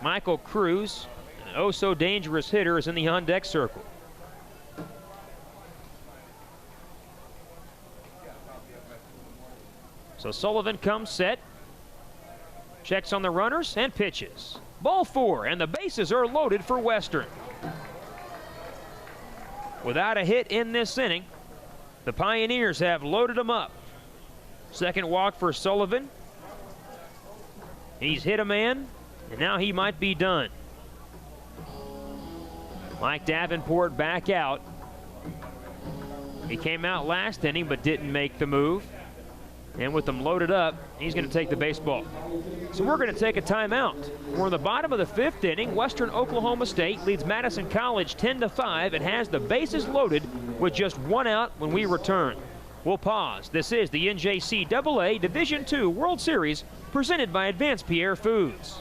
Speaker 1: Michael Cruz, an oh-so-dangerous hitter, is in the on-deck circle. So Sullivan comes set, checks on the runners, and pitches. Ball 4, and the bases are loaded for Western. Without a hit in this inning, the Pioneers have loaded them up. Second walk for Sullivan. He's hit a man, and now he might be done. Mike Davenport back out. He came out last inning but didn't make the move. And with them loaded up, he's going to take the baseball. So we're going to take a timeout. We're in the bottom of the 5th inning. Western Oklahoma State leads Madison College 10-5 and has the bases loaded with just 1 out when we return. We'll pause. This is the NJCAA Division II World Series presented by Advanced Pierre Foods.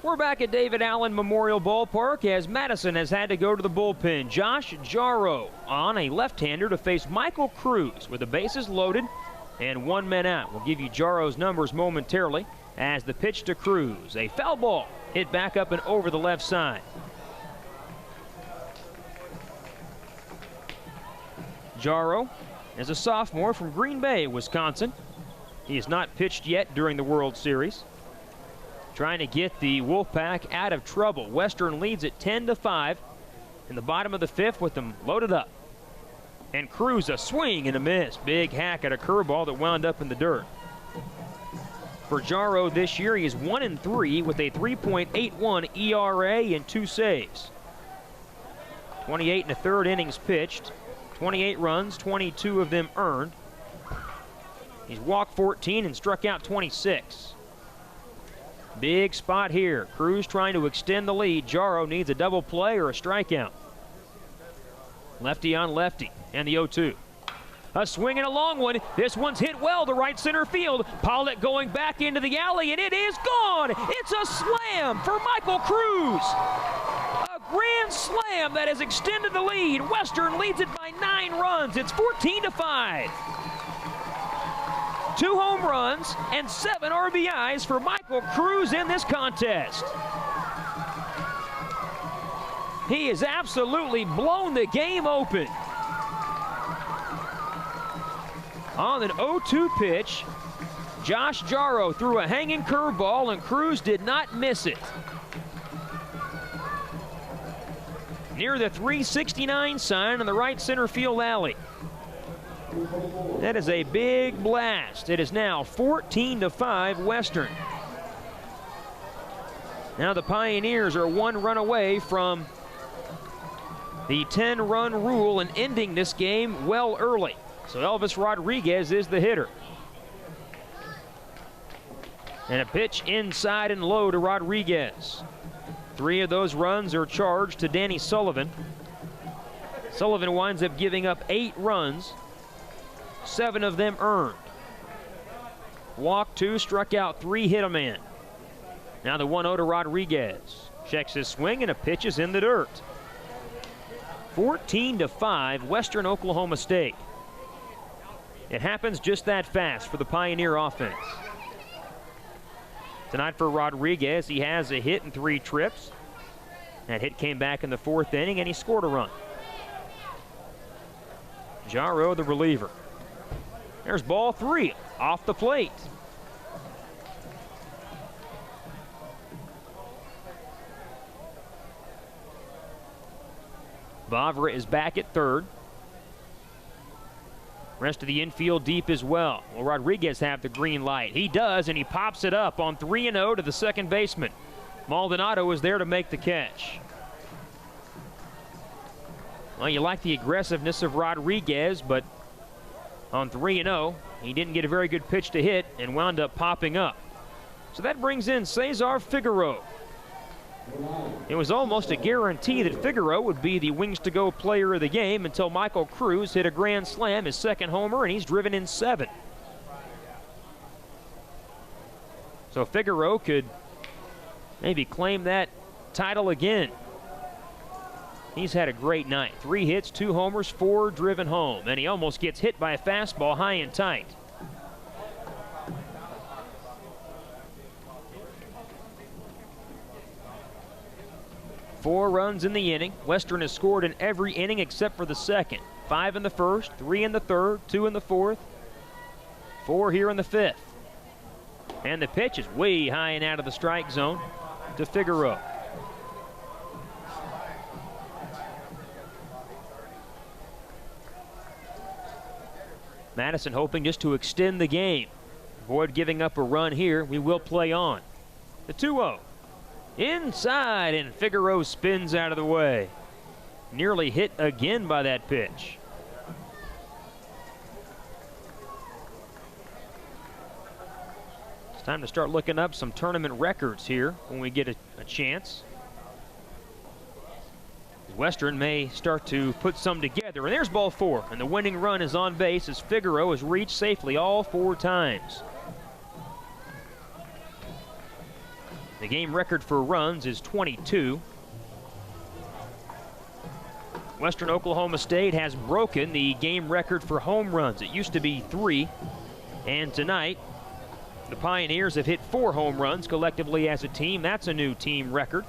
Speaker 1: We're back at David Allen Memorial Ballpark as Madison has had to go to the bullpen. Josh Jarrow on, a left-hander, to face Michael Cruz with the bases loaded and 1 man out. We'll give you Jarrow's numbers momentarily as the pitch to Cruz. A foul ball hit back up and over the left side. Jarrow is a sophomore from Green Bay, Wisconsin. He has not pitched yet during the World Series. Trying to get the Wolfpack out of trouble. Western leads at 10-5 in the bottom of the 5th with them loaded up. And Cruz, a swing and a miss. Big hack at a curveball that wound up in the dirt. For Jarrow this year, he is 1-3 with a 3.81 ERA and 2 saves. 28 1/3 innings pitched, 28 runs, 22 of them earned. He's walked 14 and struck out 26. Big spot here. Cruz trying to extend the lead. Jarrow needs a double play or a strikeout. Lefty on lefty, and the 0-2. A swing and a long one. This one's hit well to right center field. Pollock going back into the alley, and it is gone. It's a slam for Michael Cruz. A grand slam that has extended the lead. Western leads it by 9 runs. It's 14-5. 2 home runs and 7 RBIs for Michael Cruz in this contest. He has absolutely blown the game open. On an 0-2 pitch, Josh Jarrow threw a hanging curveball and Cruz did not miss it. Near the 369 sign in the right center field alley. That is a big blast. It is now 14-5 Western. Now the Pioneers are 1 run away from the 10-run rule and ending this game well early. So Elvis Rodriguez is the hitter. And a pitch inside and low to Rodriguez. 3 of those runs are charged to Danny Sullivan. Sullivan winds up giving up 8 runs. 7 of them earned. Walked 2, struck out 3, hit a man. Now the 1-0 to Rodriguez. Checks his swing and a pitch is in the dirt. 14-5 Western Oklahoma State. It happens just that fast for the Pioneer offense. Tonight for Rodriguez, he has a hit and 3 trips. That hit came back in the 4th inning and he scored a run. Jarrow, the reliever. There's ball 3 off the plate. Vavra is back at 3rd. Rest of the infield deep as well. Will Rodriguez have the green light? He does, and he pops it up on 3-0 to the second baseman. Maldonado is there to make the catch. Well, you like the aggressiveness of Rodriguez, but on 3-0, he didn't get a very good pitch to hit and wound up popping up. So that brings in Cesar Figueroa. It was almost a guarantee that Figueroa would be the Wings to Go player of the game until Michael Cruz hit a grand slam, his 2nd homer, and he's driven in 7. So Figueroa could maybe claim that title again. He's had a great night. 3 hits, 2 homers, 4 driven home, and he almost gets hit by a fastball high and tight. Four runs in the inning. Western has scored in every inning except for the 2nd. 5 in the 1st, 3 in the 3rd, 2 in the 4th, 4 here in the 5th. And the pitch is way high and out of the strike zone to Figueroa. Madison hoping just to extend the game. Avoid giving up a run here. We will play on. The 2-0. Inside, and Figueroa spins out of the way. Nearly hit again by that pitch. It's time to start looking up some tournament records here when we get a chance. Western may start to put some together, and there's ball 4, and the winning run is on base as Figueroa has reached safely all 4 times. The game record for runs is 22. Western Oklahoma State has broken the game record for home runs. It used to be 3, and tonight the Pioneers have hit 4 home runs collectively as a team. That's a new team record.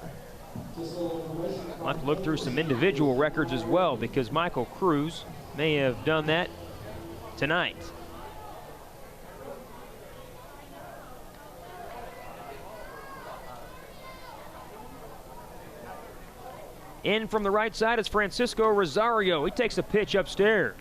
Speaker 1: We'll have to look through some individual records as well, because Michael Cruz may have done that tonight. In from the right side is Francisco Rosario. He takes a pitch upstairs.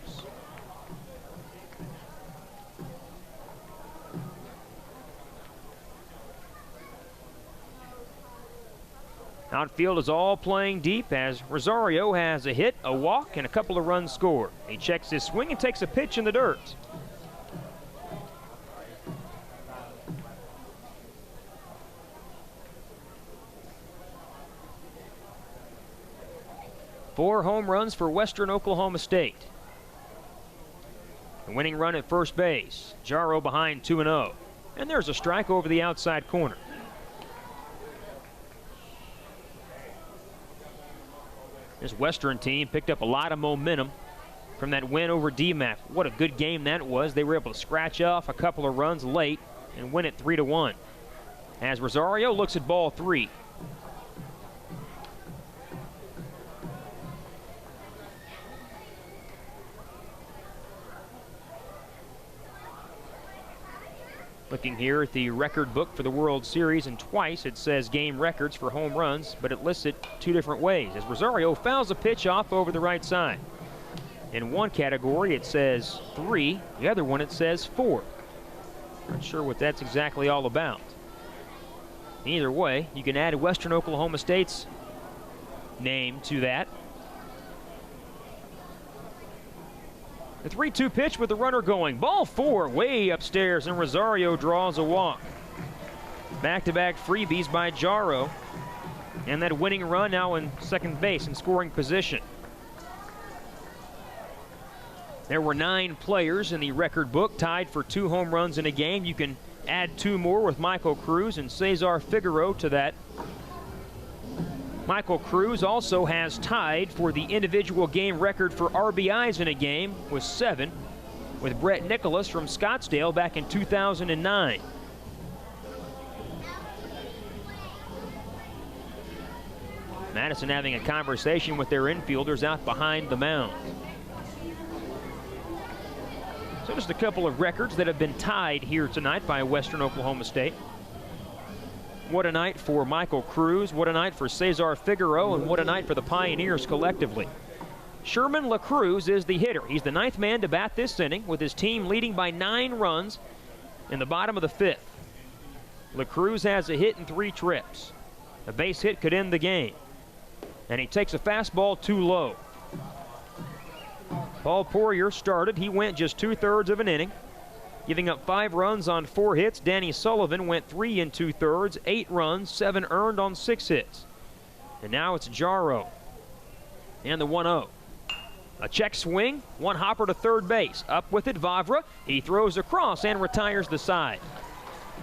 Speaker 1: Outfield is all playing deep as Rosario has a hit, a walk, and a couple of runs scored. He checks his swing and takes a pitch in the dirt. Four home runs for Western Oklahoma State. The winning run at first base. Jarro behind 2-0. And there's a strike over the outside corner. This Western team picked up a lot of momentum from that win over DMAC. What a good game that was. They were able to scratch off a couple of runs late and win it 3-1. As Rosario looks at ball 3. Looking here at the record book for the World Series, and twice it says game records for home runs, but it lists it 2 different ways, as Rosario fouls a pitch off over the right side. In one category it says 3, the other one it says 4. Not sure what that's exactly all about. Either way, you can add Western Oklahoma State's name to that. The 3-2 pitch with the runner going. Ball 4 way upstairs, and Rosario draws a walk. Back-to-back freebies by Jarro. And that winning run now in second base in scoring position. There were 9 players in the record book tied for 2 home runs in a game. You can add 2 more with Michael Cruz and Cesar Figueroa to that. Michael Cruz also has tied for the individual game record for RBIs in a game with 7, with Brett Nicholas from Scottsdale back in 2009. Madison having a conversation with their infielders out behind the mound. So just a couple of records that have been tied here tonight by Western Oklahoma State. What a night for Michael Cruz, what a night for Cesar Figueroa, and what a night for the Pioneers collectively. Sherman LaCruz is the hitter. He's the 9th man to bat this inning, with his team leading by 9 runs in the bottom of the 5th. LaCruz has a hit and 3 trips. A base hit could end the game. And he takes a fastball too low. Paul Poirier started. He went just 2/3 of an inning, giving up 5 runs on 4 hits. Danny Sullivan went 3 2/3, 8 runs, 7 earned on 6 hits. And now it's Jarro and the 1-0. A check swing, one hopper to third base. Up with it, Vavra. He throws across and retires the side.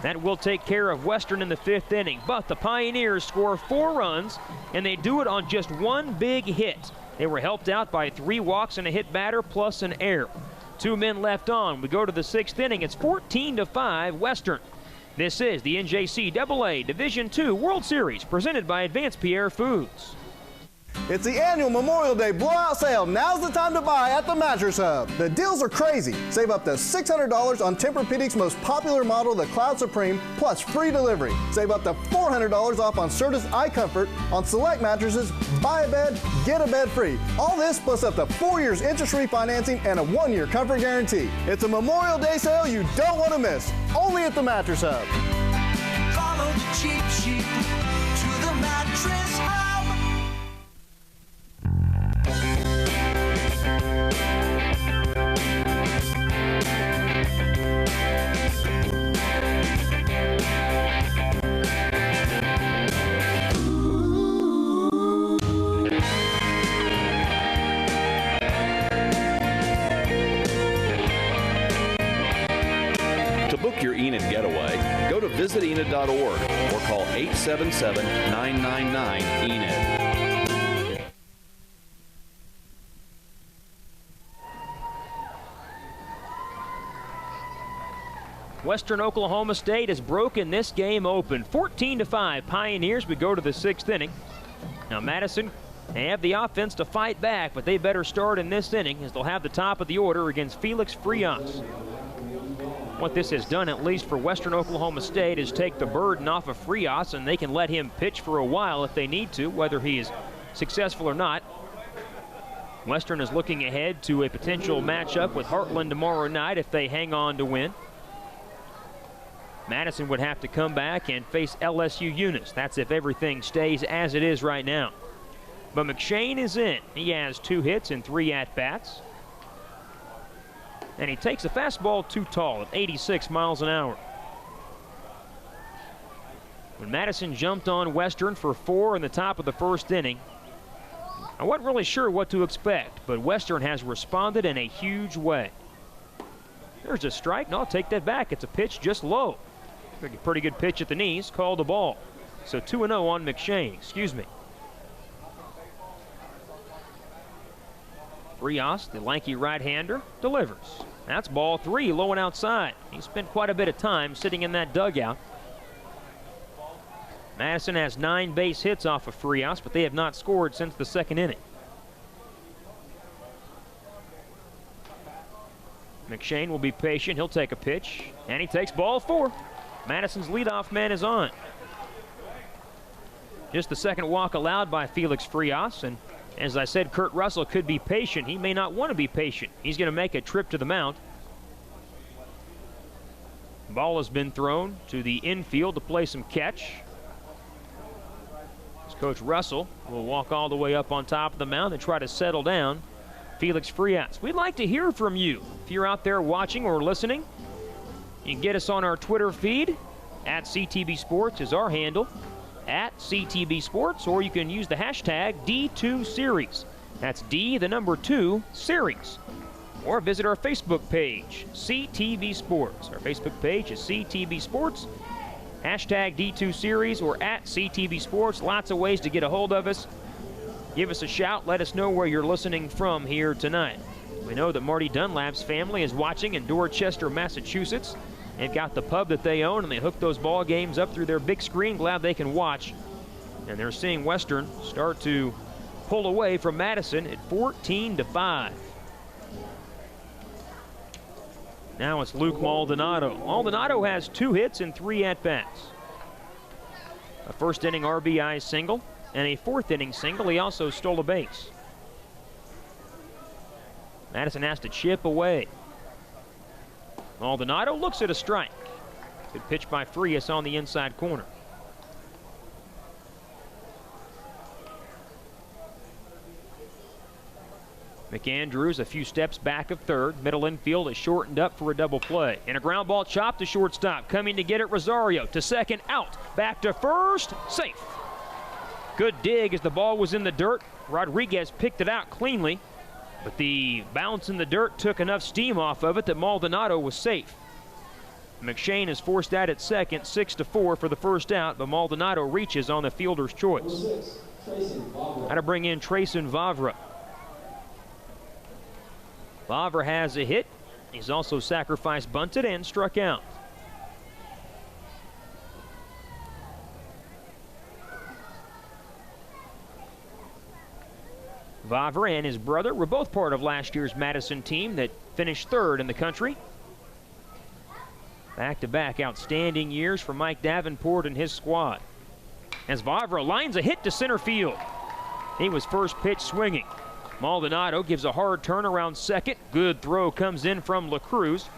Speaker 1: That will take care of Western in the 5th inning. But the Pioneers score 4 runs, and they do it on just 1 big hit. They were helped out by 3 walks and a hit batter plus an error. 2 men left on. We go to the 6th inning. It's 14-5 Western. This is the NJCAA Division II World Series presented by Advanced Pierre Foods.
Speaker 4: It's the annual Memorial Day blowout sale. Now's the time to buy at the Mattress Hub. The deals are crazy. Save up to $600 on Tempur-Pedic's most popular model, the Cloud Supreme, plus free delivery. Save up to $400 off on Certus iComfort. On select mattresses, buy a bed, get a bed free. All this plus up to 4 years interest-free financing and a 1-year comfort guarantee. It's a Memorial Day sale you don't want to miss. Only at the Mattress Hub.
Speaker 5: Follow the cheap sheet to the Mattress Hub.
Speaker 7: To book your Enid getaway, go to visitenid.org or call 877-999-ENID.
Speaker 1: Western Oklahoma State has broken this game open. 14-5 Pioneers. We go to the 6th inning. Now Madison, they have the offense to fight back, but they better start in this inning as they'll have the top of the order against Felix Frias. What this has done, at least for Western Oklahoma State, is take the burden off of Frias, and they can let him pitch for a while if they need to, whether he is successful or not. Western is looking ahead to a potential matchup with Heartland tomorrow night if they hang on to win. Madison would have to come back and face LSU Eunice. That's if everything stays as it is right now. But McShane is in. He has 2 hits and 3 at-bats. And he takes a fastball too tall at 86 miles an hour. When Madison jumped on Western for 4 in the top of the 1st inning, I wasn't really sure what to expect, but Western has responded in a huge way. There's a strike. No, I'll take that back. It's a pitch just low. Pretty good pitch at the knees. Called the ball. So 2-0 on McShane. Excuse me. Frias, the lanky right-hander, delivers. That's ball 3, low and outside. He spent quite a bit of time sitting in that dugout. Madison has 9 base hits off of Frias, but they have not scored since the 2nd inning. McShane will be patient. He'll take a pitch, and he takes ball 4. Madison's leadoff man is on. Just the 2nd walk allowed by Felix Frias, and as I said, Kurt Russell could be patient. He may not want to be patient. He's going to make a trip to the mound. Ball has been thrown to the infield to play some catch. As Coach Russell will walk all the way up on top of the mound and try to settle down Felix Frias. We'd like to hear from you. If you're out there watching or listening, you can get us on our Twitter feed. At CTB Sports is our handle. At CTB Sports, or you can use the hashtag D2Series. That's D, the number 2, Series. Or visit our Facebook page, CTB Sports. Our Facebook page is CTB Sports. Hashtag D2Series or at CTB Sports. Lots of ways to get a hold of us. Give us a shout. Let us know where you're listening from here tonight. We know that Marty Dunlap's family is watching in Dorchester, Massachusetts. They've got the pub that they own, and they hook those ball games up through their big screen. Glad they can watch. And they're seeing Western start to pull away from Madison at 14-5. Now it's Luke Maldonado. Maldonado has 2 hits and 3 at-bats. A 1st inning RBI single and a 4th inning single. He also stole a base. Madison has to chip away. Maldonado looks at a strike. Good pitch by Frias on the inside corner. McAndrews a few steps back of 3rd. Middle infield is shortened up for a double play. And a ground ball chopped to shortstop. Coming to get it, Rosario to 2nd, out. Back to 1st, safe. Good dig as the ball was in the dirt. Rodriguez picked it out cleanly, but the bounce in the dirt took enough steam off of it that Maldonado was safe. McShane is forced out at 2nd, 6-4 for the 1st out, but Maldonado reaches on the fielder's choice. How to bring in Trayson Vavra. Vavra has a hit. He's also sacrifice bunted and struck out. Vavra and his brother were both part of last year's Madison team that finished 3rd in the country. Back-to-back outstanding years for Mike Davenport and his squad. As Vavra lines a hit to center field. He was first pitch swinging. Maldonado gives a hard turn around 2nd. Good throw comes in from La Cruz.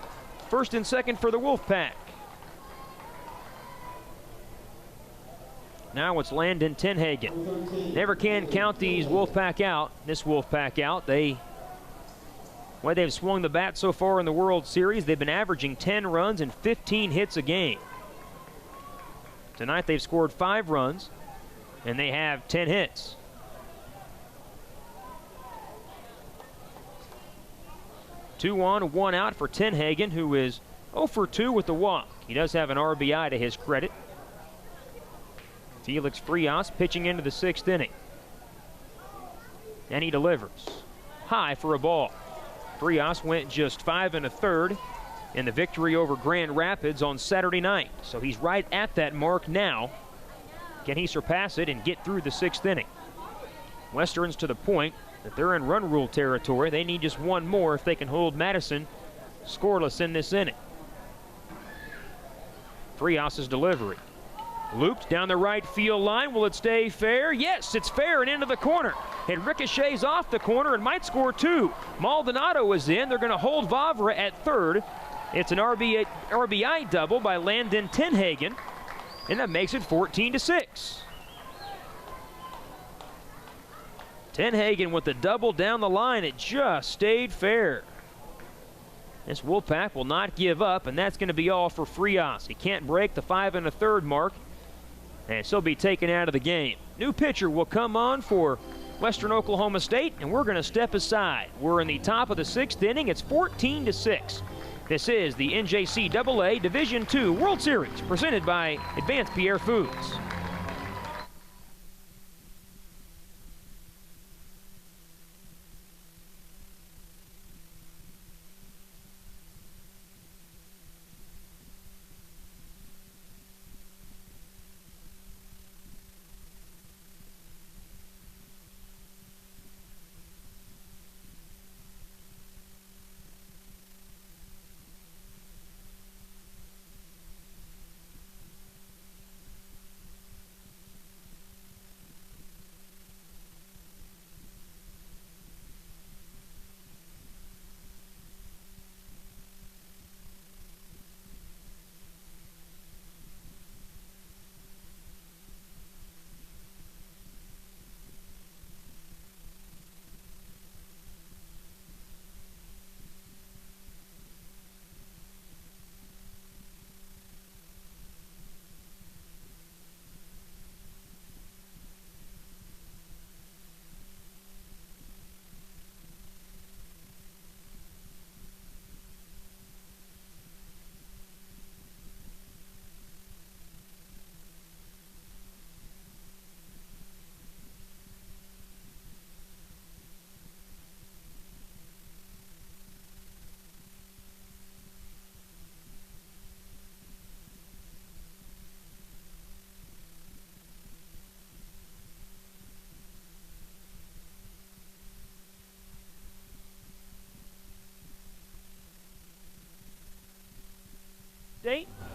Speaker 1: 1st and 2nd for the Wolfpack. Now it's Landon Tenhagen. Never can count these Wolfpack out. This Wolfpack out. They've swung the bat so far in the World Series. They've been averaging 10 runs and 15 hits a game. Tonight they've scored 5 runs and they have 10 hits. Two on, 1 out for Tenhagen, who is 0 for 2 with the walk. He does have an RBI to his credit. Felix Frias pitching into the 6th inning. And he delivers. High for a ball. Frias went just 5 1/3 in the victory over Grand Rapids on Saturday night. So he's right at that mark now. Can he surpass it and get through the 6th inning? Westerns to the point that they're in run rule territory. They need just one more if they can hold Madison scoreless in this inning. Frias' delivery. Looped down the right field line. Will it stay fair? Yes, it's fair and into the corner. It ricochets off the corner and might score 2. Maldonado is in. They're going to hold Vavra at third. It's an RBI double by Landon Tenhagen, and that makes it 14-6. Tenhagen with the double down the line. It just stayed fair. This Wolfpack will not give up, and that's going to be all for Frias. He can't break the 5 1/3 mark, and so be taken out of the game. New pitcher will come on for Western Oklahoma State, and we're going to step aside. We're in the top of the 6th inning. It's 14-6. This is the NJCAA Division II World Series, presented by Advanced Pierre Foods.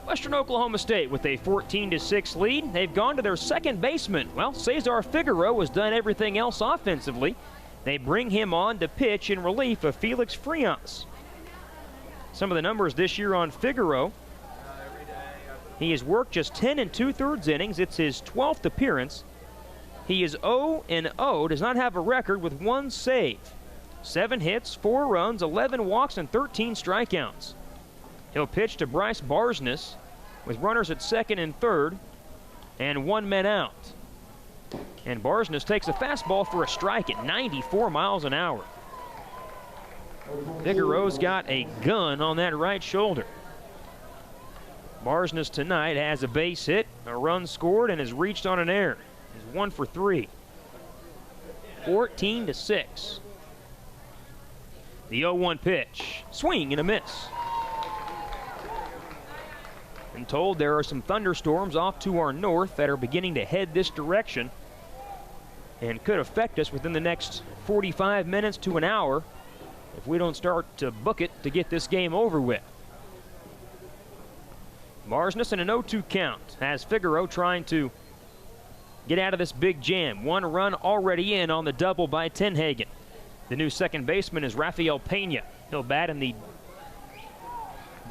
Speaker 1: Western Oklahoma State with a 14-6 lead. They've gone to their second baseman. Well, Cesar Figueroa has done everything else offensively. They bring him on to pitch in relief of Felix Frias. Some of the numbers this year on Figueroa. He has worked just 10 2/3 innings. It's his 12th appearance. He is 0-0, does not have a record with 1 save. 7 hits, 4 runs, 11 walks, and 13 strikeouts. He'll pitch to Bryce Barsness with runners at 2nd and 3rd and 1 man out. And Barsness takes a fastball for a strike at 94 miles an hour. Figueroa's got a gun on that right shoulder. Barsness tonight has a base hit, a run scored, and has reached on an error. He's 1 for 3. 14-6. The 0-1 pitch. Swing and a miss. I'm told there are some thunderstorms off to our north that are beginning to head this direction and could affect us within the next 45 minutes to an hour if we don't start to book it to get this game over with. Barsness in an 0-2 count has Figueroa trying to get out of this big jam. 1 run already in on the double by Tenhagen. The new second baseman is Rafael Pena. He'll bat in the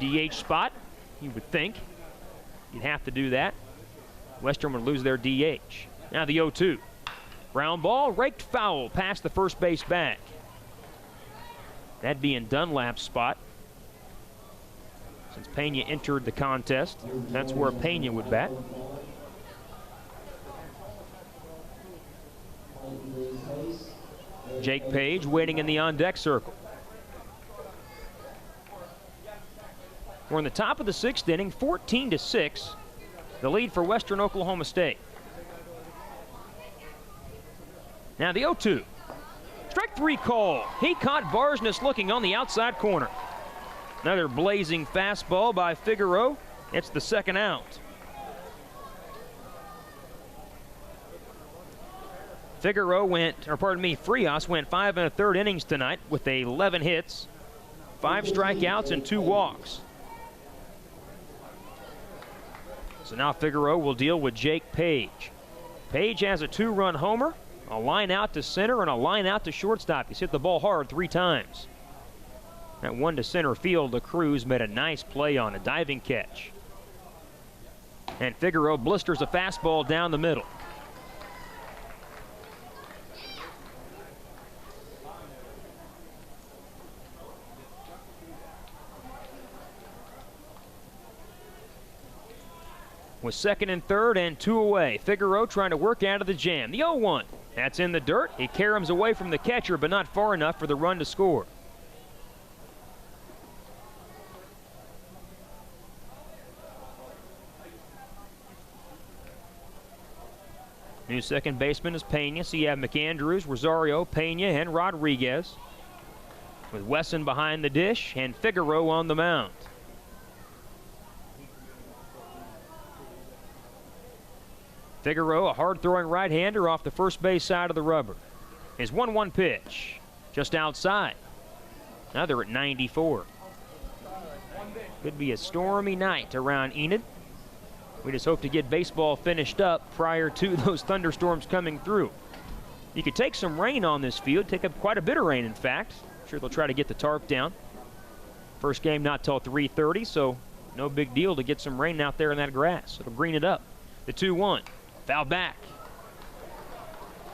Speaker 1: DH spot, you would think. You'd have to do that. Western would lose their DH. Now the 0-2. Ground ball, raked foul past the first base bag. That'd be in Dunlap's spot. Since Pena entered the contest, that's where Pena would bat. Jake Page waiting in the on-deck circle. We're in the top of the 6th inning, 14-6. The lead for Western Oklahoma State. Now the 0-2. Strike 3 call. He caught Barsness looking on the outside corner. Another blazing fastball by Figueroa. It's the second out. Frias went 5 1/3 innings tonight with 11 hits, 5 strikeouts, and 2 walks. So now Figueroa will deal with Jake Page. Page has a 2-run homer, a line out to center, and a line out to shortstop. He's hit the ball hard 3 times. That one to center field, the Cruz made a nice play on a diving catch. And Figueroa blisters a fastball down the middle. With 2nd and 3rd and 2 away. Figueroa trying to work out of the jam. The 0-1. That's in the dirt. He caroms away from the catcher, but not far enough for the run to score. New second baseman is Pena. So you have McAndrews, Rosario, Pena, and Rodriguez. With Wesson behind the dish and Figueroa on the mound. Figueroa, a hard-throwing right-hander off the first base side of the rubber. His 1-1 pitch, just outside. Now they're at 94. Could be a stormy night around Enid. We just hope to get baseball finished up prior to those thunderstorms coming through. You could take some rain on this field, take up quite a bit of rain, in fact. I'm sure they'll try to get the tarp down. First game not till 3:30, so no big deal to get some rain out there in that grass. It'll green it up. The 2-1. Foul back.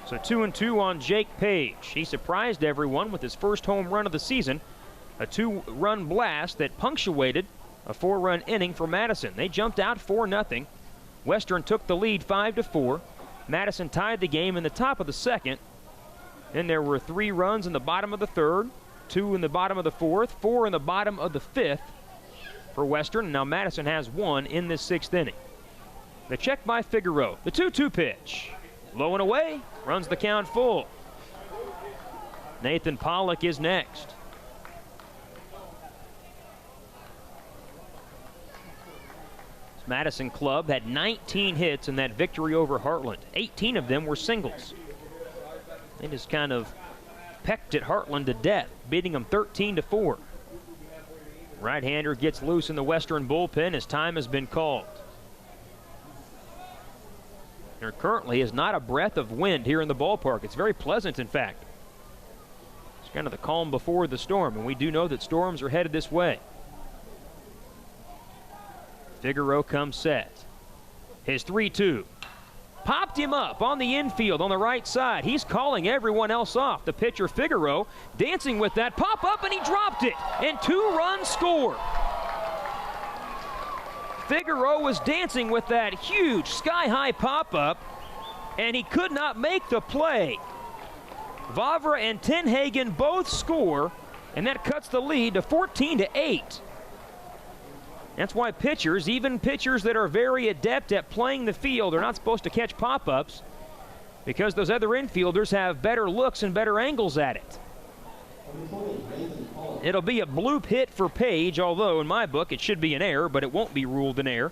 Speaker 1: So 2-2 on Jake Page. He surprised everyone with his first home run of the season. A 2-run blast that punctuated a 4-run inning for Madison. They jumped out 4-0. Western took the lead 5-4. Madison tied the game in the top of the 2nd. Then there were 3 runs in the bottom of the 3rd, 2 in the bottom of the 4th, 4 in the bottom of the 5th for Western. And now Madison has 1 in this 6th inning. The check by Figueroa. The 2-2 pitch. Low and away. Runs the count full. Nathan Pollock is next. This Madison club had 19 hits in that victory over Heartland. 18 of them were singles. They just kind of pecked at Heartland to death, beating them 13-4. Right-hander gets loose in the Western bullpen as time has been called. There currently is not a breath of wind here in the ballpark. It's very pleasant, in fact. It's kind of the calm before the storm, and we do know that storms are headed this way. Figueroa comes set. His 3-2. Popped him up on the infield on the right side. He's calling everyone else off. The pitcher, Figueroa, dancing with that pop-up, and he dropped it. And 2-run score. Figueroa was dancing with that huge sky-high pop-up, and he could not make the play. Vavra and Tenhagen both score, and that cuts the lead to 14-8. That's why pitchers, even pitchers that are very adept at playing the field, are not supposed to catch pop-ups because those other infielders have better looks and better angles at it. It'll be a bloop hit for Page, although in my book it should be an error, but it won't be ruled an error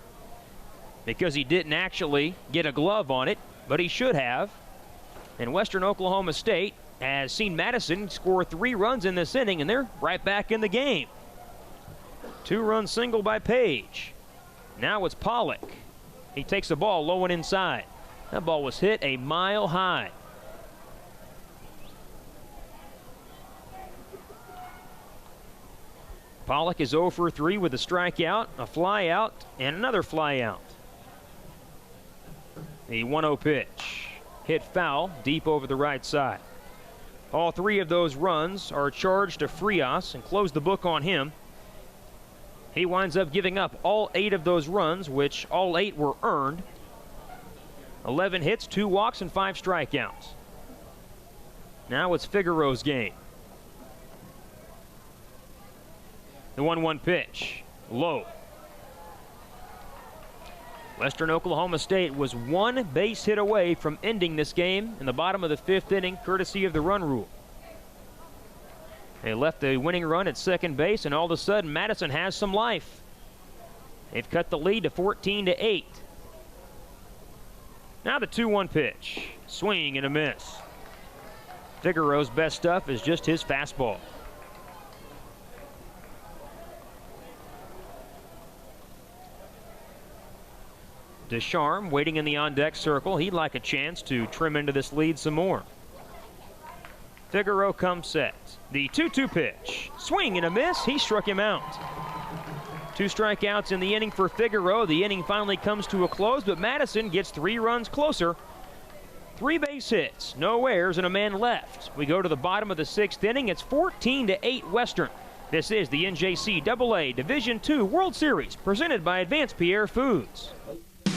Speaker 1: because he didn't actually get a glove on it, but he should have. And Western Oklahoma State has seen Madison score 3 runs in this inning, and they're right back in the game. 2-run single by Page. Now it's Pollock. He takes the ball low and inside. That ball was hit a mile high. Pollock is 0 for 3 with a strikeout, a fly out, and another fly out. The 1-0 pitch. Hit foul deep over the right side. All 3 of those runs are charged to Frias and close the book on him. He winds up giving up all 8 of those runs, which all 8 were earned. 11 hits, 2 walks, and 5 strikeouts. Now it's Figueroa's game. The 1-1 pitch. Low. Western Oklahoma State was one base hit away from ending this game in the bottom of the 5th inning, courtesy of the run rule. They left the winning run at second base, and all of a sudden Madison has some life. They've cut the lead to 14-8. Now the 2-1 pitch. Swing and a miss. Figaro's best stuff is just his fastball. Descharme waiting in the on-deck circle. He'd like a chance to trim into this lead some more. Figaro comes set. The 2-2 pitch. Swing and a miss. He struck him out. 2 strikeouts in the inning for Figaro. The inning finally comes to a close, but Madison gets 3 runs closer. 3 base hits, no errors, and a man left. We go to the bottom of the 6th inning. It's 14-8 Western. This is the NJCAA Division II World Series, presented by Advanced Pierre Foods.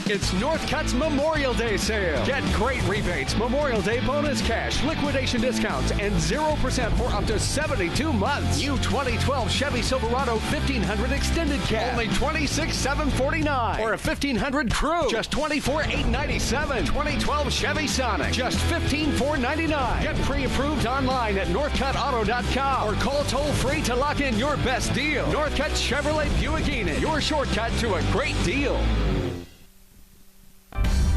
Speaker 8: It's Northcutt's Memorial Day sale. Get great rebates, Memorial Day bonus cash, liquidation discounts, and 0% for up to 72 months. New 2012 Chevy Silverado 1500 extended cab, only $26,749. Or a 1500 Crew, just $24,897. 2012 Chevy Sonic, just $15,499. Get pre-approved online at northcuttauto.com or call toll-free to lock in your best deal. Northcutt Chevrolet Buick Enid, your shortcut to a great deal.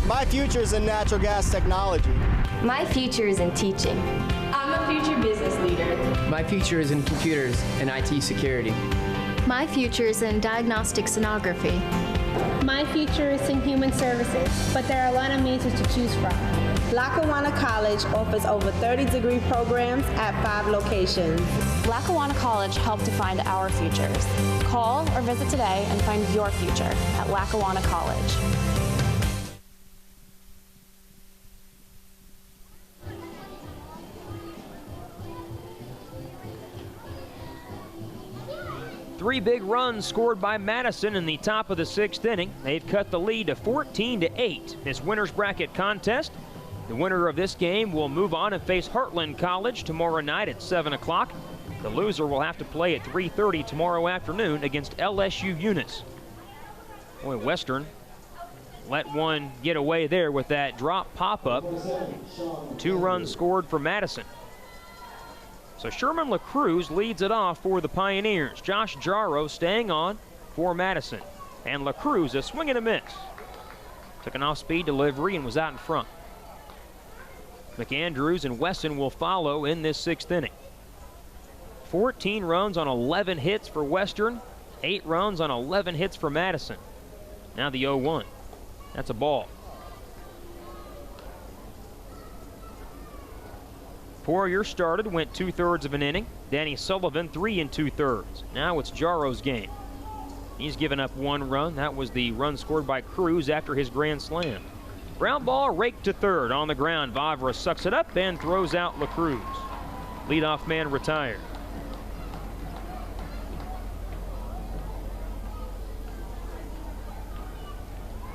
Speaker 12: My future is in natural gas technology.
Speaker 14: My future is in teaching.
Speaker 15: I'm a future business leader.
Speaker 16: My future is in computers and IT security.
Speaker 17: My future is in diagnostic sonography.
Speaker 18: My future is in human services, but there are a lot of majors to choose from.
Speaker 11: Lackawanna College offers over 30 degree programs at 5 locations.
Speaker 19: Lackawanna College helped define our futures. Call or visit today and find your future at Lackawanna College.
Speaker 1: Three big runs scored by Madison in the top of the 6th inning. They've cut the lead to 14-8. This winner's bracket contest. The winner of this game will move on and face Heartland College tomorrow night at 7 o'clock. The loser will have to play at 3:30 tomorrow afternoon against LSU Eunice. Boy, Western let one get away there with that drop pop-up. 2 runs scored for Madison. So Sherman LaCruz leads it off for the Pioneers. Josh Jarrow staying on for Madison. And LaCruz a swing and a miss. Took an off-speed delivery and was out in front. McAndrews and Wesson will follow in this 6th inning. 14 runs on 11 hits for Western. 8 runs on 11 hits for Madison. Now the 0-1. That's a ball. Poirier started, went 2/3 of an inning. Danny Sullivan 3 2/3. Now it's Jarrow's game. He's given up 1 run. That was the run scored by Cruz after his grand slam. Ground ball raked to third on the ground. Vavra sucks it up and throws out LaCruz. Leadoff man retired.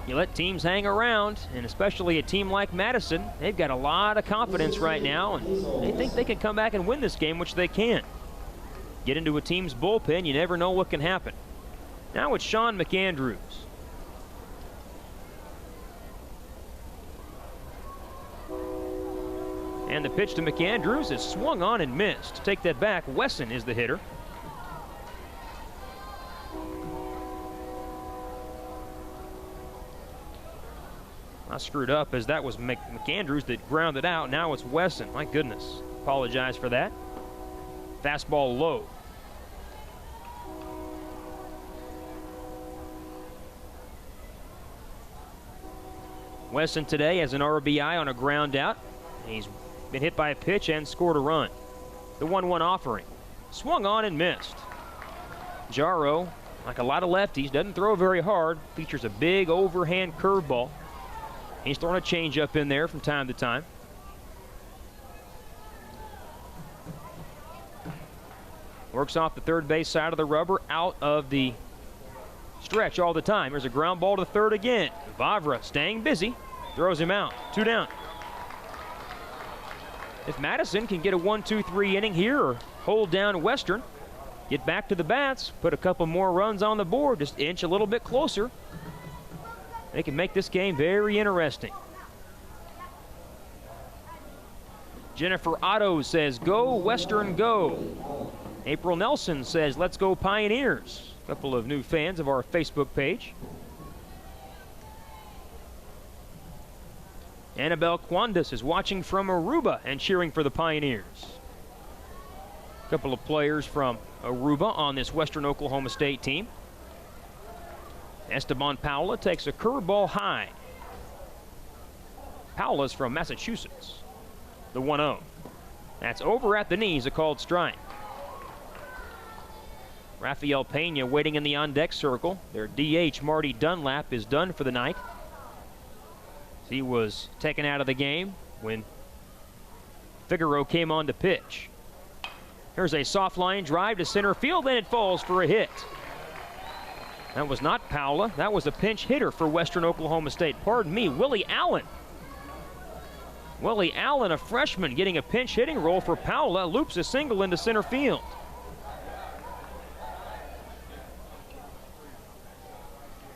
Speaker 1: You let teams hang around, and especially a team like Madison, they've got a lot of confidence right now, and they think they can come back and win this game, which they can. Get into a team's bullpen, you never know what can happen. Now it's Sean McAndrews. And the pitch to McAndrews is swung on and missed. To take that back, Wesson is the hitter. I screwed up as that was McAndrews that grounded out. Now it's Wesson. My goodness. Apologize for that. Fastball low. Wesson today has an RBI on a ground out. He's been hit by a pitch and scored a run. The 1-1 offering. Swung on and missed. Jarrow, like a lot of lefties, doesn't throw very hard. Features a big overhand curveball. He's throwing a changeup in there from time to time. Works off the third base side of the rubber, out of the stretch all the time. There's a ground ball to third again. Vavra staying busy, throws him out. 2 down. If Madison can get a 1-2-3 inning here or hold down Western, get back to the bats, put a couple more runs on the board, just inch a little bit closer, They can make this game very interesting. Jennifer Otto says, "Go Western, go." April Nelson says, "Let's go Pioneers." A couple of new fans of our Facebook page. Annabelle Quandis is watching from Aruba and cheering for the Pioneers. A couple of players from Aruba on this Western Oklahoma State team. Esteban Paula takes a curveball high. Paula's from Massachusetts. The 1-0. That's over at the knees, a called strike. Rafael Pena waiting in the on-deck circle. Their DH, Marty Dunlap, is done for the night. He was taken out of the game when Figaro came on to pitch. Here's a soft line drive to center field, and it falls for a hit. That was not Paula. That was a pinch hitter for Western Oklahoma State. Pardon me, Willie Allen. Willie Allen, a freshman, getting a pinch hitting role for Paula, loops a single into center field.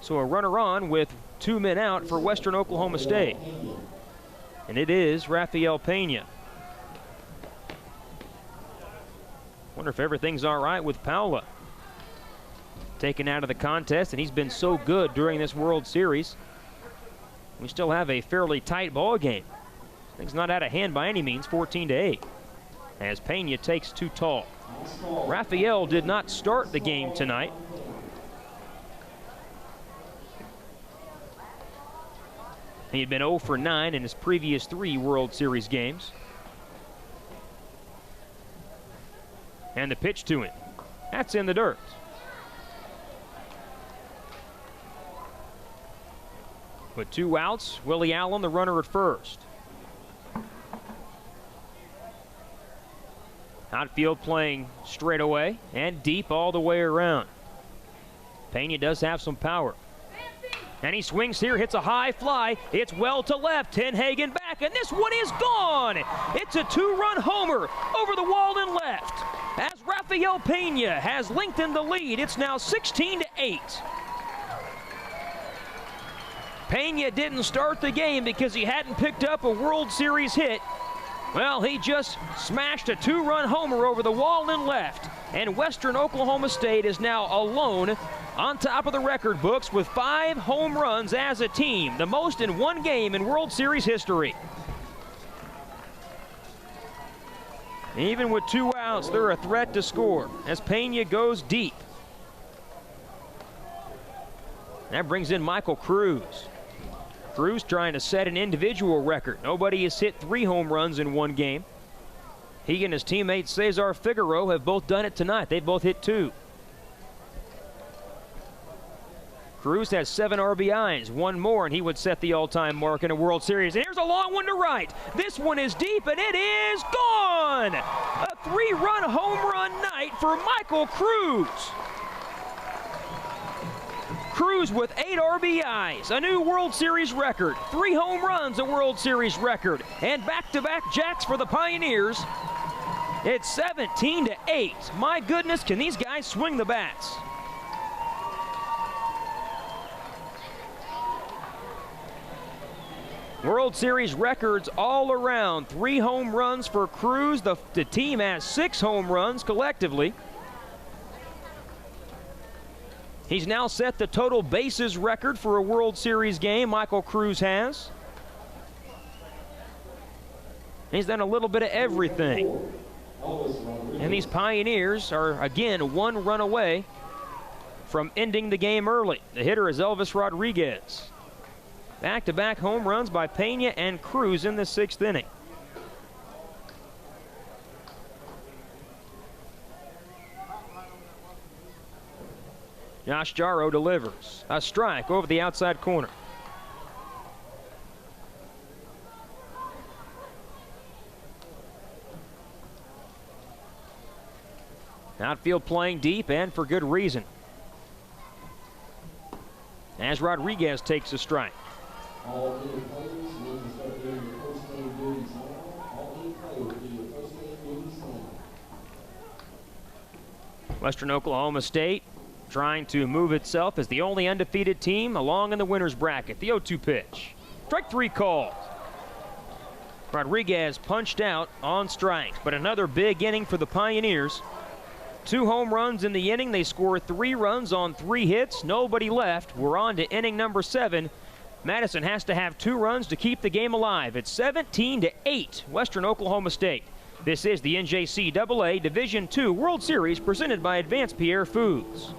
Speaker 1: So a runner on with 2 men out for Western Oklahoma State. And it is Rafael Pena. Wonder if everything's all right with Paula. Taken out of the contest, and he's been so good during this World Series. We still have a fairly tight ball game. Things not out of hand by any means, 14-8. As Pena takes 2 tall. Rafael did not start the game tonight. He had been 0 for 9 in his previous 3 World Series games. And the pitch to him. That's in the dirt. With 2 outs, Willie Allen, the runner at first. Outfield playing straight away and deep all the way around. Pena does have some power. And he swings here, hits a high fly. It's well to left. Tenhagen back, and this one is gone. It's a 2-run homer over the wall and left. As Rafael Pena has lengthened the lead, it's now 16-8. Pena didn't start the game because he hadn't picked up a World Series hit. Well, he just smashed a 2-run homer over the wall and left. And Western Oklahoma State is now alone on top of the record books with 5 home runs as a team, the most in one game in World Series history. Even with 2 outs, they're a threat to score as Pena goes deep. That brings in Michael Cruz. Cruz trying to set an individual record. Nobody has hit 3 home runs in one game. He and his teammate Cesar Figaro have both done it tonight. They've both hit 2. Cruz has 7 RBIs, 1 more, and he would set the all-time mark in a World Series. And here's a long one to right. This one is deep, and it is gone! A 3-run home run night for Michael Cruz. Cruz with 8 RBIs, a new World Series record. 3 home runs, a World Series record. And back-to-back jacks for the Pioneers. It's 17-8. My goodness, can these guys swing the bats? World Series records all around. 3 home runs for Cruz. The team has 6 home runs collectively. He's now set the total bases record for a World Series game, Michael Cruz has. He's done a little bit of everything. And these Pioneers are, again, 1 run away from ending the game early. The hitter is Elvis Rodriguez. Back-to-back home runs by Pena and Cruz in the 6th inning. Josh Jarrow delivers. A strike over the outside corner. Outfield playing deep and for good reason. As Rodriguez takes a strike.
Speaker 6: All 8 players need to start doing your first game duties now. All 8 players do your first game duties now.
Speaker 1: Western Oklahoma State trying to move itself as the only undefeated team along in the winner's bracket. The 0-2 pitch. Strike 3 called. Rodriguez punched out on strikes, but another big inning for the Pioneers. 2 home runs in the inning. They score 3 runs on 3 hits. Nobody left. We're on to inning number 7. Madison has to have 2 runs to keep the game alive. It's 17-8, Western Oklahoma State. This is the NJCAA Division II World Series presented by Advanced Pierre Foods.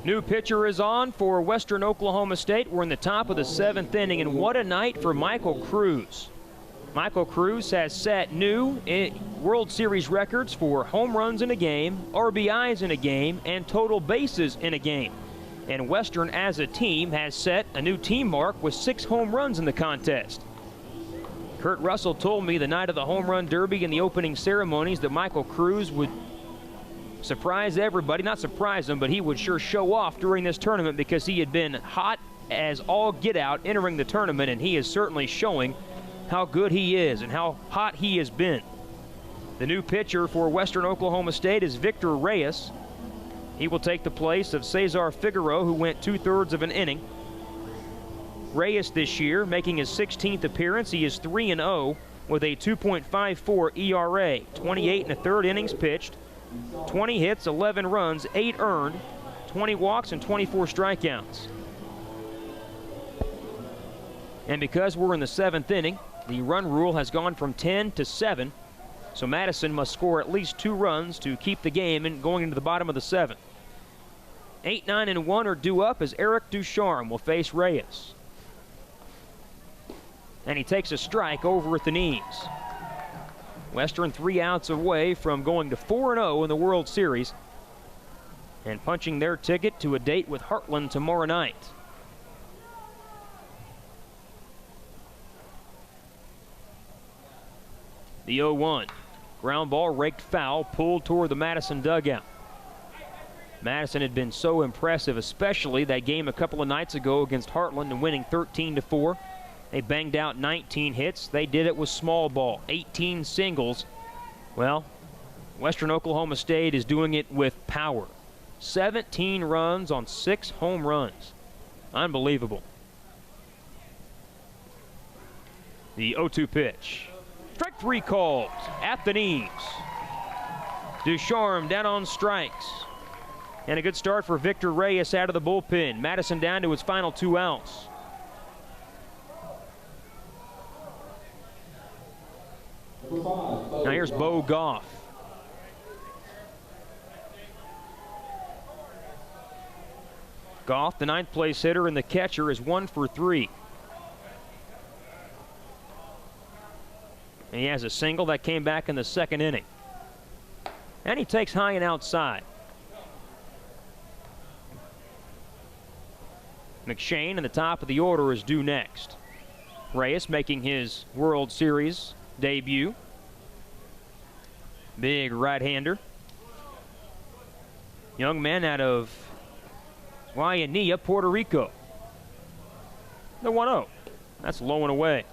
Speaker 1: New pitcher is on for Western Oklahoma State. We're in the top of the 7th inning, and what a night for Michael Cruz. Michael Cruz has set new World Series records for home runs in a game, RBIs in a game, and total bases in a game. And Western as a team has set a new team mark with 6 home runs in the contest. Kurt Russell told me the night of the home run derby and the opening ceremonies that Michael Cruz would surprise everybody. Not surprise them, but he would sure show off during this tournament because he had been hot as all get out entering the tournament, and he is certainly showing how good he is and how hot he has been. The new pitcher for Western Oklahoma State is Victor Reyes. He will take the place of Cesar Figueroa, who went 2/3 of an inning. Reyes this year making his 16th appearance. He is 3-0 with a 2.54 ERA, 28 1/3 innings pitched, 20 hits, 11 runs, 8 earned, 20 walks, and 24 strikeouts. And because we're in the 7th inning, the run rule has gone from 10 to 7, so Madison must score at least 2 runs to keep the game and going into the bottom of the 7th. 8, 9, and 1 are due up as Eric Ducharme will face Reyes. And he takes a strike over at the knees. Western 3 outs away from going to 4-0 in the World Series and punching their ticket to a date with Heartland tomorrow night. The 0-1. Ground ball raked foul, pulled toward the Madison dugout. Madison had been so impressive, especially that game a couple of nights ago against Heartland and winning 13-4. They banged out 19 hits. They did it with small ball, 18 singles. Well, Western Oklahoma State is doing it with power. 17 runs on 6 home runs. Unbelievable. The 0-2 pitch. Strike 3 called at the knees. Ducharme down on strikes. And a good start for Victor Reyes out of the bullpen. Madison down to his final 2 outs. Now here's Bo Goff. Goff, the 9th place hitter, and the catcher is 1 for 3. And he has a single that came back in the 2nd inning. And he takes high and outside. McShane in the top of the order is due next. Reyes making his World Series debut. Big right-hander. Young man out of Guayanilla, Puerto Rico. The 1-0. That's low and away.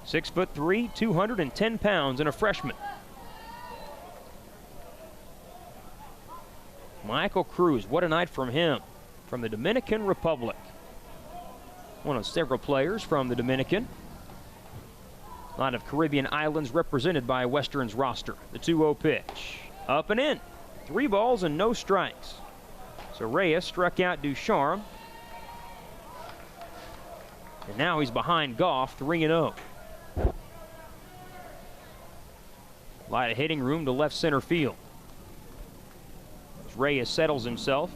Speaker 1: 6'3", 210 pounds, and a freshman. Michael Cruz, what a night from him, from the Dominican Republic. One of several players from the Dominican. A lot of Caribbean islands represented by Western's roster. The 2-0 pitch. Up and in. 3 balls and no strikes. So Reyes struck out Ducharme. And now he's behind Goff, 3-0. A lot of hitting room to left center field. As Reyes settles himself,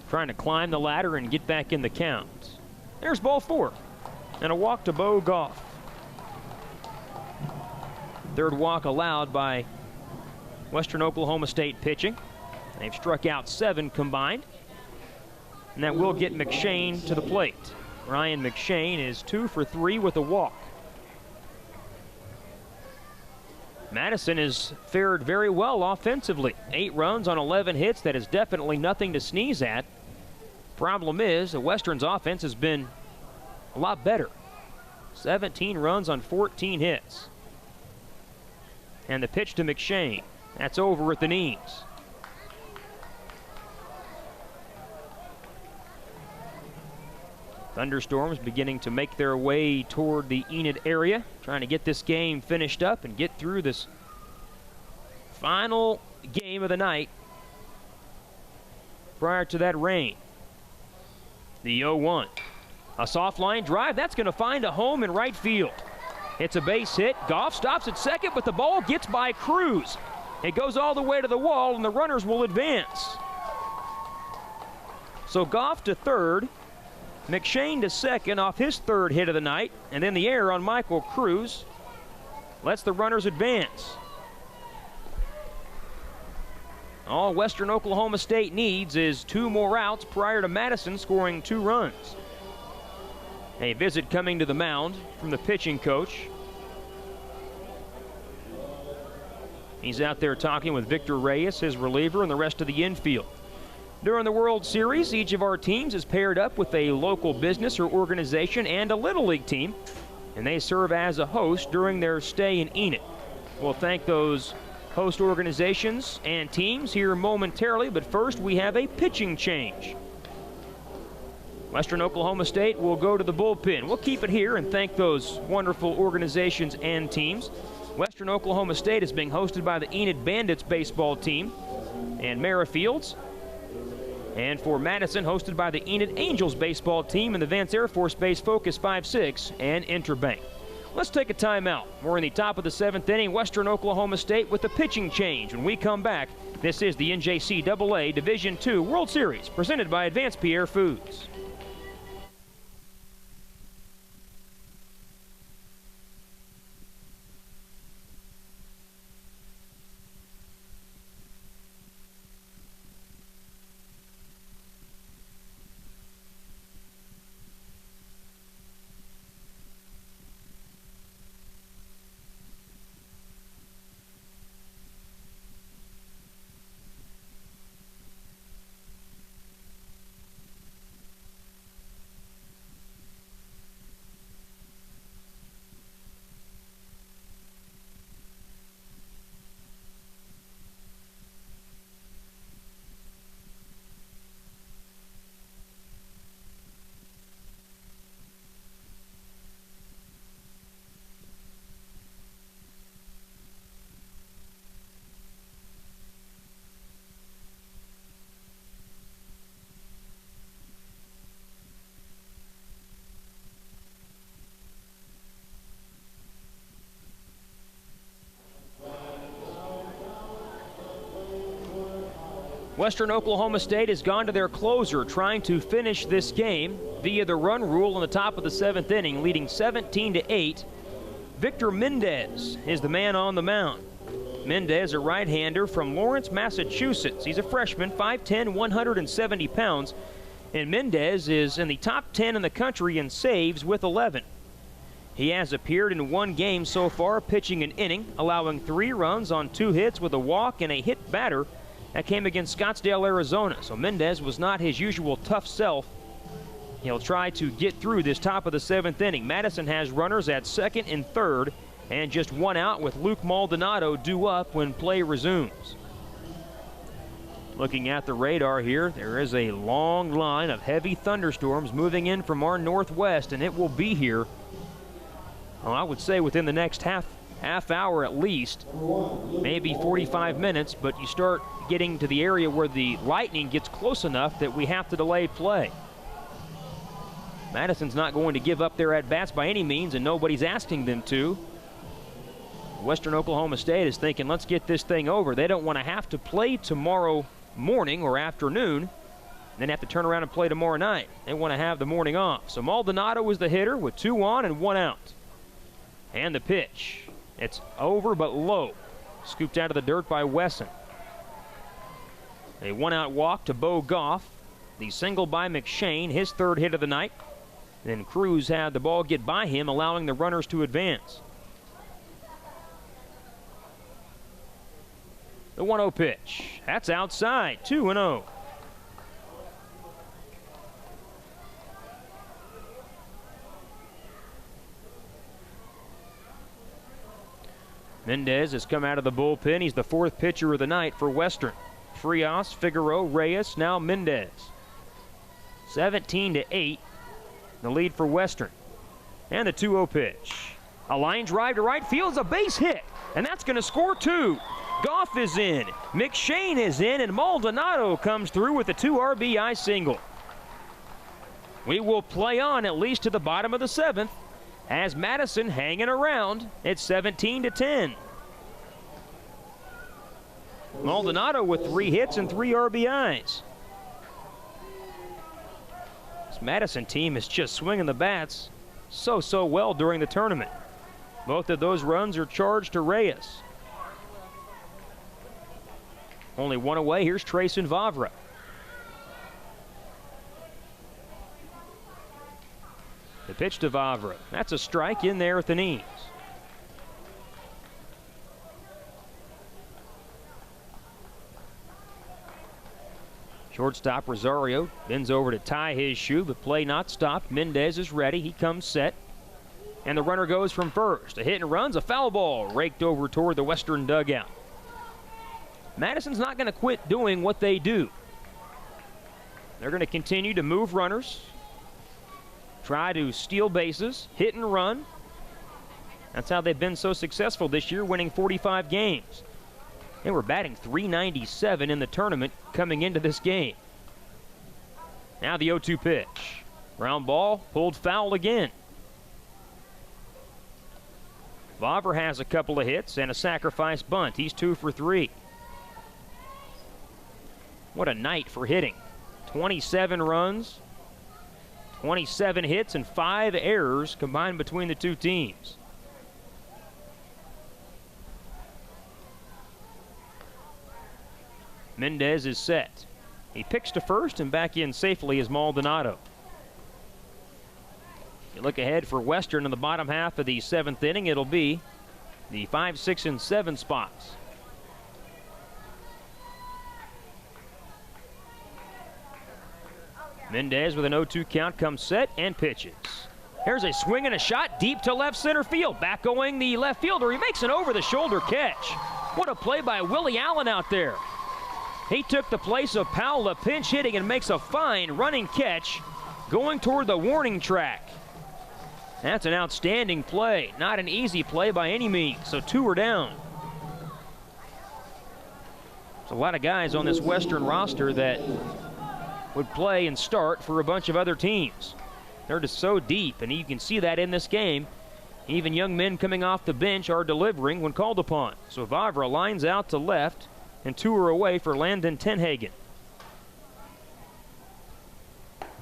Speaker 1: trying to climb the ladder and get back in the count. There's ball 4. And a walk to Bo Goff. Third walk allowed by Western Oklahoma State pitching. They've struck out 7 combined. And that will get McShane to the plate. Ryan McShane is 2 for 3 with a walk. Madison has fared very well offensively. 8 runs on 11 hits. That is definitely nothing to sneeze at. Problem is, the Western's offense has been a lot better. 17 runs on 14 hits. And the pitch to McShane. That's over at the knees. Thunderstorms beginning to make their way toward the Enid area, trying to get this game finished up and get through this final game of the night prior to that rain. The 0-1. A soft line drive. That's going to find a home in right field. It's a base hit. Goff stops at second, but the ball gets by Cruz. It goes all the way to the wall, and the runners will advance. So Goff to third. McShane to second off his 3rd hit of the night, and then the error on Michael Cruz lets the runners advance. All Western Oklahoma State needs is 2 more outs prior to Madison scoring 2 runs. A visit coming to the mound from the pitching coach. He's out there talking with Victor Reyes, his reliever, and the rest of the infield. During the World Series, each of our teams is paired up with a local business or organization and a Little League team, and they serve as a host during their stay in Enid. We'll thank those host organizations and teams here momentarily, but first we have a pitching change. Western Oklahoma State will go to the bullpen. We'll keep it here and thank those wonderful organizations and teams. Western Oklahoma State is being hosted by the Enid Bandits baseball team and Merrifields. And for Madison, hosted by the Enid Angels baseball team and the Vance Air Force Base Focus 5-6 and Interbank. Let's take a timeout. We're in the top of the 7th inning, Western Oklahoma State with a pitching change. When we come back, this is the NJCAA Division II World Series, presented by Advanced Pierre Foods. Western Oklahoma State has gone to their closer, trying to finish this game via the run rule in the top of the 7th inning, leading 17-8. Victor Mendez is the man on the mound. Mendez, a right-hander from Lawrence, Massachusetts. He's a freshman, 5'10", 170 pounds. And Mendez is in the top 10 in the country in saves with 11. He has appeared in 1 game so far, pitching an inning, allowing 3 runs on 2 hits with a walk and a hit batter. That came against Scottsdale, Arizona. So Mendez was not his usual tough self. He'll try to get through this top of the 7th inning. Madison has runners at 2nd and 3rd, and just 1 out with Luke Maldonado due up when play resumes. Looking at the radar here, there is a long line of heavy thunderstorms moving in from our northwest, and it will be here, well, I would say within the next half hour at least, maybe 45 minutes, but you start getting to the area where the lightning gets close enough that we have to delay play. Madison's not going to give up their at-bats by any means, and nobody's asking them to. Western Oklahoma State is thinking, let's get this thing over. They don't want to have to play tomorrow morning or afternoon, then have to turn around and play tomorrow night. They want to have the morning off. So Maldonado is the hitter with 2 on and 1 out. And the pitch. It's over but low. Scooped out of the dirt by Wesson. A 1-out walk to Bo Goff. The single by McShane, his 3rd hit of the night. Then Cruz had the ball get by him, allowing the runners to advance. The 1-0 pitch. That's outside. 2-0. Mendez has come out of the bullpen. He's the 4th pitcher of the night for Western. Frias, Figueroa, Reyes, now Mendez. 17-8, the lead for Western. And the 2-0 pitch. A line drive to right field is a base hit, and that's going to score 2. Goff is in, McShane is in, and Maldonado comes through with a 2 RBI single. We will play on at least to the bottom of the 7th as Madison hanging around. It's 17-10. Maldonado with 3 hits and 3 RBIs. This Madison team is just swinging the bats so well during the tournament. Both of those runs are charged to Reyes. Only 1 away. Here's Trayson Vavra. The pitch to Vavra. That's a strike in there at the knees. Shortstop Rosario bends over to tie his shoe, but play not stopped. Mendez is ready. He comes set. And the runner goes from first. A hit and runs, a foul ball raked over toward the Western dugout. Madison's not going to quit doing what they do. They're going to continue to move runners, try to steal bases, hit and run. That's how they've been so successful this year, winning 45 games. They were batting .397 in the tournament coming into this game. Now the 0-2 pitch. Ground ball, pulled foul again. Vavra has a couple of hits and a sacrifice bunt. He's 2 for 3. What a night for hitting. 27 runs, 27 hits, and 5 errors combined between the two teams. Mendez is set. He picks to first, and back in safely is Maldonado. You look ahead for Western in the bottom half of the 7th inning. It'll be the 5, 6, and 7 spots. Mendez with an 0-2 count comes set and pitches. Here's a swing and a shot deep to left center field. Back going the left fielder. He makes an over-the-shoulder catch. What a play by Willie Allen out there. He took the place of Powell, pinch hitting, and makes a fine running catch going toward the warning track. That's an outstanding play. Not an easy play by any means, so 2 are down. There's a lot of guys on this Western roster that would play and start for a bunch of other teams. They're just so deep, and you can see that in this game. Even young men coming off the bench are delivering when called upon. So Vavra lines out to left, and 2 are away for Landon Tenhagen.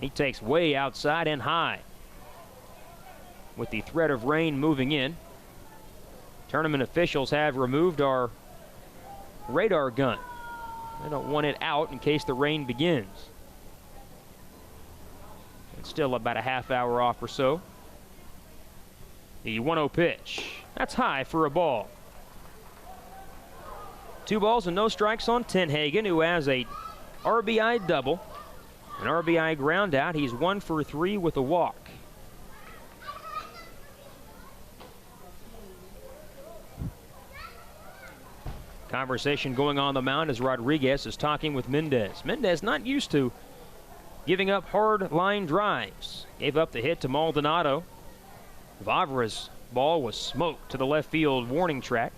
Speaker 1: He takes way outside and high. With the threat of rain moving in, tournament officials have removed our radar gun. They don't want it out in case the rain begins. It's still about a half hour off or so. The 1-0 pitch. That's high for a ball. 2 balls and no strikes on Tenhagen, who has a RBI double, an RBI ground out. He's 1 for 3 with a walk. Conversation going on the mound as Rodriguez is talking with Mendez. Mendez not used to giving up hard line drives. Gave up the hit to Maldonado. Vavra's ball was smoked to the left field warning track.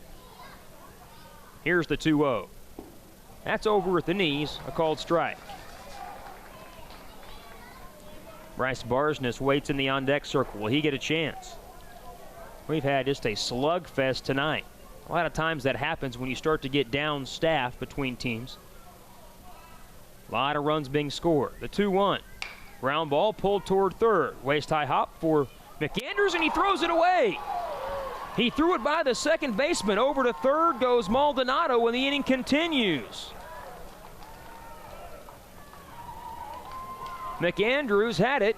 Speaker 1: Here's the 2-0. That's over at the knees, a called strike. Bryce Barsness waits in the on-deck circle. Will he get a chance? We've had just a slugfest tonight. A lot of times that happens when you start to get down staff between teams. A lot of runs being scored. The 2-1. Ground ball pulled toward third. Waist-high hop for McAndrews, and he throws it away. He threw it by the second baseman. Over to third goes Maldonado, and the inning continues. McAndrews had it,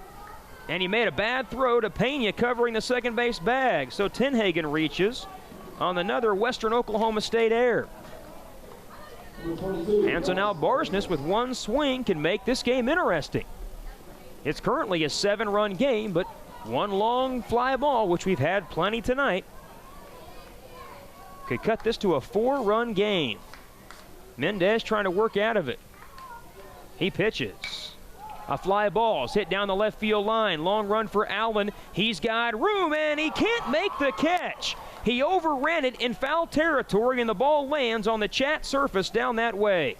Speaker 1: and he made a bad throw to Pena covering the second base bag. So Tenhagen reaches on another Western Oklahoma State error. And so now Barsness with one swing can make this game interesting. It's currently a 7-run game, but one long fly ball, which we've had plenty tonight, could cut this to a 4-run game. Mendez trying to work out of it. He pitches. A fly ball is hit down the left field line. Long run for Allen. He's got room, and he can't make the catch. He overran it in foul territory, and the ball lands on the chat surface down that way.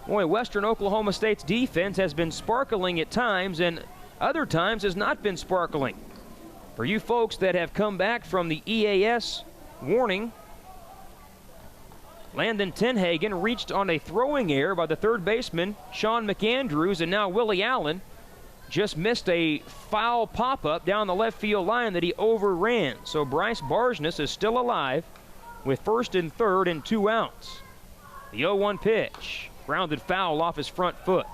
Speaker 1: Boy, Western Oklahoma State's defense has been sparkling at times, and other times has not been sparkling. For you folks that have come back from the EAS warning, Landon Tenhagen reached on a throwing error by the third baseman, Sean McAndrews, and now Willie Allen just missed a foul pop-up down the left field line that he overran. So Bryce Barsness is still alive with first and third and 2 outs. The 0-1 pitch, grounded foul off his front foot.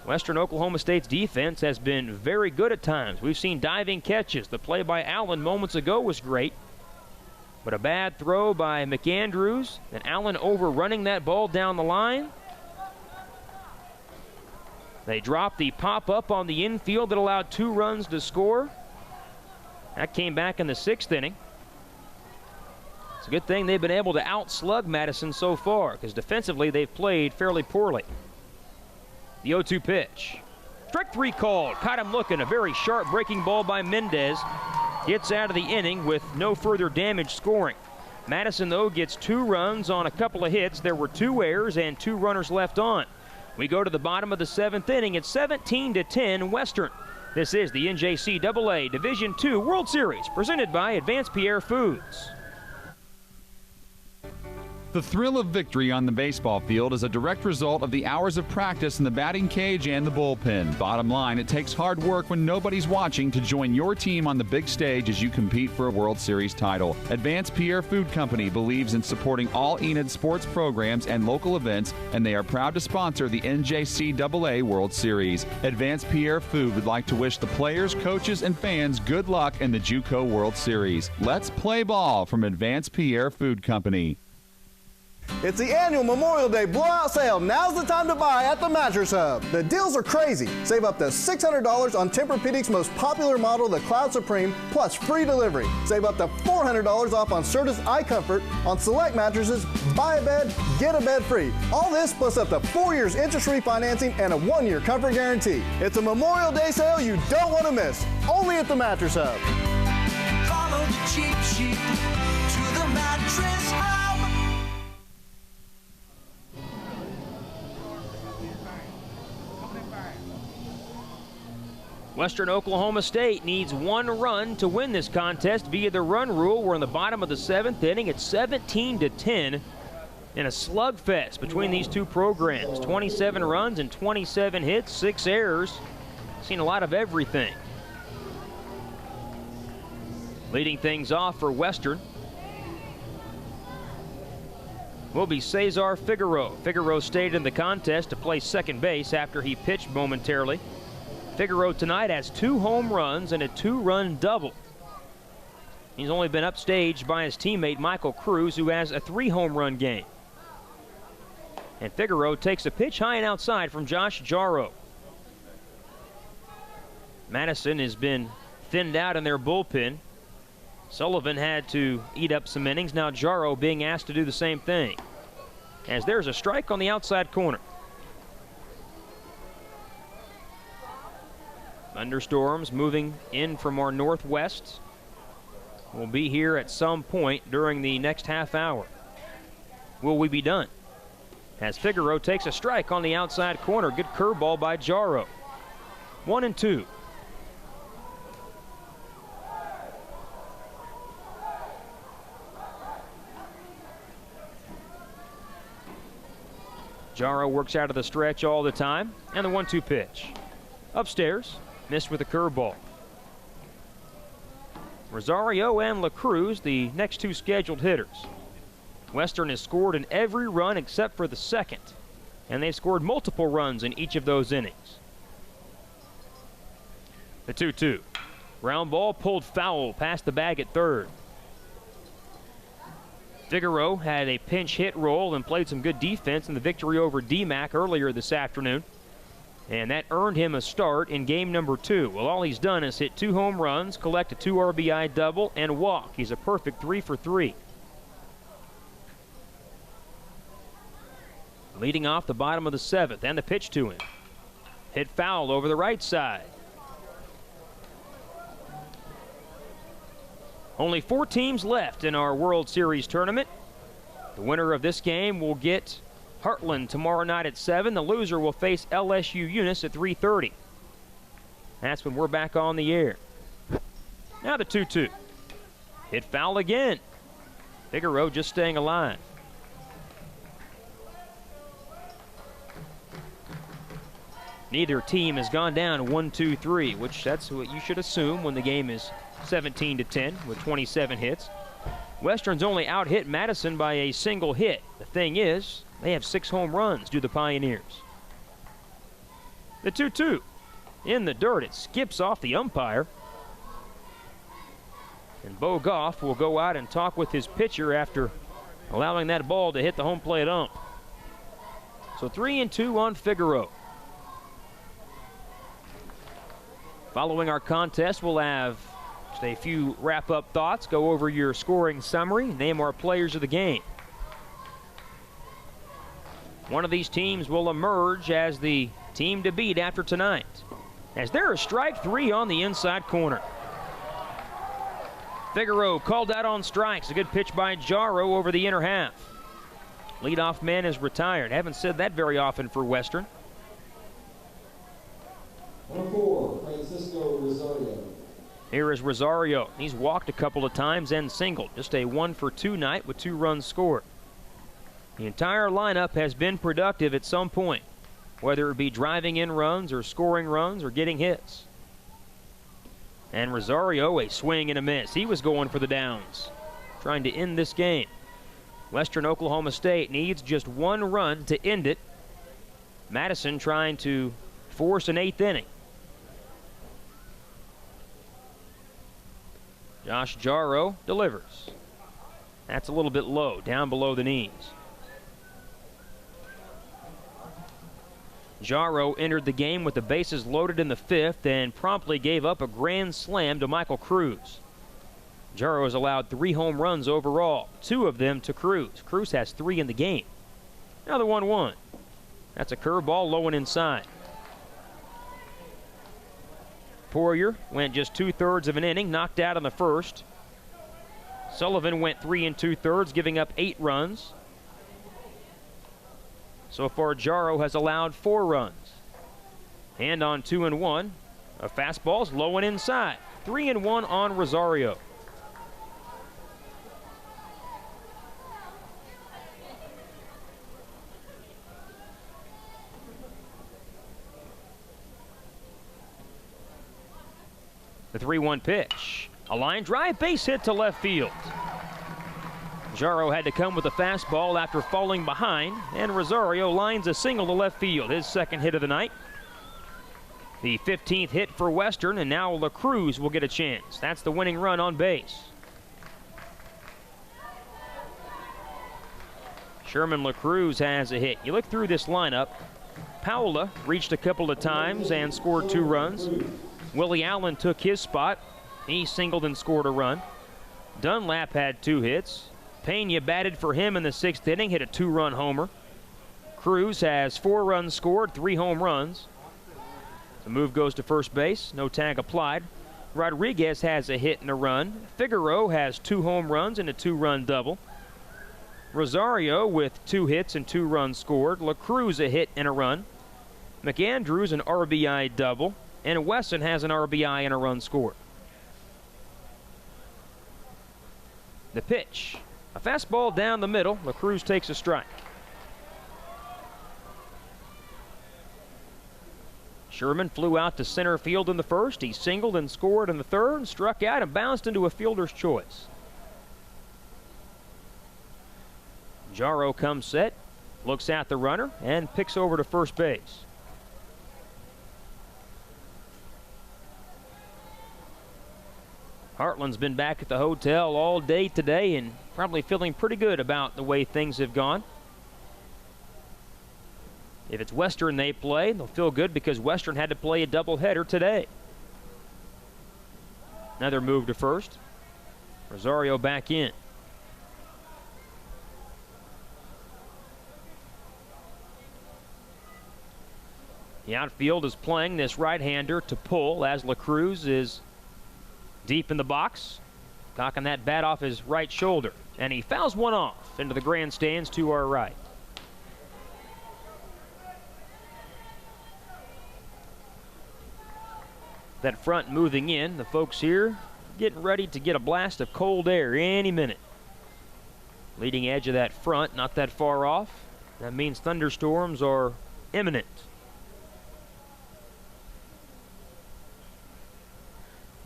Speaker 1: Western Oklahoma State's defense has been very good at times. We've seen diving catches. The play by Allen moments ago was great. But a bad throw by McAndrews, and Allen overrunning that ball down the line. They dropped the pop-up on the infield that allowed 2 runs to score. That came back in the 6th inning. It's a good thing they've been able to outslug Madison so far, because defensively they've played fairly poorly. The 0-2 pitch. Strike 3 called. Caught him looking. A very sharp breaking ball by Mendez. Gets out of the inning with no further damage scoring. Madison, though, gets 2 runs on a couple of hits. There were 2 errors and 2 runners left on. We go to the bottom of the 7th inning. It's 17-10 Western. This is the NJCAA Division II World Series, presented by Advanced Pierre Foods.
Speaker 2: The thrill of victory on the baseball field is a direct result of the hours of practice in the batting cage and the bullpen. Bottom line, it takes hard work when nobody's watching to join your team on the big stage as you compete for a World Series title. Advanced Pierre Food Company believes in supporting all Enid sports programs and local events, and they are proud to sponsor the NJCAA World Series. Advanced Pierre Food would like to wish the players, coaches, and fans good luck in the JUCO World Series. Let's play ball from Advanced Pierre Food Company.
Speaker 4: It's the annual Memorial Day blowout sale. Now's the time to buy at the Mattress Hub. The deals are crazy. Save up to $600 on Tempur-Pedic's most popular model, the Cloud Supreme, plus free delivery. Save up to $400 off on Serta's iComfort. On select mattresses, buy a bed, get a bed free. All this plus up to 4 years interest-free financing and a 1-year comfort guarantee. It's a Memorial Day sale you don't want to miss. Only at the Mattress Hub.
Speaker 5: Follow the cheap sheet to the Mattress Hub.
Speaker 1: Western Oklahoma State needs 1 run to win this contest via the run rule. We're in the bottom of the 7th inning. It's 17-10 in a slugfest between these two programs. 27 runs and 27 hits, 6 errors. Seen a lot of everything. Leading things off for Western will be Cesar Figueroa. Figueroa stayed in the contest to play second base after he pitched momentarily. Figaro tonight has 2 home runs and a 2-run double. He's only been upstaged by his teammate Michael Cruz, who has a 3-home-run game. And Figaro takes a pitch high and outside from Josh Jarrow. Madison has been thinned out in their bullpen. Sullivan had to eat up some innings. Now Jarrow being asked to do the same thing. As there's a strike on the outside corner. Thunderstorms moving in from our northwest will be here at some point during the next half hour. Will we be done? As Figaro takes a strike on the outside corner. Good curveball by Jarrow. 1-2. Jarrow works out of the stretch all the time, and the 1-2 pitch. Upstairs, missed with a curveball. Rosario and La Cruz, the next 2 scheduled hitters. Western has scored in every run except for the second, and they've scored multiple runs in each of those innings. The 2-2. Ground ball pulled foul past the bag at third. Figaro had a pinch hit role and played some good defense in the victory over DMAC earlier this afternoon. And that earned him a start in game number 2. Well, all he's done is hit 2 home runs, collect a 2 RBI double, and walk. He's a perfect 3 for 3. Leading off the bottom of the 7th, and the pitch to him. Hit foul over the right side. Only 4 teams left in our World Series tournament. The winner of this game will get Heartland tomorrow night at 7. The loser will face LSU Eunice at 3:30. That's when we're back on the air. Now the 2-2. Hit foul again. Figaro just staying alive. Neither team has gone down 1-2-3, which that's what you should assume when the game is 17-10 with 27 hits. Western's only out-hit Madison by a single hit. The thing is, they have 6 home runs, do the Pioneers. The 2-2. In the dirt, it skips off the umpire. And Bo Goff will go out and talk with his pitcher after allowing that ball to hit the home plate ump. So 3-2 on Figaro. Following our contest, we'll have just a few wrap-up thoughts, go over your scoring summary, name our players of the game. One of these teams will emerge as the team to beat after tonight, as there is strike 3 on the inside corner. Figaro called out on strikes. A good pitch by Jarrow over the inner half. Leadoff man is retired. Haven't said that very often for Western.
Speaker 6: 1-4, Francisco Rosario.
Speaker 1: Here is Rosario. He's walked a couple of times and singled. Just a 1-for-2 night with 2 runs scored. The entire lineup has been productive at some point, whether it be driving in runs or scoring runs or getting hits. And Rosario, a swing and a miss. He was going for the downs, trying to end this game. Western Oklahoma State needs just 1 run to end it. Madison trying to force an 8th inning. Josh Jarrow delivers. That's a little bit low, down below the knees. Jarrow entered the game with the bases loaded in the 5th and promptly gave up a grand slam to Michael Cruz. Jarrow has allowed 3 home runs overall, 2 of them to Cruz. Cruz has 3 in the game. Now the 1-1. That's a curveball low and inside. Poirier went just 2/3 of an inning, knocked out in the 1st. Sullivan went 3 2/3, giving up 8 runs. So far, Jarrow has allowed 4 runs. And on 2-1, a fastball's low and inside. 3-1 on Rosario. The 3-1 pitch. A line drive, base hit to left field. Jarrow had to come with a fastball after falling behind, and Rosario lines a single to left field, his 2nd hit of the night. The 15th hit for Western, and now La Cruz will get a chance. That's the winning run on base. Sherman La Cruz has a hit. You look through this lineup, Paola reached a couple of times and scored 2 runs. Willie Allen took his spot. He singled and scored a run. Dunlap had 2 hits. Pena batted for him in the 6th inning, hit a 2-run homer. Cruz has 4 runs scored, 3 home runs. The move goes to first base, no tag applied. Rodriguez has a hit and a run. Figueroa has 2 home runs and a 2-run double. Rosario with 2 hits and 2 runs scored. La Cruz a hit and a run. McAndrews an RBI double. And Wesson has an RBI and a run scored. The pitch. A fastball down the middle. La Cruz takes a strike. Sherman flew out to center field in the first. He singled and scored in the third, and struck out and bounced into a fielder's choice. Jarro comes set, looks at the runner, and picks over to first base. Hartland's been back at the hotel all day today and probably feeling pretty good about the way things have gone. If it's Western they play, they'll feel good because Western had to play a doubleheader today. Another move to first. Rosario back in. The outfield is playing this right-hander to pull as La Cruz is deep in the box, cocking that bat off his right shoulder. And he fouls one off into the grandstands to our right. That front moving in, the folks here getting ready to get a blast of cold air any minute. Leading edge of that front, not that far off. That means thunderstorms are imminent.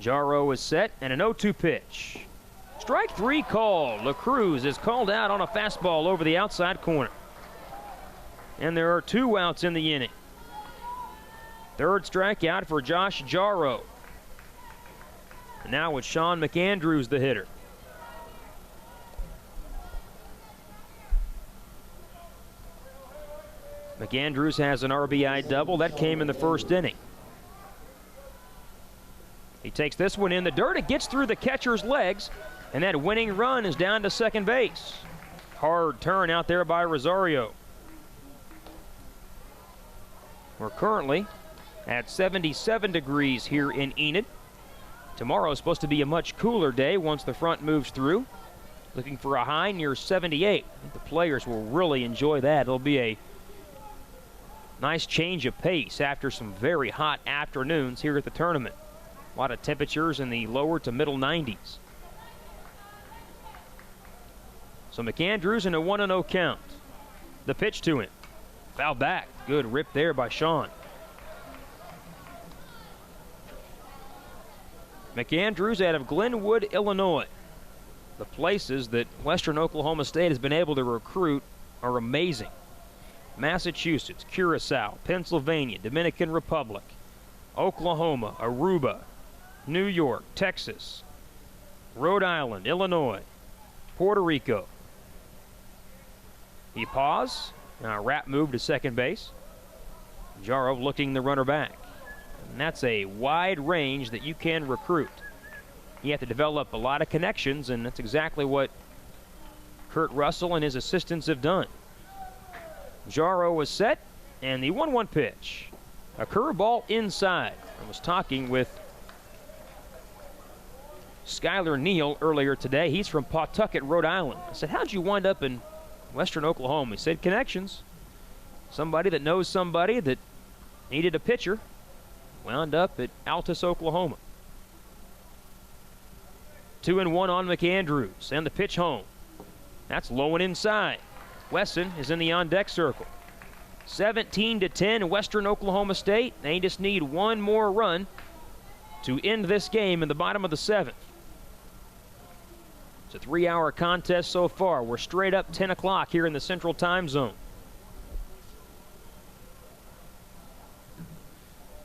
Speaker 1: Jarro is set, and an 0-2 pitch. Strike 3 called. La Cruz is called out on a fastball over the outside corner. And there are 2 outs in the inning. Third strikeout for Josh Jarro. And now it's Sean McAndrews, the hitter. McAndrews has an RBI double. That came in the first inning. He takes this one in the dirt. It gets through the catcher's legs, and that winning run is down to second base. Hard turn out there by Rosario. We're currently at 77 degrees here in Enid. Tomorrow is supposed to be a much cooler day once the front moves through. Looking for a high near 78. I think the players will really enjoy that. It'll be a nice change of pace after some very hot afternoons here at the tournament. A lot of temperatures in the lower to middle 90s. So McAndrews in a 1-0 count. The pitch to him. Foul back. Good rip there by Sean. McAndrews out of Glenwood, Illinois. The places that Western Oklahoma State has been able to recruit are amazing. Massachusetts, Curacao, Pennsylvania, Dominican Republic, Oklahoma, Aruba, New York, Texas, Rhode Island, Illinois, Puerto Rico. He paused. Now a wrap move to second base. Jarro looking the runner back. And that's a wide range that you can recruit. You have to develop a lot of connections, and that's exactly what Kurt Russell and his assistants have done. Jarro was set, and the 1-1 pitch. A curveball inside. I was talking with Skylar Neal earlier today. He's from Pawtucket, Rhode Island. I said, how'd you wind up in Western Oklahoma? He said, connections. Somebody that knows somebody that needed a pitcher wound up at Altus, Oklahoma. 2-1 on McAndrews, and the pitch home. That's low and inside. Wesson is in the on-deck circle. 17-10 Western Oklahoma State. They just need one more run to end this game in the bottom of the 7th. It's a 3-hour contest so far. We're straight up 10 o'clock here in the Central Time Zone.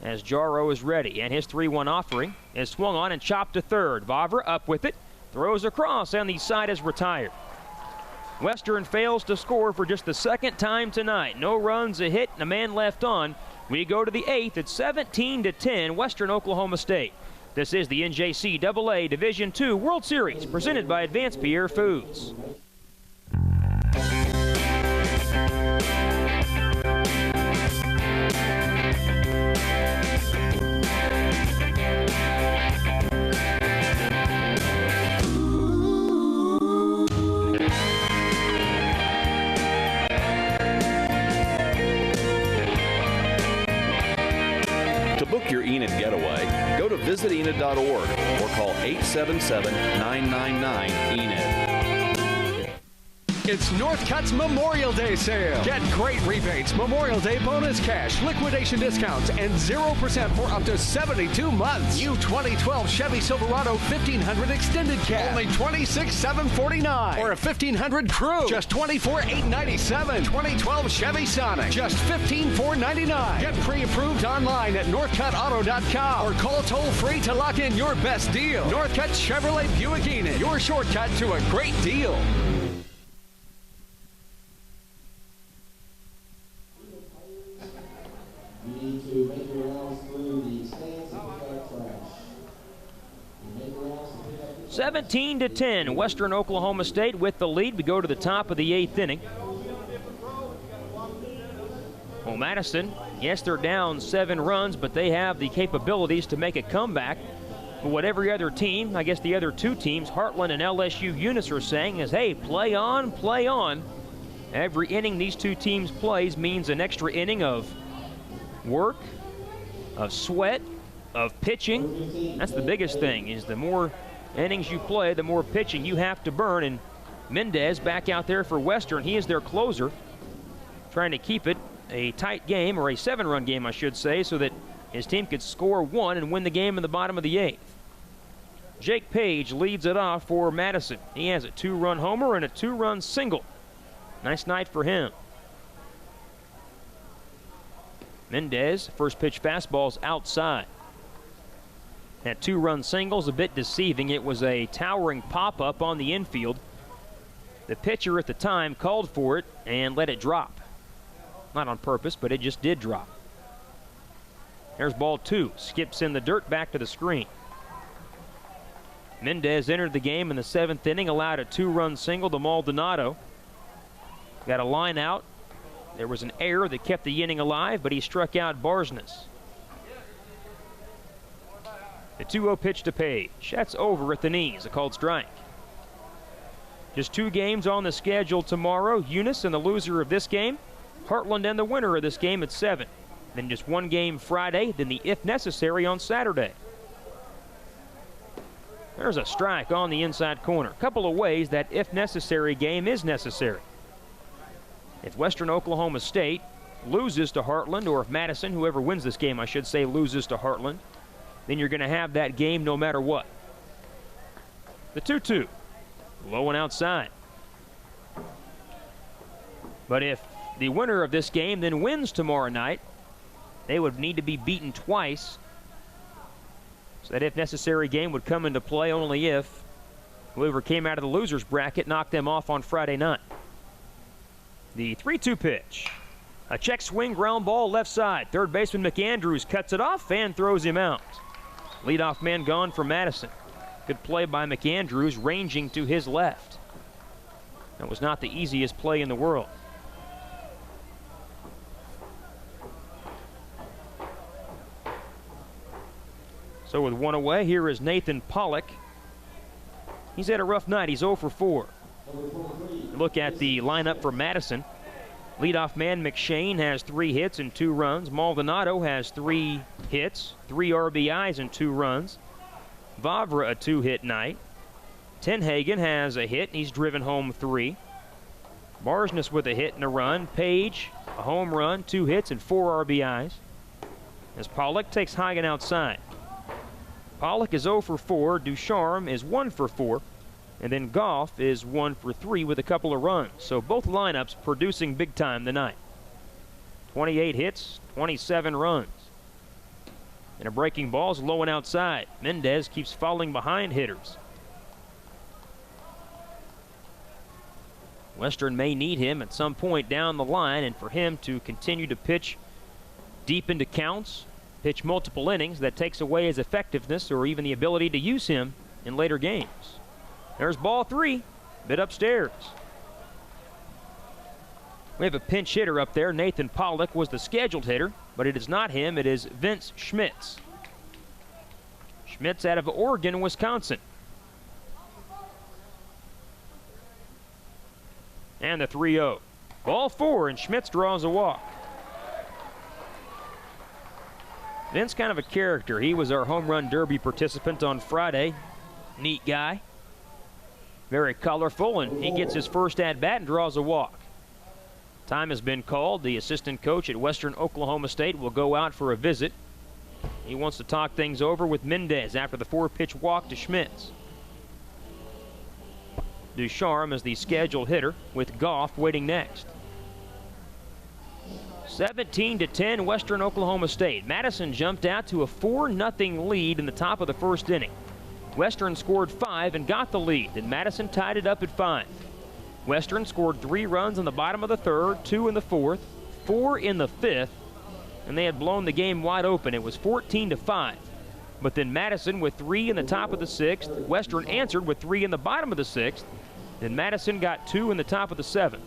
Speaker 1: as Jarro is ready, and his 3-1 offering is swung on and chopped to third. Vavra up with it, throws across, and the side is retired. Western fails to score for just the second time tonight. No runs, a hit, and a man left on. We go to the 8th at 17-10, Western Oklahoma State. This is the NJCAA Division II World Series, presented by Advanced Pierre Foods.
Speaker 7: To book your Enid getaway, go to visitenid.org or call 877-999-ENID.
Speaker 8: It's North Cuts Memorial Day sale. Get great rebates, Memorial Day bonus cash, liquidation discounts, and 0% for up to 72 months. New 2012 Chevy Silverado 1500 extended cab, only $26,749. Or a 1500 Crew, just $24,897. 2012 Chevy Sonic, just $15,499. Get pre-approved online at northcutauto.com or call toll-free to lock in your best deal. Northcut Chevrolet Buick Enid, your shortcut to a great deal.
Speaker 6: You need to make your rounds through the stands and pick up trash. You make rounds and pick up
Speaker 1: 17-10, Western Oklahoma State with the lead. We go to the top of the 8th inning. Well, Madison, yes, they're down 7 runs, but they have the capabilities to make a comeback. But what every other team, I guess the other 2 teams, Heartland and LSU Eunice, are saying is, hey, play on, play on. Every inning these 2 teams plays means an extra inning of work, of sweat, of pitching. That's the biggest thing, is the more innings you play, the more pitching you have to burn. And Mendez back out there for Western. He is their closer, trying to keep it a tight game, or a 7-run game, I should say, so that his team could score 1 and win the game in the bottom of the 8th. Jake Page leads it off for Madison. He has a 2-run homer and a 2-run single. Nice night for him. Mendez, first pitch fastball's outside. That 2-run single's a bit deceiving. It was a towering pop-up on the infield. The pitcher at the time called for it and let it drop. Not on purpose, but it just did drop. There's ball 2. Skips in the dirt, back to the screen. Mendez entered the game in the 7th inning, allowed a 2-run single to Maldonado. Got a line out. There was an error that kept the inning alive, but he struck out Barsness. The 2-0 pitch to Page. That's over at the knees, a called strike. Just 2 games on the schedule tomorrow. Eunice and the loser of this game. Heartland and the winner of this game at 7. Then just 1 game Friday, then the if necessary on Saturday. There's a strike on the inside corner. A couple of ways that if necessary game is necessary. If Western Oklahoma State loses to Heartland, or if Madison, whoever wins this game, I should say, loses to Heartland, then you're going to have that game no matter what. The 2-2, low and outside. But if the winner of this game then wins tomorrow night, they would need to be beaten twice. So that if necessary game would come into play only if whoever came out of the loser's bracket knocked them off on Friday night. The 3-2 pitch. A check swing, ground ball left side. Third baseman McAndrews cuts it off and throws him out. Leadoff man gone for Madison. Good play by McAndrews, ranging to his left. That was not the easiest play in the world. So with 1 away, here is Nathan Pollock. He's had a rough night. He's 0 for 4. Look at the lineup for Madison. Leadoff man McShane has 3 hits and 2 runs. Maldonado has 3 hits, 3 RBIs and 2 runs. Vavra a 2-hit night. Tenhagen has a hit and he's driven home 3. Barsness with a hit and a run. Page a home run, 2 hits and 4 RBIs. As Pollock takes Hagen outside. Pollock is 0 for 4. Ducharme is 1 for 4. And then Goff is 1 for 3 with a couple of runs. So both lineups producing big time tonight. 28 hits, 27 runs. And a breaking ball is low and outside. Mendez keeps falling behind hitters. Western may need him at some point down the line, and for him to continue to pitch deep into counts, pitch multiple innings, that takes away his effectiveness or even the ability to use him in later games. There's ball 3, bit upstairs. We have a pinch hitter up there. Nathan Pollock was the scheduled hitter, but it is not him. It is Vince Schmitz. Schmitz out of Oregon, Wisconsin. And the 3-0. Ball 4, and Schmitz draws a walk. Vince, kind of a character. He was our home run derby participant on Friday. Neat guy. Very colorful, and he gets his first at-bat and draws a walk. Time has been called. The assistant coach at Western Oklahoma State will go out for a visit. He wants to talk things over with Mendez after the 4-pitch walk to Schmitz. Ducharme is the scheduled hitter, with Goff waiting next. 17-10 Western Oklahoma State. Madison jumped out to a 4-0 lead in the top of the first inning. Western scored 5 and got the lead, and Madison tied it up at 5. Western scored 3 runs in the bottom of the third, 2 in the fourth, 4 in the fifth, and they had blown the game wide open. It was 14-5. But then Madison with 3 in the top of the 6th. Western answered with 3 in the bottom of the 6th. Then Madison got 2 in the top of the 7th.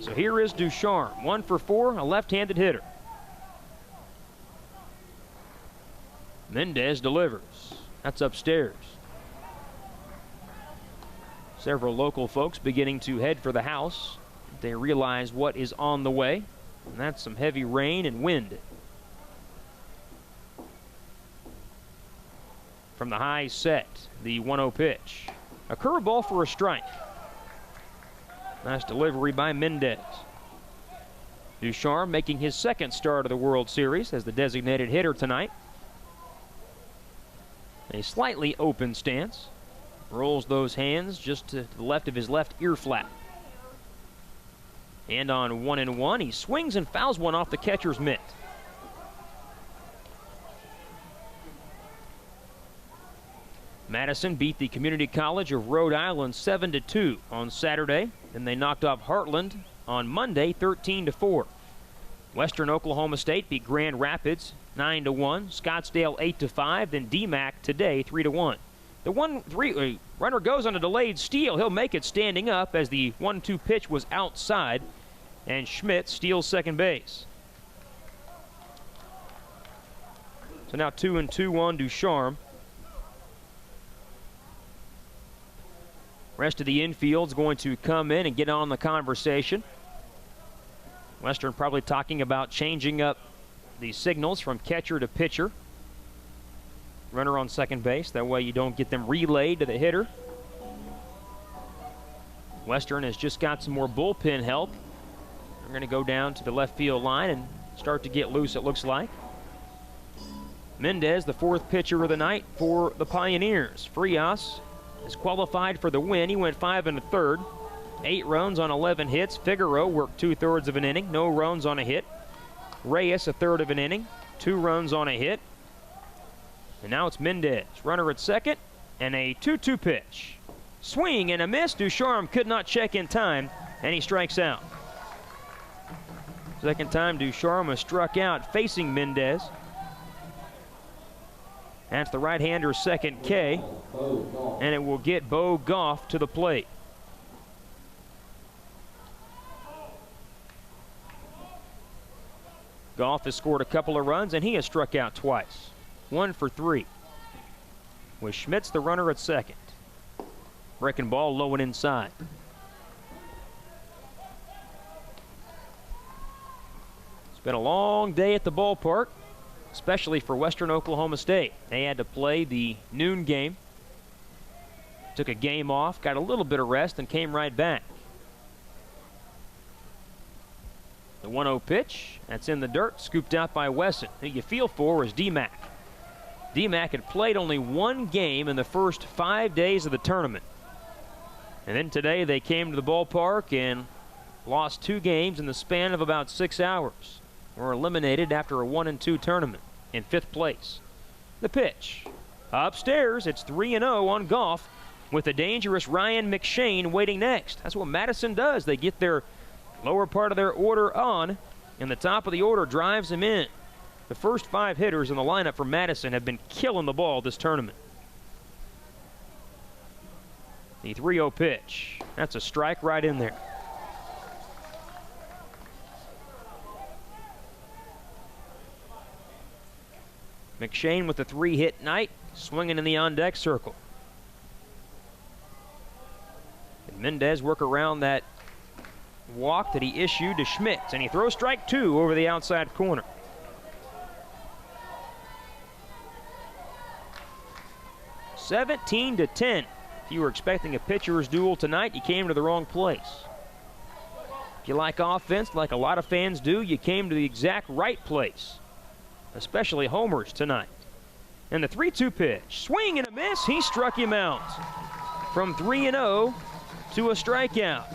Speaker 1: So here is Ducharme, 1 for 4, a left-handed hitter. Mendez delivers. That's upstairs. Several local folks beginning to head for the house. They realize what is on the way, and that's some heavy rain and wind. From the high set, the 1-0 pitch. A curveball for a strike. Nice delivery by Mendez. Ducharme making his second start of the World Series as the designated hitter tonight. A slightly open stance. Rolls those hands just to the left of his left ear flap. And on 1-1, he swings and fouls one off the catcher's mitt. Madison beat the Community College of Rhode Island 7-2 on Saturday. Then they knocked off Heartland on Monday 13-4. Western Oklahoma State beat Grand Rapids 9-1. Scottsdale 8-5. Then DMAC today 3-1. The 1-3 runner goes on a delayed steal. He'll make it standing up as the 1-2 pitch was outside, and Schmitz steals second base. So now 2-2 on Ducharme. Rest of the infield's going to come in and get on the conversation. Western probably talking about changing up the signals from catcher to pitcher. Runner on second base. That way you don't get them relayed to the hitter. Western has just got some more bullpen help. They're going to go down to the left field line and start to get loose, it looks like. Mendez, the 4th pitcher of the night for the Pioneers. Frias is qualified for the win. He went 5 1/3. 8 runs on 11 hits. Figaro worked 2/3 of an inning. No runs on a hit. Reyes, 1/3 of an inning. 2 runs on a hit. And now it's Mendez. Runner at second, and a 2-2 pitch. Swing and a miss. Ducharme could not check in time, and he strikes out. Second time Ducharme was struck out facing Mendez. That's the right-hander's second K, and it will get Bo Goff to the plate. Goff has scored a couple of runs, and he has struck out twice. 1 for 3. With Schmitz the runner at second. Breaking ball low and inside. It's been a long day at the ballpark, especially for Western Oklahoma State. They had to play the noon game. Took a game off, got a little bit of rest, and came right back. The 1-0 pitch, that's in the dirt, scooped out by Wesson. Who you feel for is DMAC. DMAC had played only 1 game in the first 5 days of the tournament. And then today they came to the ballpark and lost 2 games in the span of about 6 hours. were eliminated after a 1-2 tournament in 5th place. The pitch. Upstairs, it's 3-0 on golf with the dangerous Ryan McShane waiting next. That's what Madison does. They get their lower part of their order on, and the top of the order drives them in. The first 5 hitters in the lineup for Madison have been killing the ball this tournament. The 3-0 pitch. That's a strike right in there. McShane with a 3-hit night, swinging in the on-deck circle. And Mendez work around that walk that he issued to Schmitz, and he throws strike 2 over the outside corner. (17-10). If you were expecting a pitcher's duel tonight, you came to the wrong place. If you like offense, like a lot of fans do, you came to the exact right place, especially homers tonight. And the 3-2 pitch, swing and a miss, he struck him out. From 3-0 to a strikeout.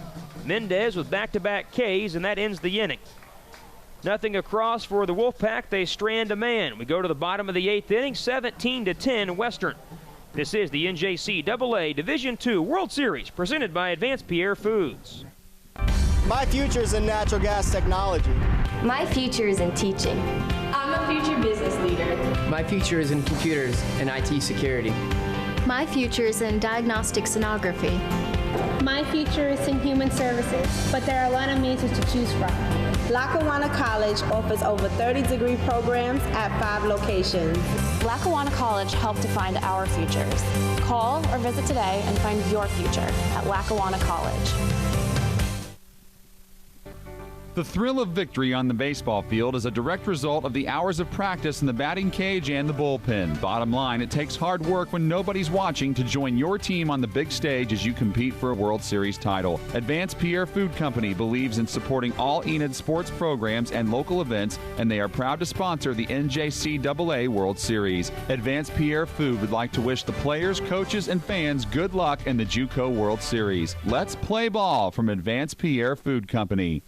Speaker 1: Mendez with back-to-back Ks, and that ends the inning. Nothing across for the Wolfpack. They strand a man. We go to the bottom of the 8th inning, 17-10 Western. This is the NJCAA Division II World Series, presented by Advanced Pierre Foods.
Speaker 12: My future is in natural gas technology.
Speaker 14: My future is in teaching.
Speaker 15: I'm a future business leader.
Speaker 16: My future is in computers and IT security.
Speaker 17: My future is in diagnostic sonography.
Speaker 18: My future is in human services, but there are a lot of majors to choose from.
Speaker 11: Lackawanna College offers over 30 degree programs at 5 locations.
Speaker 19: Lackawanna College helped define our futures. Call or visit today and find your future at Lackawanna College.
Speaker 2: The thrill of victory on the baseball field is a direct result of the hours of practice in the batting cage and the bullpen. Bottom line, it takes hard work when nobody's watching to join your team on the big stage as you compete for a World Series title. Advanced Pierre Food Company believes in supporting all Enid sports programs and local events, and they are proud to sponsor the NJCAA World Series. Advanced Pierre Food would like to wish the players, coaches, and fans good luck in the JUCO World Series. Let's play ball from Advanced Pierre Food Company.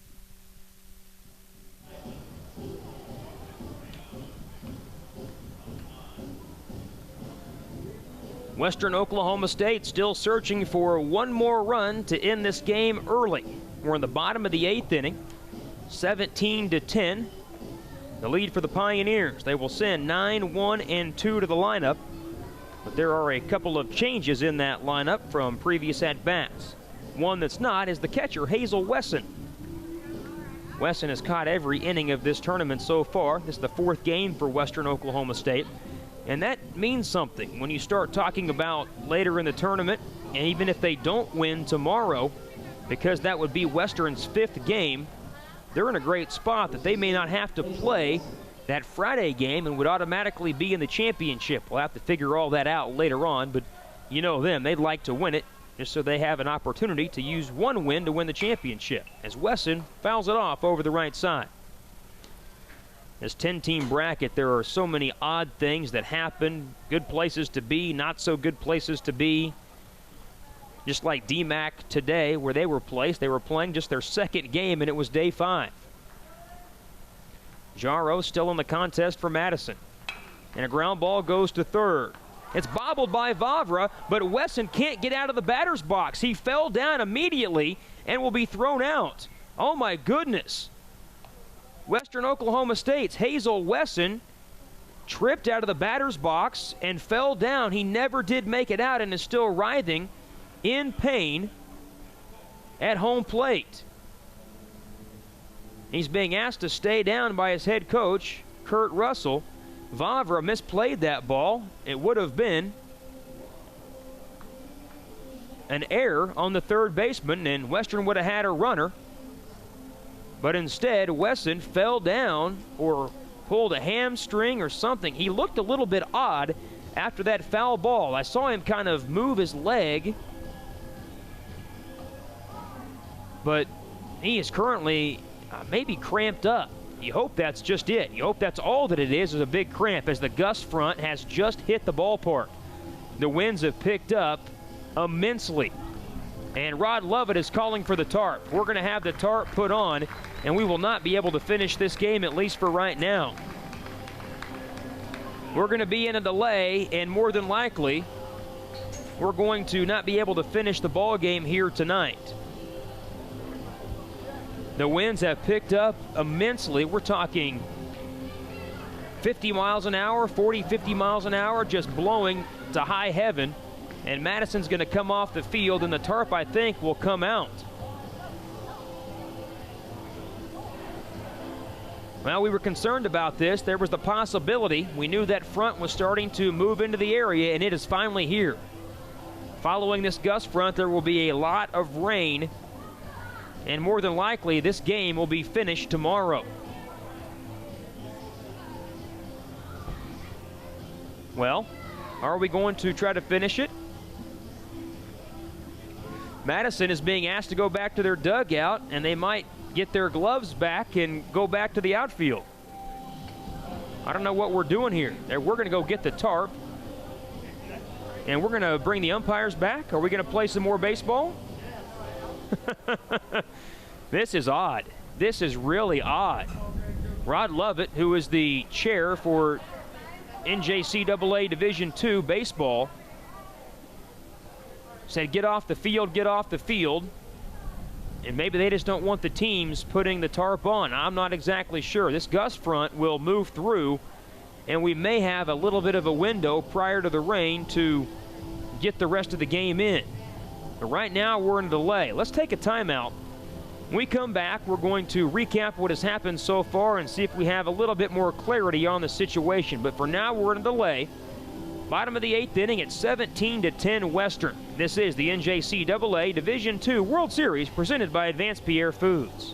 Speaker 1: Western Oklahoma State still searching for one more run to end this game early. We're in the bottom of the 8th inning, 17-10. The lead for the Pioneers. They will send 9, 1, and 2 to the lineup, but there are a couple of changes in that lineup from previous at-bats. One that's not is the catcher, Hazel Wesson. Wesson has caught every inning of this tournament so far. This is the 4th game for Western Oklahoma State. And that means something when you start talking about later in the tournament, and even if they don't win tomorrow, because that would be Western's 5th game, they're in a great spot that they may not have to play that Friday game and would automatically be in the championship. We'll have to figure all that out later on, but you know them, they'd like to win it just so they have an opportunity to use one win to win the championship, as Wesson fouls it off over the right side. This 10-team bracket, there are so many odd things that happen, good places to be, not so good places to be. Just like DMAC today, where they were placed, they were playing just their 2nd game, and it was day 5. Jarro still in the contest for Madison. And a ground ball goes to 3rd. It's bobbled by Vavra, but Wesson can't get out of the batter's box. He fell down immediately and will be thrown out. Oh my goodness. Western Oklahoma State's Hazel Wesson tripped out of the batter's box and fell down. He never did make it out and is still writhing in pain at home plate. He's being asked to stay down by his head coach, Kurt Russell. Vavra misplayed that ball. It would have been an error on the 3rd baseman, and Western would have had a runner. But instead, Wesson fell down or pulled a hamstring or something. He looked a little bit odd after that foul ball. I saw him kind of move his leg, but he is currently maybe cramped up. You hope that's just it. You hope that's all that it is a big cramp, as the gust front has just hit the ballpark. The winds have picked up immensely. And Rod Lovett is calling for the tarp. We're going to have the tarp put on and we will not be able to finish this game, at least for right now. We're going to be in a delay, and more than likely, we're going to not be able to finish the ball game here tonight. The winds have picked up immensely. We're talking 50 miles an hour, 40, 50 miles an hour, just blowing to high heaven. And Madison's going to come off the field, and the tarp, I think, will come out. Well, we were concerned about this. There was the possibility. We knew that front was starting to move into the area, and it is finally here. Following this gust front, there will be a lot of rain, and more than likely, this game will be finished tomorrow. Well, are we going to try to finish it? Madison is being asked to go back to their dugout, and they might get their gloves back and go back to the outfield. I don't know what we're doing here. We're going to go get the tarp, and we're going to bring the umpires back. Are we going to play some more baseball? This is odd. This is really odd. Rod Lovett, who is the chair for NJCAA Division II baseball, said, get off the field, get off the field. And maybe they just don't want the teams putting the tarp on. I'm not exactly sure. This gust front will move through, and we may have a little bit of a window prior to the rain to get the rest of the game in. But right now, we're in a delay. Let's take a timeout. When we come back, we're going to recap what has happened so far and see if we have a little bit more clarity on the situation. But for now, we're in a delay. Bottom of the 8th inning at 17-10 Western. This is the NJCAA Division II World Series presented by Advanced Pierre Foods.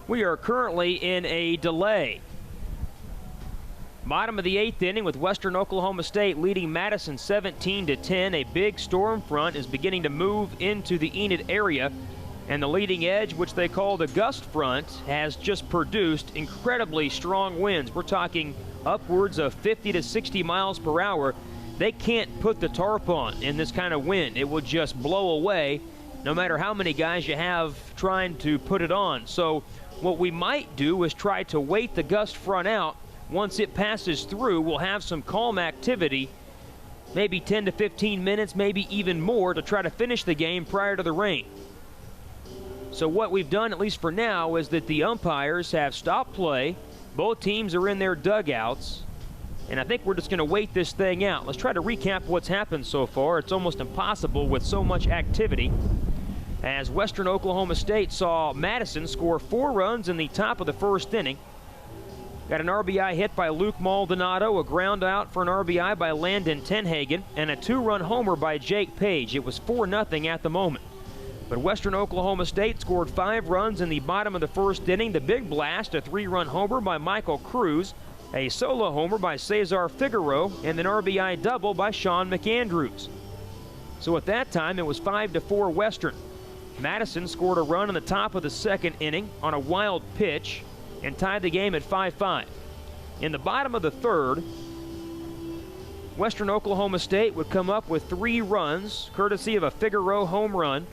Speaker 1: We are currently in a delay. Bottom of the 8th inning with Western Oklahoma State leading Madison 17-10. A big storm front is beginning to move into the Enid area, and the leading edge, which they call the gust front, has just produced incredibly strong winds. We're talking upwards of 50 to 60 miles per hour. They can't put the tarp on in this kind of wind. It will just blow away no matter how many guys you have trying to put it on. So what we might do is try to wait the gust front out. Once it passes through, we'll have some calm activity, maybe 10 to 15 minutes, maybe even more, to try to finish the game prior to the rain. So what we've done, at least for now, is that the umpires have stopped play. Both teams are in their dugouts, and I think we're just going to wait this thing out. Let's try to recap what's happened so far. It's almost impossible with so much activity, as Western Oklahoma State saw Madison score 4 runs in the top of the 1st inning. Got an RBI hit by Luke Maldonado, a ground out for an RBI by Landon Tenhagen, and a 2-run homer by Jake Page. It was 4-0 at the moment. But Western Oklahoma State scored 5 runs in the bottom of the 1st inning. The big blast, a 3-run homer by Michael Cruz, a solo homer by Cesar Figueroa, and an RBI double by Sean McAndrews. So at that time, it was 5-4 Western. Madison scored a run in the top of the 2nd inning on a wild pitch and tied the game at 5-5. In the bottom of the 3rd, Western Oklahoma State would come up with 3 runs, courtesy of a Figueroa home run.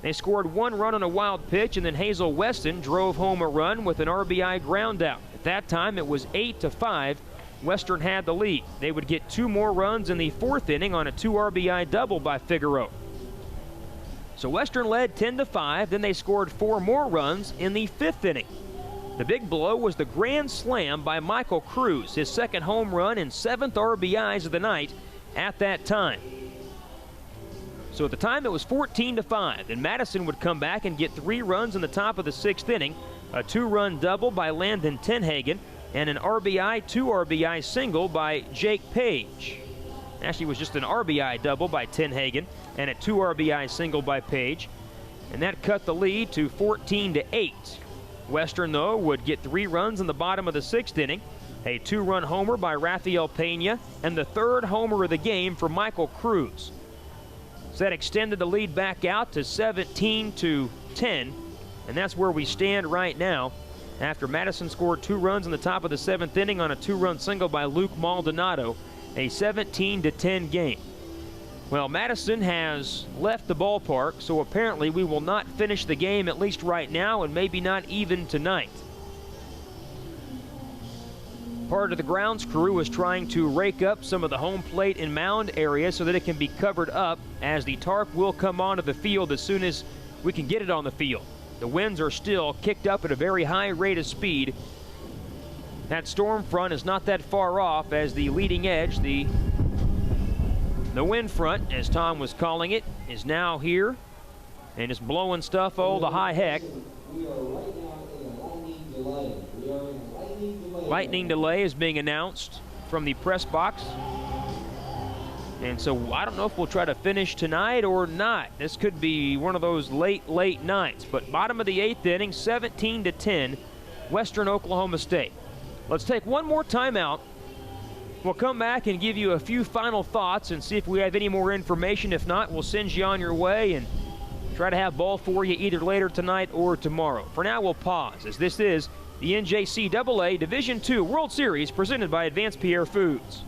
Speaker 1: They scored 1 run on a wild pitch, and then Hazel Weston drove home a run with an RBI ground out. At that time, it was 8-5 Western had the lead. They would get 2 more runs in the 4th inning on a 2 RBI double by Figueroa. So Western led 10-5, then they scored 4 more runs in the 5th inning. The big blow was the grand slam by Michael Cruz, his 2nd home run and 7th RBIs of the night at that time. So at the time it was 14-5, and Madison would come back and get 3 runs in the top of the 6th inning, a 2-run double by Landon Tenhagen, and an 2 RBI single by Jake Page. Actually, it was just an RBI double by Tenhagen and a 2 RBI single by Page. And that cut the lead to 14-8. Western, though, would get 3 runs in the bottom of the 6th inning, a 2-run homer by Rafael Pena, and the 3rd homer of the game for Michael Cruz. So that extended the lead back out to 17-10, and that's where we stand right now after Madison scored 2 runs in the top of the 7th inning on a 2-run single by Luke Maldonado, a 17-10 game. Well, Madison has left the ballpark, so apparently we will not finish the game, at least right now, and maybe not even tonight. Part of the grounds crew is trying to rake up some of the home plate and mound area so that it can be covered up, as the tarp will come onto the field as soon as we can get it on the field. The winds are still kicked up at a very high rate of speed. That storm front is not that far off, as the leading edge, the wind front, as Tom was calling it, is now here and is blowing stuff all the high heck.
Speaker 6: We are right now in a lightning delay. We are in a lightning delay.
Speaker 1: Lightning delay is being announced from the press box. And so I don't know if we'll try to finish tonight or not. This could be one of those late nights. But bottom of the 8th inning, 17-10, Western Oklahoma State. Let's take one more timeout. We'll come back and give you a few final thoughts and see if we have any more information. If not, we'll send you on your way and try to have ball for you either later tonight or tomorrow. For now, we'll pause, as this is the NJCAA Division II World Series presented by Advanced Pierre Foods.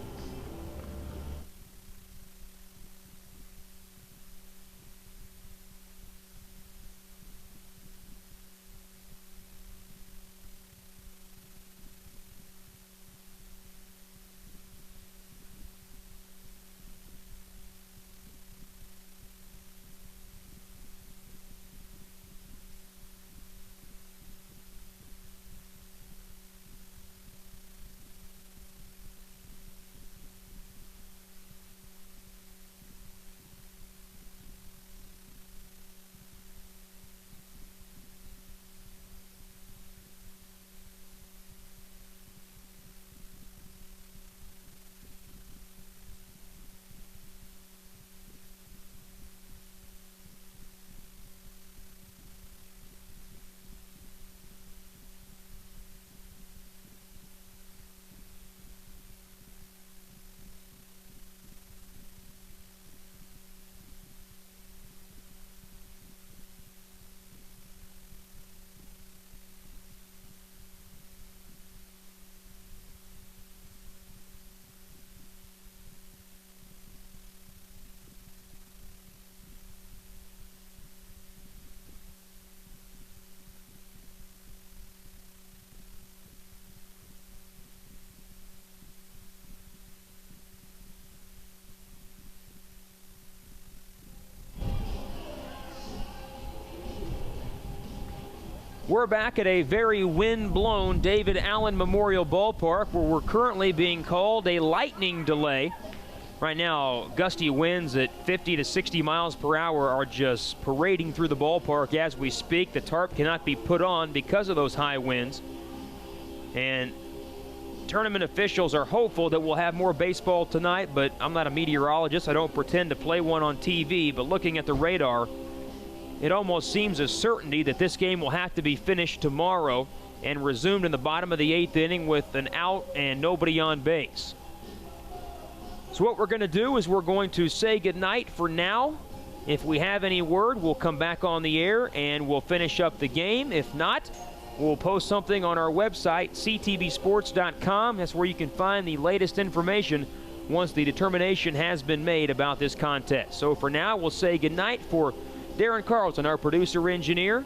Speaker 1: We're back at a very wind-blown David Allen Memorial Ballpark, where we're currently being called a lightning delay. Right now, gusty winds at 50 to 60 miles per hour are just parading through the ballpark as we speak. The tarp cannot be put on because of those high winds. And tournament officials are hopeful that we'll have more baseball tonight, but I'm not a meteorologist. I don't pretend to play one on TV, but looking at the radar, it almost seems a certainty that this game will have to be finished tomorrow and resumed in the bottom of the 8th inning with an out and nobody on base. So what we're going to do is we're going to say goodnight for now. If we have any word, we'll come back on the air and we'll finish up the game. If not, we'll post something on our website, ctvsports.com. That's where you can find the latest information once the determination has been made about this contest. So for now, we'll say goodnight for Darren Carlson, our producer-engineer.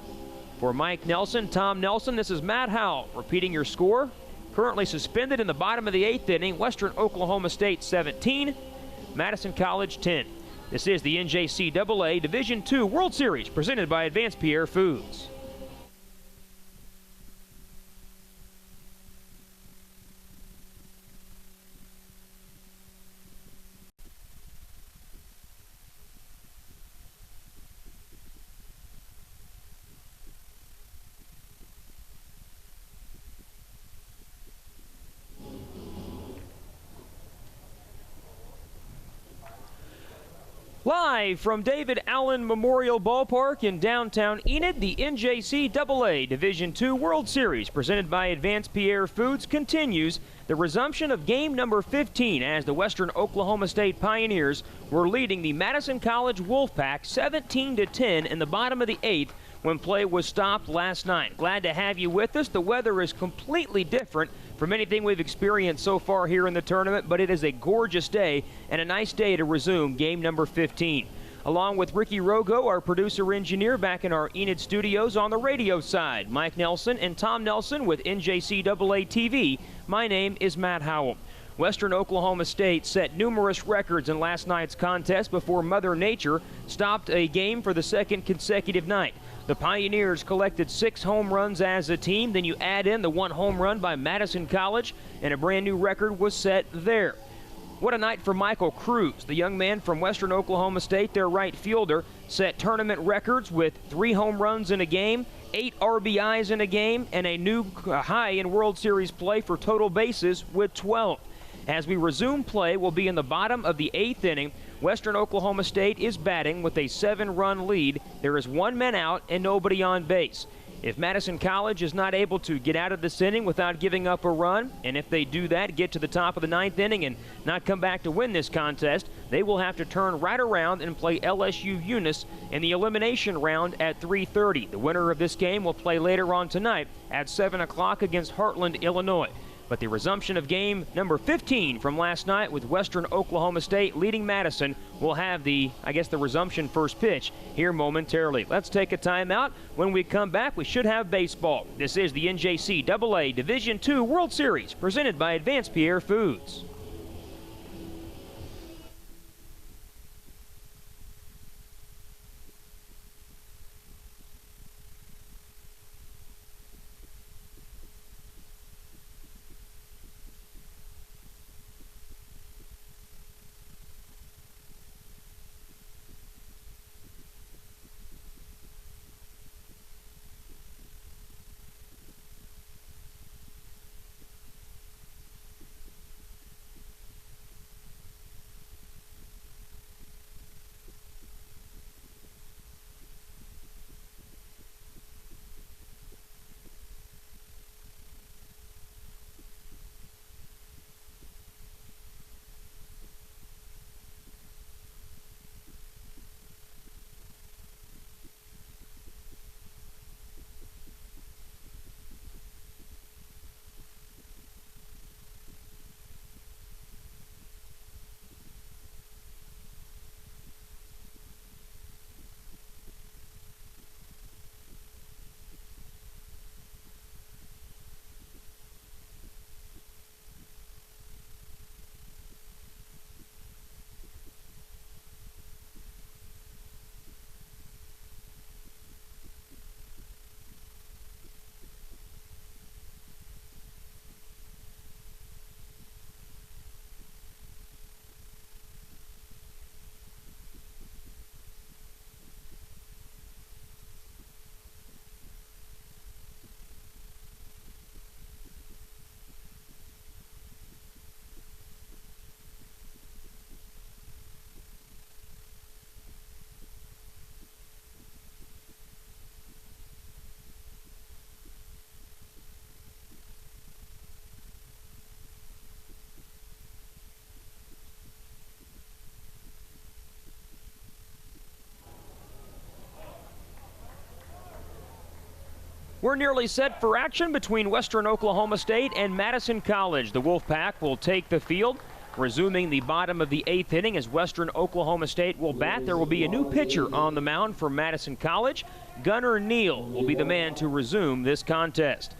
Speaker 1: For Mike Nelson, Tom Nelson, this is Matt Howell repeating your score. Currently suspended in the bottom of the 8th inning, Western Oklahoma State 17, Madison College 10. This is the NJCAA Division II World Series presented by Advanced Pierre Foods. Live from David Allen Memorial Ballpark in downtown Enid, the NJCAA Division II World Series presented by Advanced Pierre Foods continues the resumption of game number 15 as the Western Oklahoma State Pioneers were leading the Madison College Wolfpack 17-10 in the bottom of the 8th when play was stopped last night. Glad to have you with us. The weather is completely different from anything we've experienced so far here in the tournament, but it is a gorgeous day and a nice day to resume game number 15. Along with Ricky Rogo, our producer-engineer, back in our Enid studios on the radio side, Mike Nelson and Tom Nelson with NJCAA TV. My name is Matt Howell. Western Oklahoma State set numerous records in last night's contest before Mother Nature stopped a game for the second consecutive night. The Pioneers collected 6 home runs as a team. Then you add in the 1 home run by Madison College, and a brand new record was set there. What a night for Michael Cruz, the young man from Western Oklahoma State, their right fielder, set tournament records with 3 home runs in a game, 8 RBIs in a game, and a new high in World Series play for total bases with 12. As we resume play, we'll be in the bottom of the 8th inning. Western Oklahoma State is batting with a 7-run lead. There is 1 man out and nobody on base. If Madison College is not able to get out of this inning without giving up a run, and if they do that, get to the top of the 9th inning and not come back to win this contest, they will have to turn right around and play LSU Eunice in the elimination round at 3:30. The winner of this game will play later on tonight at 7 o'clock against Heartland, Illinois. But the resumption of game number 15 from last night with Western Oklahoma State leading Madison will have the resumption first pitch here momentarily. Let's take a timeout. When we come back, we should have baseball. This is the NJCAA Division II World Series presented by Advanced Pierre Foods. We're nearly set for action between Western Oklahoma State and Madison College. The Wolfpack will take the field, resuming the bottom of the 8th inning as Western Oklahoma State will bat. There will be a new pitcher on the mound for Madison College. Gunnar Neal will be the man to resume this contest.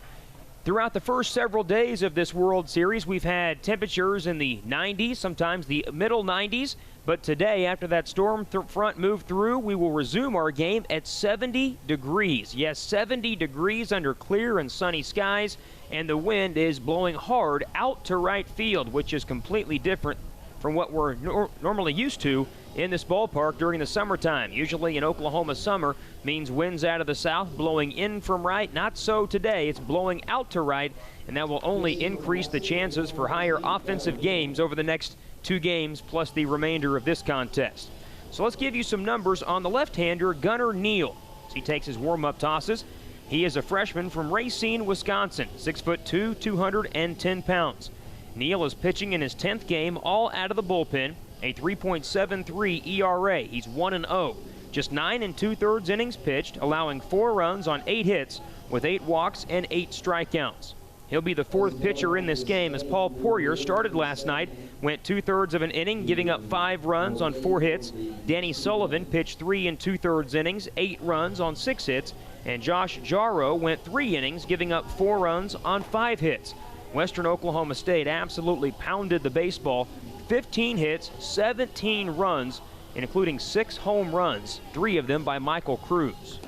Speaker 1: Throughout the first several days of this World Series, we've had temperatures in the 90s, sometimes the middle 90s. But today, after that storm front moved through, we will resume our game at 70 degrees. Yes, 70 degrees under clear and sunny skies, and the wind is blowing hard out to right field, which is completely different from what we're normally used to in this ballpark during the summertime. Usually in Oklahoma, summer means winds out of the south blowing in from right. Not so today. It's blowing out to right, and that will only increase the chances for higher offensive games over the next 2 games plus the remainder of this contest. So let's give you some numbers on the left-hander, Gunnar Neal, as he takes his warm-up tosses. He is a freshman from Racine, Wisconsin, 6'2", 210 pounds. Neal is pitching in his 10th game, all out of the bullpen, a 3.73 ERA. He's 1-0. Just 9 2/3 innings pitched, allowing 4 runs on 8 hits with 8 walks and 8 strikeouts. He'll be the 4th pitcher in this game as Paul Poirier started last night, went 2/3 of an inning, giving up 5 runs on 4 hits. Danny Sullivan pitched 3 2/3 innings, 8 runs on 6 hits. And Josh Jarrow went 3 innings, giving up 4 runs on 5 hits. Western Oklahoma State absolutely pounded the baseball. 15 hits, 17 runs, including 6 home runs, 3 of them by Michael Cruz.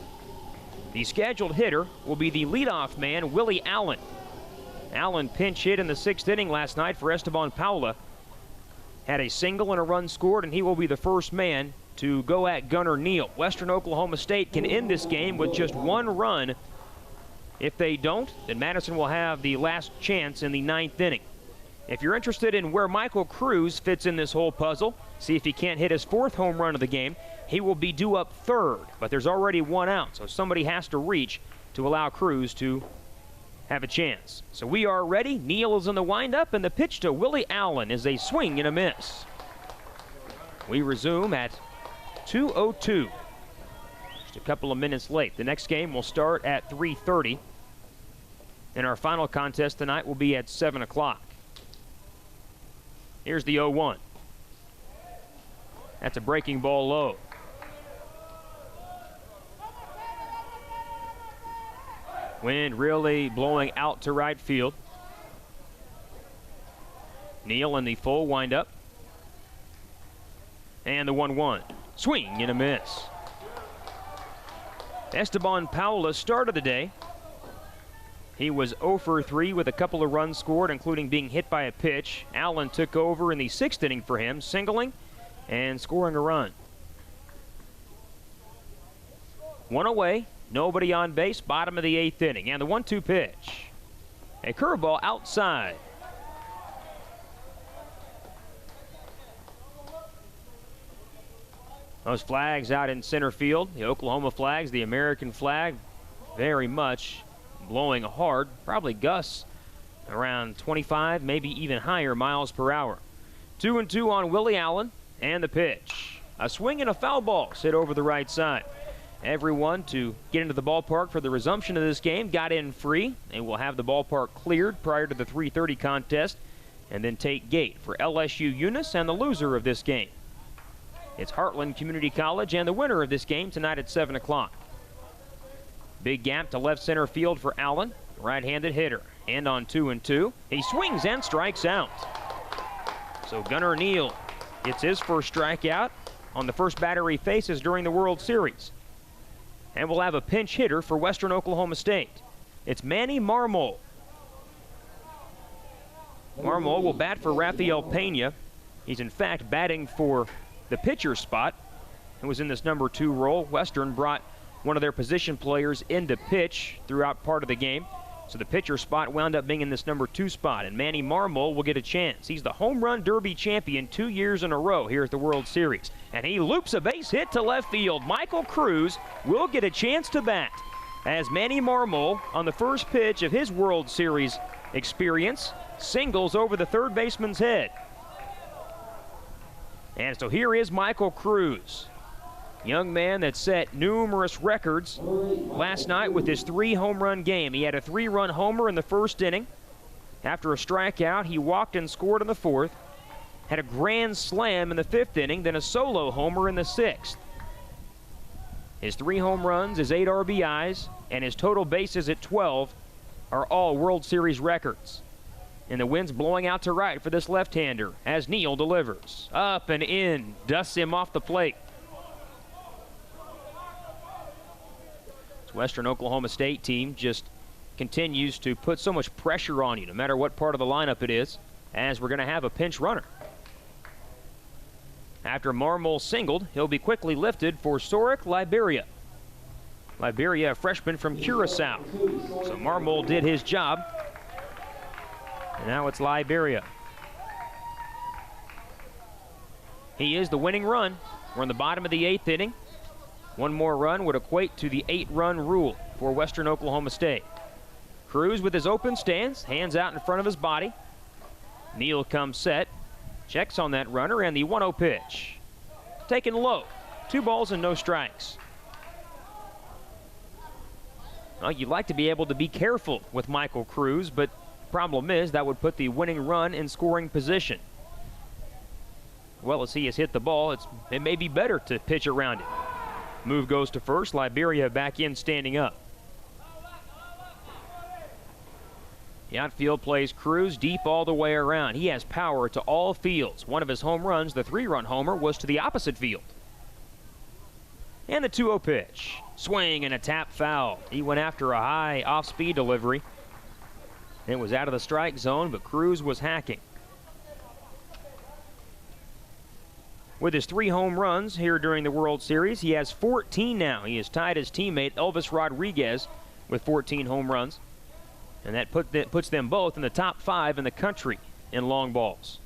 Speaker 1: The scheduled hitter will be the leadoff man, Willie Allen. Allen pinch hit in the 6th inning last night for Esteban Paula. Had a single and a run scored, and he will be the first man to go at Gunnar Neal. Western Oklahoma State can end this game with just 1 run. If they don't, then Madison will have the last chance in the 9th inning. If you're interested in where Michael Cruz fits in this whole puzzle, see if he can't hit his 4th home run of the game, he will be due up 3rd, but there's already 1 out, so somebody has to reach to allow Cruz to have a chance. So we are ready. Neal is in the windup, and the pitch to Willie Allen is a swing and a miss. We resume at 2:02. Just a couple of minutes late. The next game will start at 3:30. And our final contest tonight will be at 7 o'clock. Here's the 0-1. That's a breaking ball low. Wind really blowing out to right field. Neal in the full windup. And the 1-1. Swing and a miss. Esteban Paula started the day. He was 0 for 3 with a couple of runs scored, including being hit by a pitch. Allen took over in the 6th inning for him, singling and scoring a run. 1 away, nobody on base, bottom of the 8th inning. And the 1-2 pitch. A curveball outside. Those flags out in center field, the Oklahoma flags, the American flag, very much blowing hard, probably gusts around 25, maybe even higher miles per hour. 2-2 on Willie Allen, and the pitch. A swing and a foul ball hit over the right side. Everyone to get into the ballpark for the resumption of this game got in free, and will have the ballpark cleared prior to the 3:30 contest, and then take gate for LSU Eunice and the loser of this game. It's Heartland Community College, and the winner of this game tonight at 7 o'clock. Big gap to left center field for Allen, right-handed hitter. And on 2-2, he swings and strikes out. So Gunnar Neal gets his first strikeout on the first batter he faces during the World Series. And we'll have a pinch hitter for Western Oklahoma State. It's Manny Marmol. Marmol will bat for Rafael Pena. He's in fact batting for the pitcher spot. It was in this number 2 role. Western brought one of their position players into pitch throughout part of the game. So the pitcher spot wound up being in this number 2 spot, and Manny Marmol will get a chance. He's the home run derby champion 2 years in a row here at the World Series. And he loops a base hit to left field. Michael Cruz will get a chance to bat as Manny Marmol, on the first pitch of his World Series experience, singles over the third baseman's head. And so here is Michael Cruz. Young man that set numerous records last night with his 3 home run game. He had a 3-run homer in the 1st inning. After a strikeout, he walked and scored in the 4th. Had a grand slam in the 5th inning, then a solo homer in the 6th. His 3 home runs, his 8 RBIs, and his total bases at 12 are all World Series records. And the wind's blowing out to right for this left-hander as Neal delivers. Up and in, dusts him off the plate. This Western Oklahoma State team just continues to put so much pressure on you, no matter what part of the lineup it is, as we're going to have a pinch runner. After Marmol singled, he'll be quickly lifted for Soric Liberia. Liberia, a freshman from Curacao. So Marmol did his job. And now it's Liberia. He is the winning run. We're in the bottom of the 8th inning. One more run would equate to the 8-run rule for Western Oklahoma State. Cruz with his open stance, hands out in front of his body. Neal comes set, checks on that runner, and the 1-0 pitch. Taken low, 2 balls and no strikes. Well, you'd like to be able to be careful with Michael Cruz, but problem is that would put the winning run in scoring position. Well, as he has hit the ball, it may be better to pitch around it. Move goes to first. Liberia back in, standing up. The outfield plays Cruz deep all the way around. He has power to all fields. One of his home runs, the 3-run homer, was to the opposite field. And the 2-0 pitch. Swing and a tap foul. He went after a high off-speed delivery. It was out of the strike zone, but Cruz was hacking. With his 3 home runs here during the World Series, he has 14 now. He has tied his teammate Elvis Rodriguez with 14 home runs. And that puts them both in the top 5 in the country in long balls.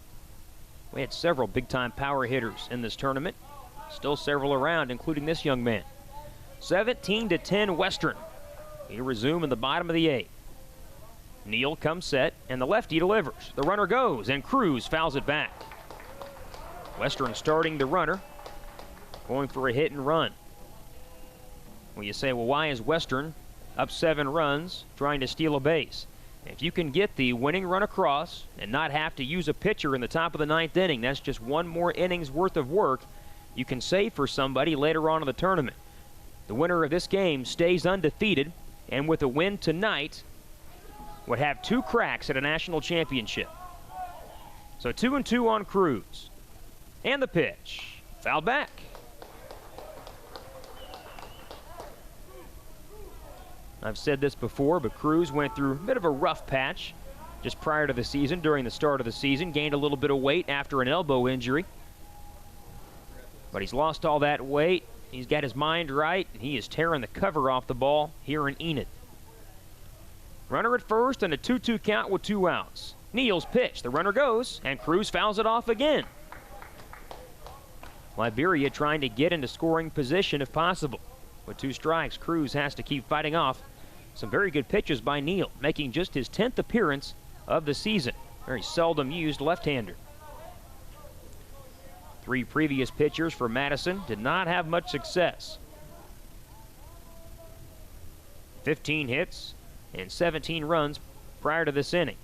Speaker 1: We had several big-time power hitters in this tournament. Still several around, including this young man. 17-10 Western. We resume in the bottom of the 8th. Neal comes set, and the lefty delivers. The runner goes, and Cruz fouls it back. Western starting the runner, going for a hit and run. Well, you say, well, why is Western up 7 runs trying to steal a base? If you can get the winning run across and not have to use a pitcher in the top of the 9th inning, that's just one more inning's worth of work you can save for somebody later on in the tournament. The winner of this game stays undefeated, and with a win tonight, would have 2 cracks at a national championship. So 2-2 on Cruz. And the pitch. Foul back. I've said this before, but Cruz went through a bit of a rough patch just prior to the season, during the start of the season. Gained a little bit of weight after an elbow injury. But he's lost all that weight. He's got his mind right, and he is tearing the cover off the ball here in Enid. Runner at first and a 2-2 count with 2 outs. Neal's pitch. The runner goes, and Cruz fouls it off again. Liberia trying to get into scoring position if possible. With 2 strikes, Cruz has to keep fighting off some very good pitches by Neal, making just his 10th appearance of the season. Very seldom used left-hander. 3 previous pitchers for Madison did not have much success. 15 hits and 17 runs prior to this inning.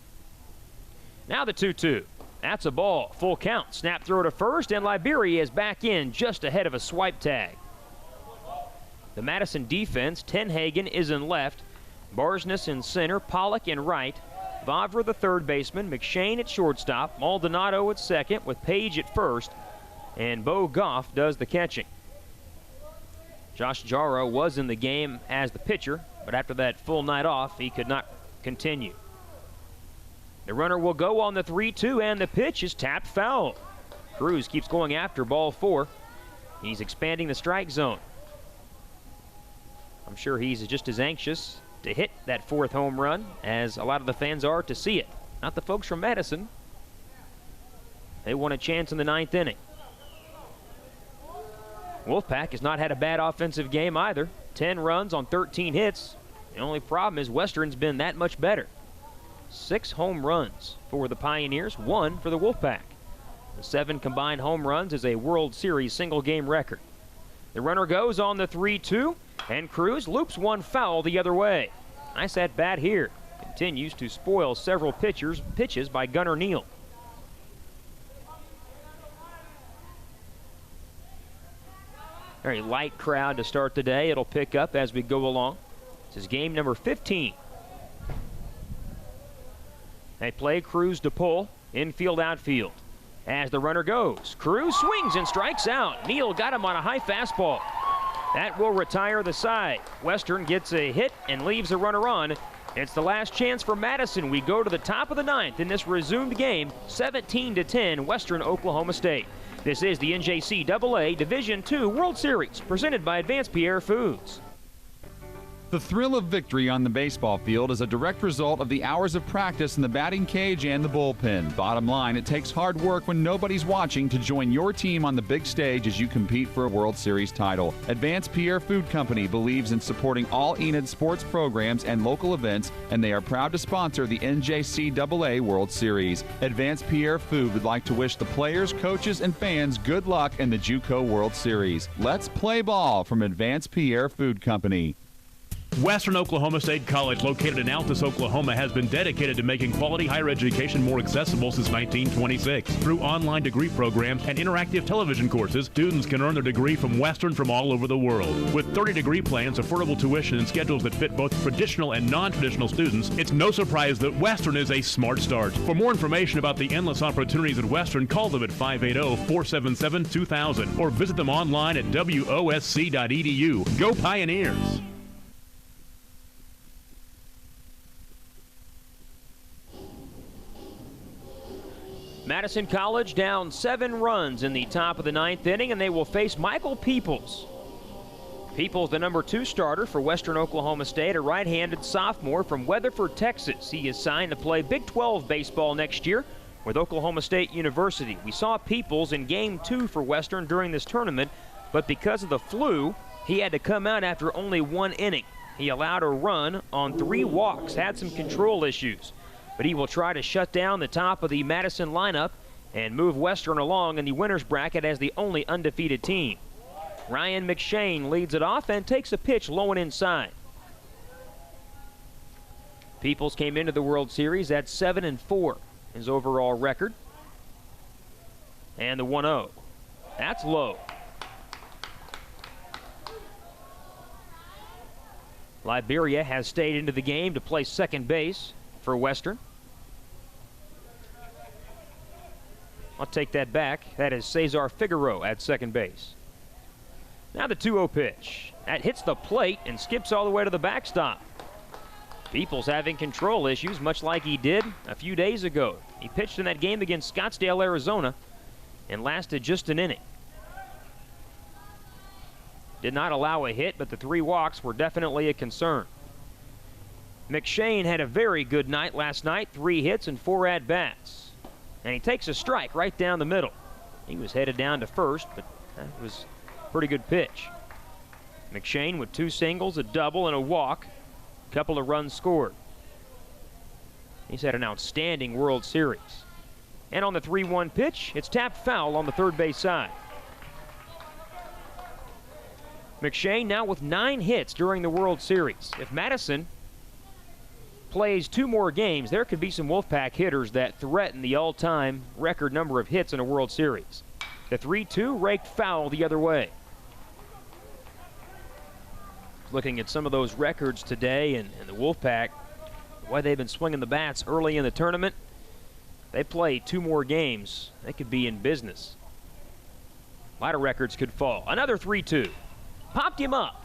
Speaker 1: Now the 2-2. That's a ball. Full count. Snap throw to first, and Liberia is back in just ahead of a swipe tag. The Madison defense, Tenhagen is in left, Barsness in center, Pollock in right, Vavra the third baseman, McShane at shortstop, Maldonado at second with Page at first, and Bo Goff does the catching. Josh Jarrow was in the game as the pitcher, but after that full night off, he could not continue. The runner will go on the 3-2, and the pitch is tapped foul. Cruz keeps going after ball 4. He's expanding the strike zone. I'm sure he's just as anxious to hit that 4th home run as a lot of the fans are to see it. Not the folks from Madison. They want a chance in the 9th inning. Wolfpack has not had a bad offensive game either. 10 runs on 13 hits. The only problem is Western's been that much better. 6 home runs for the Pioneers, 1 for the Wolfpack. The 7 combined home runs is a World Series single-game record. The runner goes on the 3-2, and Cruz loops one foul the other way. Nice at bat here. Continues to spoil several pitches by Gunnar Neal. Very light crowd to start the day. It'll pick up as we go along. This is game number 15 They play Cruz to pull, infield, outfield. As the runner goes, Cruz swings and strikes out. Neal got him on a high fastball. That will retire the side. Western gets a hit and leaves the runner on. It's the last chance for Madison. We go to the top of the ninth in this resumed game, 17-10, Western Oklahoma State. This is the NJCAA Division II World Series, presented by Advanced Pierre Foods.
Speaker 2: The thrill of victory on the baseball field is a direct result of the hours of practice in the batting cage and the bullpen. Bottom line, it takes hard work when nobody's watching to join your team on the big stage as you compete for a World Series title. Advanced Pierre Food Company believes in supporting all Enid sports programs and local events, and they are proud to sponsor the NJCAA World Series. Advanced Pierre Food would like to wish the players, coaches, and fans good luck in the JUCO World Series. Let's play ball from Advanced Pierre Food Company.
Speaker 3: Western Oklahoma State College, located in Altus, Oklahoma, has been dedicated to making quality higher education more accessible since 1926. Through online degree programs and interactive television courses, students can earn their degree from Western from all over the world. With 30 degree plans, affordable tuition, and schedules that fit both traditional and non-traditional students, it's no surprise that Western is a smart start. For more information about the endless opportunities at Western, call them at 580-477-2000 or visit them online at wosc.edu. Go Pioneers!
Speaker 1: Madison College down 7 runs in the top of the ninth inning, and they will face Michael Peoples. Peoples, the number 2 starter for Western Oklahoma State, a right-handed sophomore from Weatherford, Texas. He is signed to play Big 12 baseball next year with Oklahoma State University. We saw Peoples in Game 2 for Western during this tournament, but because of the flu, he had to come out after only 1 inning. He allowed a run on 3 walks, had some control issues. But he will try to shut down the top of the Madison lineup and move Western along in the winner's bracket as the only undefeated team. Ryan McShane leads it off and takes a pitch low and inside. Peoples came into the World Series at 7-4, his overall record. And the 1-0. That's low. Liberia has stayed into the game to play second base for Western. I'll take that back. That is Cesar Figueroa at second base. Now the 2-0 pitch. That hits the plate and skips all the way to the backstop. Peoples having control issues, much like he did a few days ago. He pitched in that game against Scottsdale, Arizona, and lasted just an inning. Did not allow a hit, but the 3 walks were definitely a concern. McShane had a very good night last night, 3 hits and 4 at-bats. And he takes a strike right down the middle. He was headed down to first, but that was a pretty good pitch. McShane with 2 singles, a double, and a walk. A couple of runs scored. He's had an outstanding World Series. And on the 3-1 pitch, it's tapped foul on the third base side. McShane now with 9 hits during the World Series. If Madison plays 2 more games, there could be some Wolfpack hitters that threaten the all-time record number of hits in a World Series. The 3-2 raked foul the other way. Looking at some of those records today, and the Wolfpack, why they've been swinging the bats early in the tournament, they play 2 more games, they could be in business. A lot of records could fall. Another 3-2. Popped him up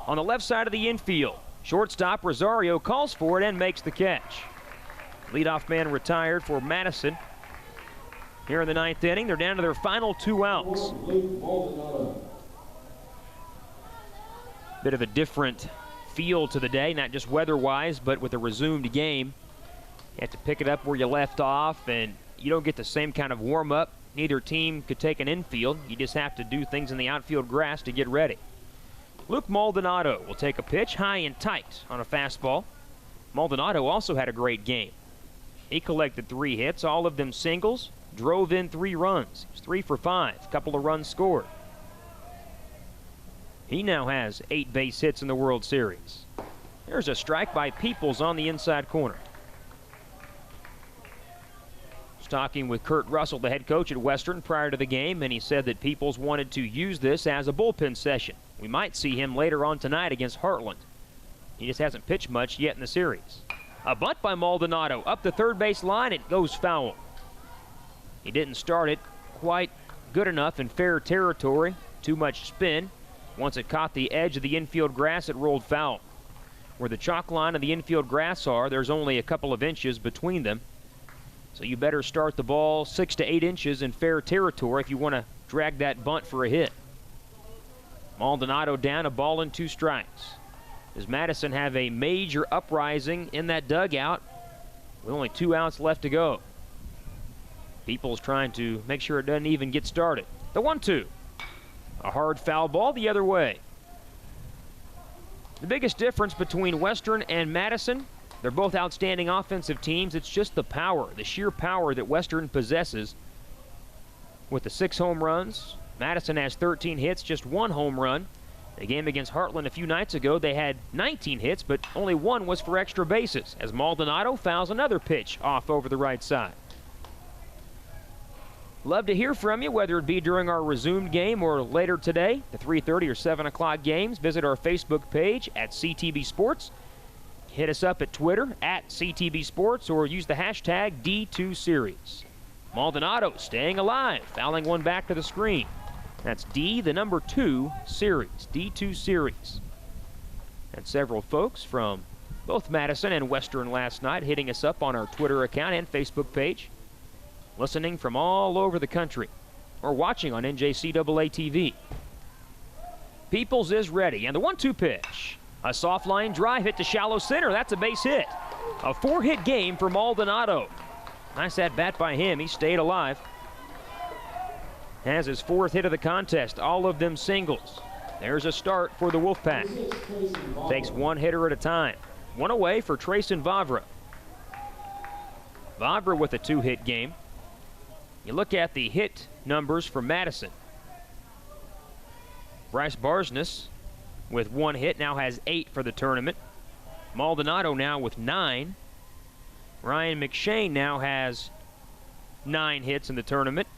Speaker 1: on the left side of the infield. Shortstop Rosario calls for it and makes the catch. Leadoff man retired for Madison. Here in the 9th inning, they're down to their final 2 outs. Bit of a different feel to the day, not just weather-wise, but with a resumed game. You have to pick it up where you left off, and you don't get the same kind of warm-up. Neither team could take an infield. You just have to do things in the outfield grass to get ready. Luke Maldonado will take a pitch high and tight on a fastball. Maldonado also had a great game. He collected 3 hits, all of them singles, drove in 3 runs. He was 3 for 5, a couple of runs scored. He now has 8 base hits in the World Series. There's a strike by Peoples on the inside corner. Talking with Kurt Russell, the head coach at Western, prior to the game, and he said that Peoples wanted to use this as a bullpen session. We might see him later on tonight against Heartland. He just hasn't pitched much yet in the series. A bunt by Maldonado up the third base line. It goes foul. He didn't start it quite good enough in fair territory. Too much spin. Once it caught the edge of the infield grass, it rolled foul. Where the chalk line and the infield grass are, there's only a couple of inches between them. So you better start the ball 6 to 8 inches in fair territory if you want to drag that bunt for a hit. Maldonado down, a ball and 2 strikes. Does Madison have a major uprising in that dugout with only 2 outs left to go? Peoples trying to make sure it doesn't even get started. The 1-2. A hard foul ball the other way. The biggest difference between Western and Madison, they're both outstanding offensive teams. It's just the power, the sheer power that Western possesses. With the 6 home runs, Madison has 13 hits, just 1 home run. The game against Heartland a few nights ago, they had 19 hits, but only 1 was for extra bases, as Maldonado fouls another pitch off over the right side. Love to hear from you, whether it be during our resumed game or later today, the 3:30 or 7 o'clock games. Visit our Facebook page at CTB Sports. Hit us up at Twitter at CTB Sports or use the hashtag D2Series. Maldonado staying alive, fouling one back to the screen. That's D, the number 2 series, D2 series. And several folks from both Madison and Western last night hitting us up on our Twitter account and Facebook page. Listening from all over the country or watching on NJCAA TV. Peoples is ready, and the 1-2 pitch. A soft line drive hit to shallow center. That's a base hit. A 4-hit game for Maldonado. Nice at bat by him. He stayed alive. Has his 4th hit of the contest, all of them singles. There's a start for the Wolfpack. Takes 1 hitter at a time. 1 away for Trayson Vavra. Vavra with a 2-hit game. You look at the hit numbers for Madison. Bryce Barsness with 1 hit now has 8 for the tournament. Maldonado now with 9. Ryan McShane now has 9 hits in the tournament.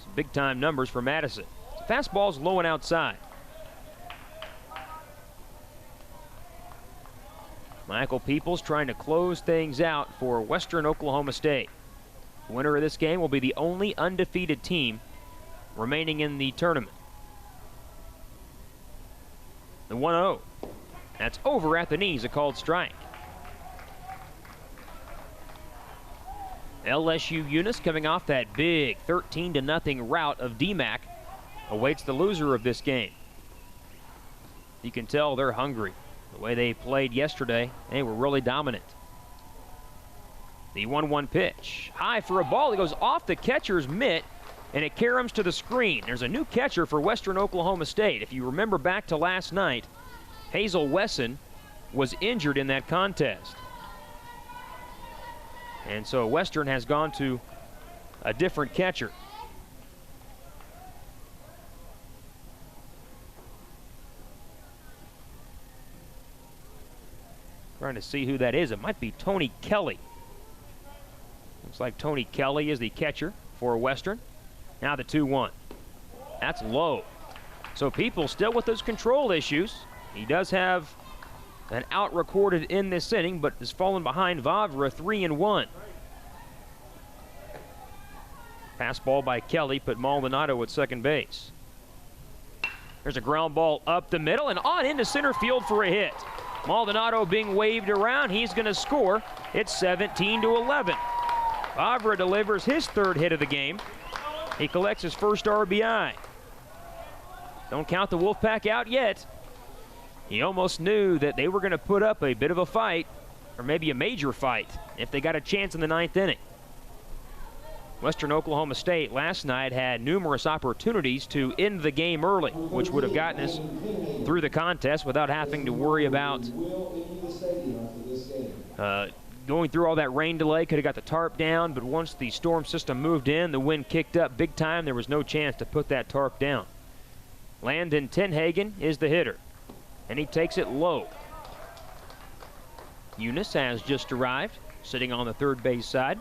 Speaker 1: Some big-time numbers for Madison. Fastball's low and outside. Michael Peoples trying to close things out for Western Oklahoma State. The winner of this game will be the only undefeated team remaining in the tournament. The 1-0. That's over at the knees, a called strike. LSU Eunice, coming off that big 13-0 rout of DMAC, awaits the loser of this game. You can tell they're hungry. The way they played yesterday, they were really dominant. The 1-1 pitch. High for a ball. It goes off the catcher's mitt, and it caroms to the screen. There's a new catcher for Western Oklahoma State. If you remember back to last night, Hazel Wesson was injured in that contest. And so Western has gone to a different catcher. Trying to see who that is. It might be Tony Kelly. Looks like Tony Kelly is the catcher for Western. Now the 2-1. That's low. So People still with those control issues. He does have an out recorded in this inning, but has fallen behind Vavra 3-1. Pass ball by Kelly put Maldonado at second base. There's a ground ball up the middle and on into center field for a hit. Maldonado being waved around. He's going to score. It's 17-11. Vavra delivers his 3rd hit of the game. He collects his first RBI. Don't count the Wolfpack out yet. He almost knew that they were going to put up a bit of a fight, or maybe a major fight, if they got a chance in the 9th inning. Western Oklahoma State last night had numerous opportunities to end the game early, which would have gotten us through the contest without having to worry about going through all that rain delay. Could have got the tarp down, but once the storm system moved in, the wind kicked up big time. There was no chance to put that tarp down. Landon Tenhagen is the hitter, and he takes it low. Eunice has just arrived, sitting on the third base side.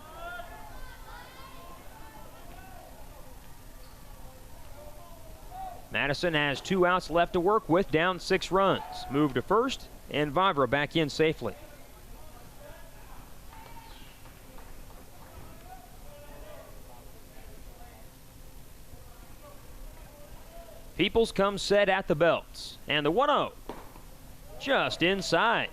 Speaker 1: Madison has 2 outs left to work with, down 6 runs. Move to first, and Vavra back in safely. Peoples comes set at the belts. And the 1-0. Just inside.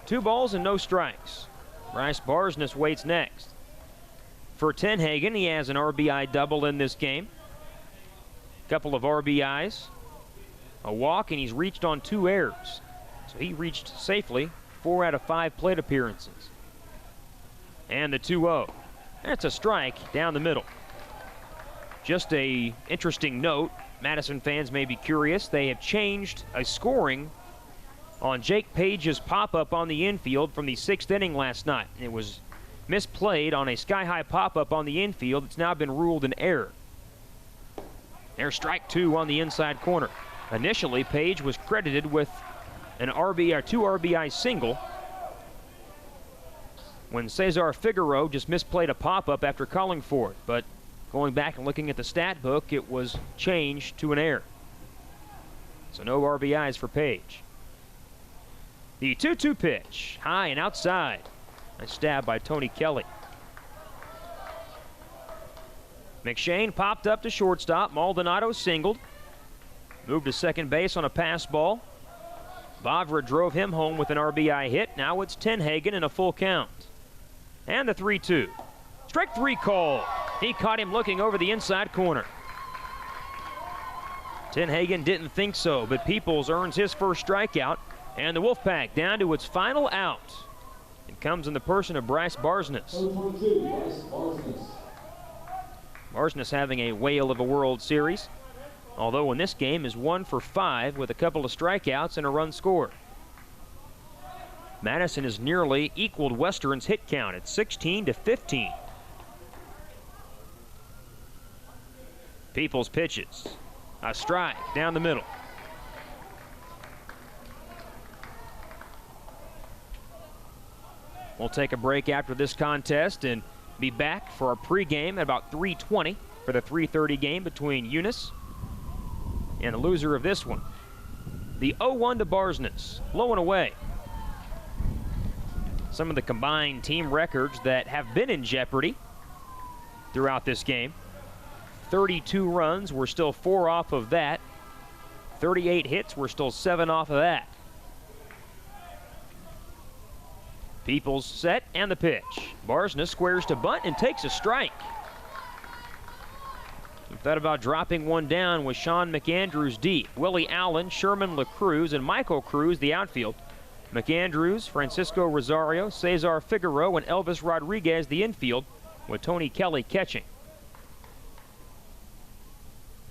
Speaker 1: 2 balls and no strikes. Bryce Barsness waits next. For Tenhagen, he has an RBI double in this game. Couple of RBIs. A walk, and he's reached on 2 errors. So he reached safely 4 out of 5 plate appearances. And the 2-0. That's a strike down the middle. Just a interesting note. Madison fans may be curious. They have changed a scoring on Jake Page's pop-up on the infield from the 6th inning last night. It was misplayed on a sky-high pop-up on the infield. It's now been ruled an error. There's strike 2 on the inside corner. Initially, Page was credited with an RBI, 2 RBI single when Cesar Figueroa just misplayed a pop-up after calling for it. But going back and looking at the stat book, it was changed to an error. So no RBIs for Page. The 2-2 pitch, high and outside. Nice stab by Tony Kelly. McShane popped up to shortstop. Maldonado singled. Moved to second base on a pass ball. Bavra drove him home with an RBI hit. Now it's Tenhagen in a full count. And the 3-2. Strike 3 call. He caught him looking over the inside corner. Tenhagen didn't think so, but Peoples earns his first strikeout. And the Wolfpack down to its final out. It comes in the person of Bryce Barsness. Barsness having a whale of a World Series, although in this game is 1 for 5 with a couple of strikeouts and a run scored. Madison has nearly equaled Western's hit count at 16-15. Peoples pitches. A strike down the middle. We'll take a break after this contest and be back for our pregame at about 3:20 for the 3:30 game between Eunice and the loser of this one. The 0-1 to Barsness, low and away. Some of the combined team records that have been in jeopardy throughout this game. 32 runs, we're still 4 off of that. 38 hits, we're still 7 off of that. Peoples set and the pitch. Barsness squares to bunt and takes a strike. He thought about dropping one down with Sean McAndrews deep. Willie Allen, Sherman LaCruz, and Michael Cruz, the outfield. McAndrews, Francisco Rosario, Cesar Figueroa, and Elvis Rodriguez, the infield, with Tony Kelly catching.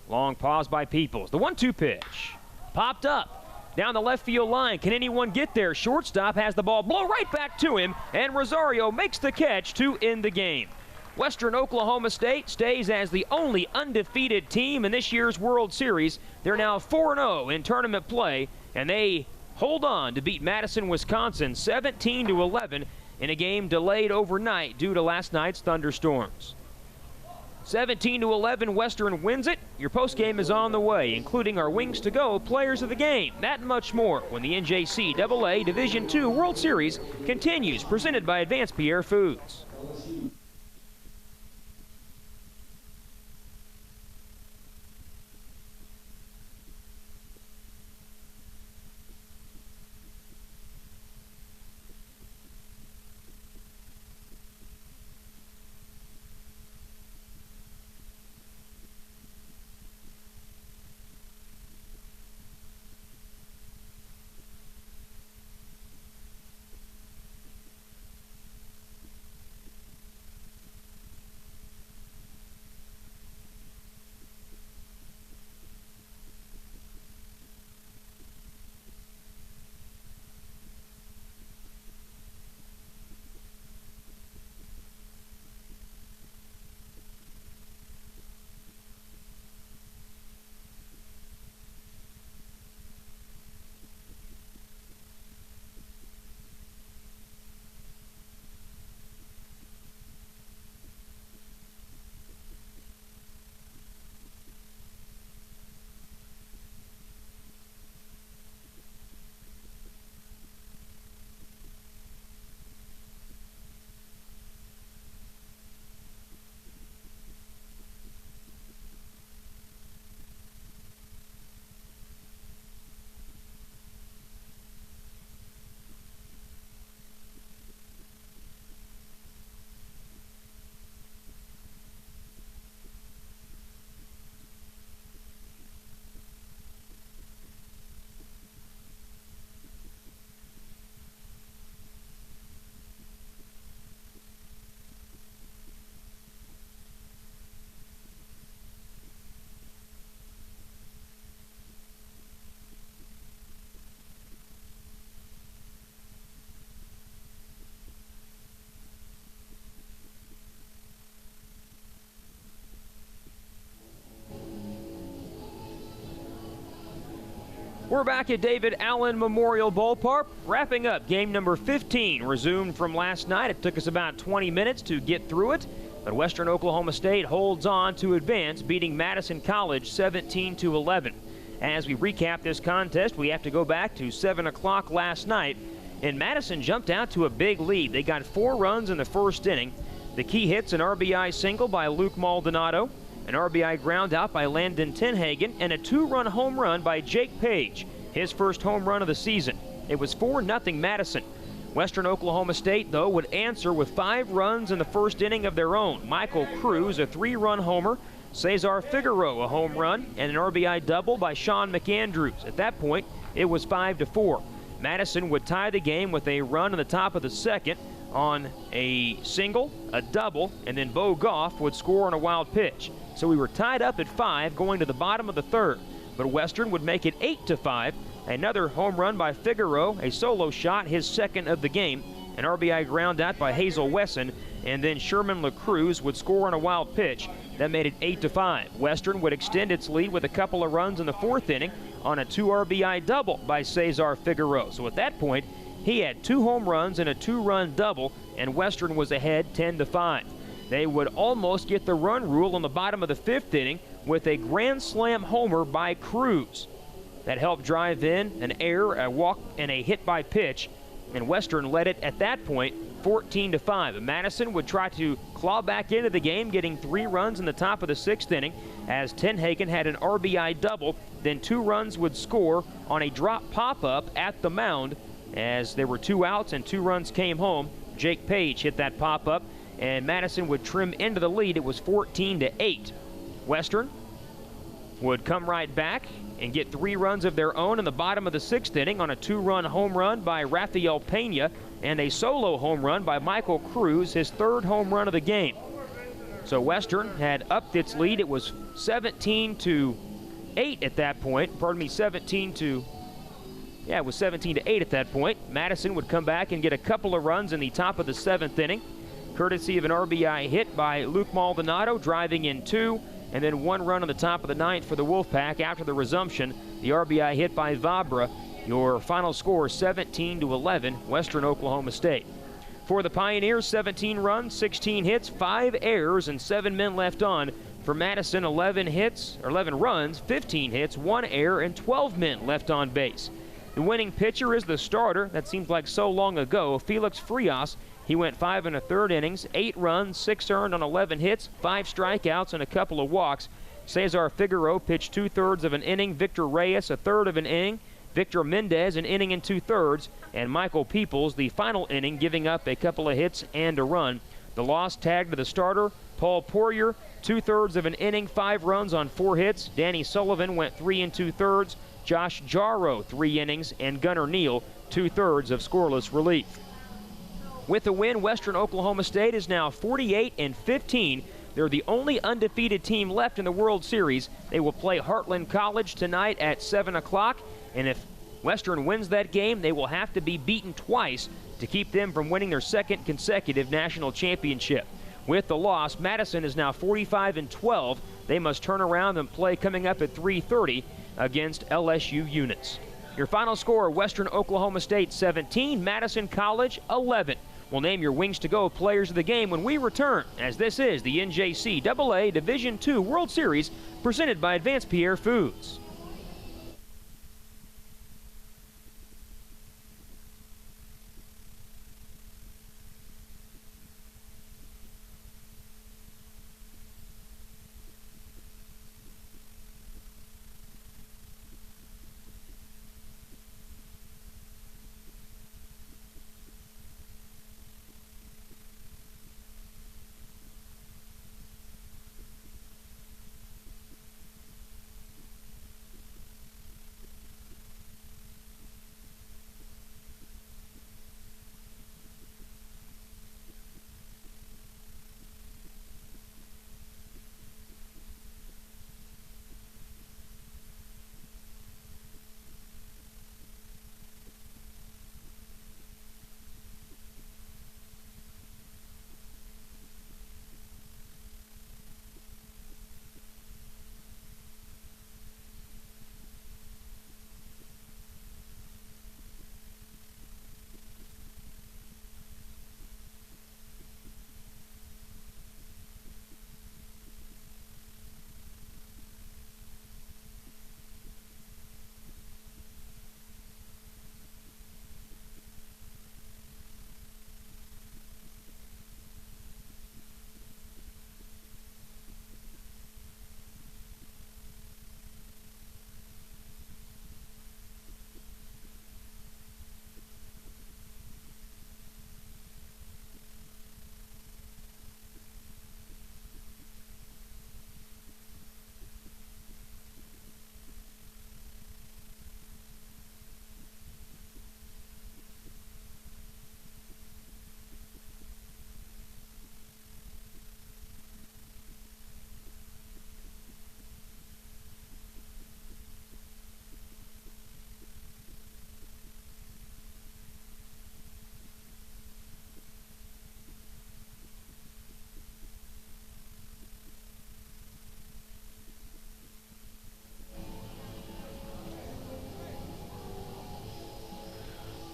Speaker 1: Long pause by Peoples. The 1-2 pitch. Popped up. Down the left field line. Can anyone get there? Shortstop has the ball blow right back to him, and Rosario makes the catch to end the game. Western Oklahoma State stays as the only undefeated team in this year's World Series. They're now 4-0 in tournament play, and they hold on to beat Madison, Wisconsin 17-11 in a game delayed overnight due to last night's thunderstorms. 17-11, Western wins it. Your postgame is on the way, including our Wings to Go players of the game. That and much more when the NJCAA Division II World Series continues, presented by Advanced Pierre Foods. We're back at David Allen Memorial Ballpark, wrapping up game number 15, resumed from last night. It took us about 20 minutes to get through it, but Western Oklahoma State holds on to advance, beating Madison College 17-11. As we recap this contest, we have to go back to 7 o'clock last night, and Madison jumped out to a big lead. They got 4 runs in the first inning. The key hits: an RBI single by Luke Maldonado, an RBI ground out by Landon Tenhagen, and a 2-run home run by Jake Page, his first home run of the season. It was 4-0 Madison. Western Oklahoma State, though, would answer with 5 runs in the first inning of their own. Michael Cruz, a 3-run homer, Cesar Figueroa, a home run, and an RBI double by Sean McAndrews. At that point, it was 5-4. Madison would tie the game with a run in the top of the second on a single, a double, and then Bo Goff would score on a wild pitch. So we were tied up at 5 going to the bottom of the third. But Western would make it 8-5. Another home run by Figueroa, a solo shot, his second of the game, an RBI ground out by Hazel Wesson, and then Sherman LaCruz would score on a wild pitch. That made it 8-5. Western would extend its lead with a couple of runs in the fourth inning on a 2 RBI double by Cesar Figueroa. So at that point, he had 2 home runs and a 2-run double, and Western was ahead 10-5. They would almost get the run rule on the bottom of the fifth inning with a grand slam homer by Cruz. That helped drive in an error, a walk, and a hit by pitch, and Western led it at that point 14-5. Madison would try to claw back into the game, getting 3 runs in the top of the sixth inning as Tenhagen had an RBI double. Then 2 runs would score on a drop pop-up at the mound as there were 2 outs and 2 runs came home. Jake Page hit that pop-up, and Madison would trim into the lead. It was 14-8. Western would come right back and get 3 runs of their own in the bottom of the sixth inning on a 2-run home run by Rafael Pena and a solo home run by Michael Cruz, his 3rd home run of the game. So Western had upped its lead. It was 17-8 at that point. Pardon me, 17-8 at that point. Madison would come back and get a couple of runs in the top of the 7th inning, courtesy of an RBI hit by Luke Maldonado, driving in 2, and then 1 run on the top of the 9th for the Wolfpack. After the resumption, the RBI hit by Vabra. Your final score, 17-11, Western Oklahoma State. For the Pioneers, 17 runs, 16 hits, 5 errors, and 7 men left on. For Madison, 11 runs, 15 hits, 1 error, and 12 men left on base. The winning pitcher is the starter. That seems like so long ago, Felix Frias. He went 5 1/3 innings, 8 runs, 6 earned on 11 hits, 5 strikeouts, and a couple of walks. Cesar Figueroa pitched 2/3 of an inning. Victor Reyes, 1/3 of an inning. Victor Mendez, an inning and 2/3. And Michael Peoples, the final inning, giving up a couple of hits and a run. The loss tagged to the starter, Paul Poirier, 2/3 of an inning, 5 runs on 4 hits. Danny Sullivan went 3 2/3. Josh Jarrow, 3 innings, and Gunnar Neal, 2/3 of scoreless relief. With the win, Western Oklahoma State is now 48-15. They're the only undefeated team left in the World Series. They will play Heartland College tonight at 7 o'clock, and if Western wins that game, they will have to be beaten twice to keep them from winning their 2nd consecutive national championship. With the loss, Madison is now 45-12. They must turn around and play coming up at 3:30 against LSU Units. Your final score, Western Oklahoma State 17, Madison College 11. We'll name your Wings to Go players of the game when we return, as this is the NJCAA Division II World Series presented by Advanced Pierre Foods.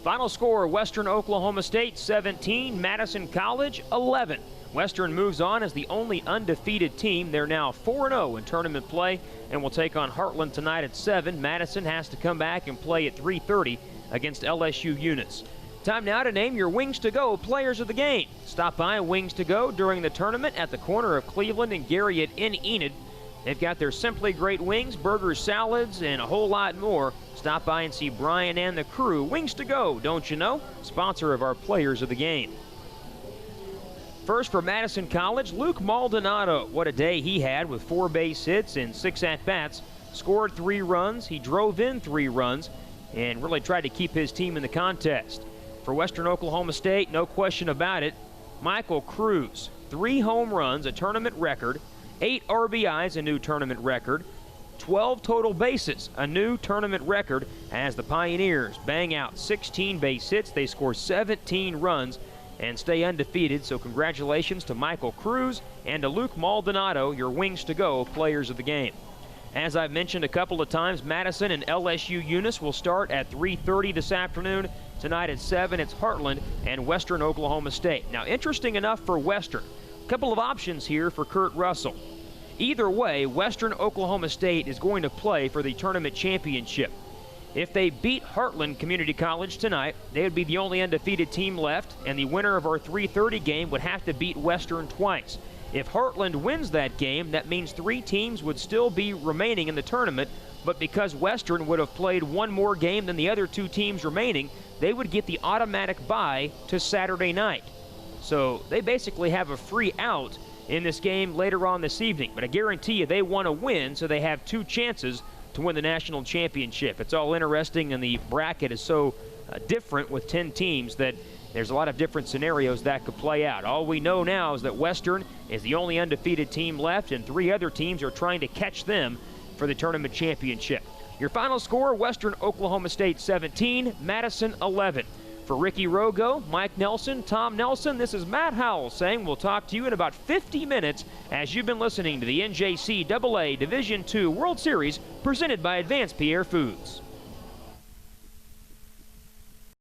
Speaker 1: Final score, Western Oklahoma State 17, Madison College 11. Western moves on as the only undefeated team. They're now 4-0 in tournament play and will take on Heartland tonight at 7. Madison has to come back and play at 3:30 against LSU Eunice. Time now to name your Wings to Go players of the game. Stop by Wings to Go during the tournament at the corner of Cleveland and Garriott in Enid. They've got their Simply Great wings, burgers, salads, and a whole lot more. Stop by and see Brian and the crew. Wings to Go, don't you know? Sponsor of our players of the game. First for Madison College, Luke Maldonado. What a day he had with 4 base hits and 6 at-bats. Scored 3 runs. He drove in 3 runs and really tried to keep his team in the contest. For Western Oklahoma State, no question about it, Michael Cruz. 3 home runs, a tournament record. 8 RBIs, a new tournament record. 12 total bases, a new tournament record, as the Pioneers bang out 16 base hits. They score 17 runs and stay undefeated. So congratulations to Michael Cruz and to Luke Maldonado, your Wings to Go players of the game. As I've mentioned a couple of times, Madison and LSU Eunice will start at 3:30 this afternoon. Tonight at 7, it's Heartland and Western Oklahoma State. Now, interesting enough for Western, a couple of options here for Kurt Russell. Either way, Western Oklahoma State is going to play for the tournament championship. If they beat Heartland Community College tonight, they would be the only undefeated team left, and the winner of our 3:30 game would have to beat Western twice. If Heartland wins that game, that means 3 teams would still be remaining in the tournament, but because Western would have played 1 more game than the other 2 teams remaining, they would get the automatic bye to Saturday night. So they basically have a free out in this game later on this evening. But I guarantee you they want to win, so they have 2 chances to win the national championship. It's all interesting, and the bracket is so different with 10 teams that there's a lot of different scenarios that could play out. All we know now is that Western is the only undefeated team left, and 3 other teams are trying to catch them for the tournament championship. Your final score, Western Oklahoma State 17, Madison 11. For Ricky Rogo, Mike Nelson, Tom Nelson, this is Matt Howell saying we'll talk to you in about 50 minutes as you've been listening to the NJCAA Division II World Series presented by Advanced Pierre Foods.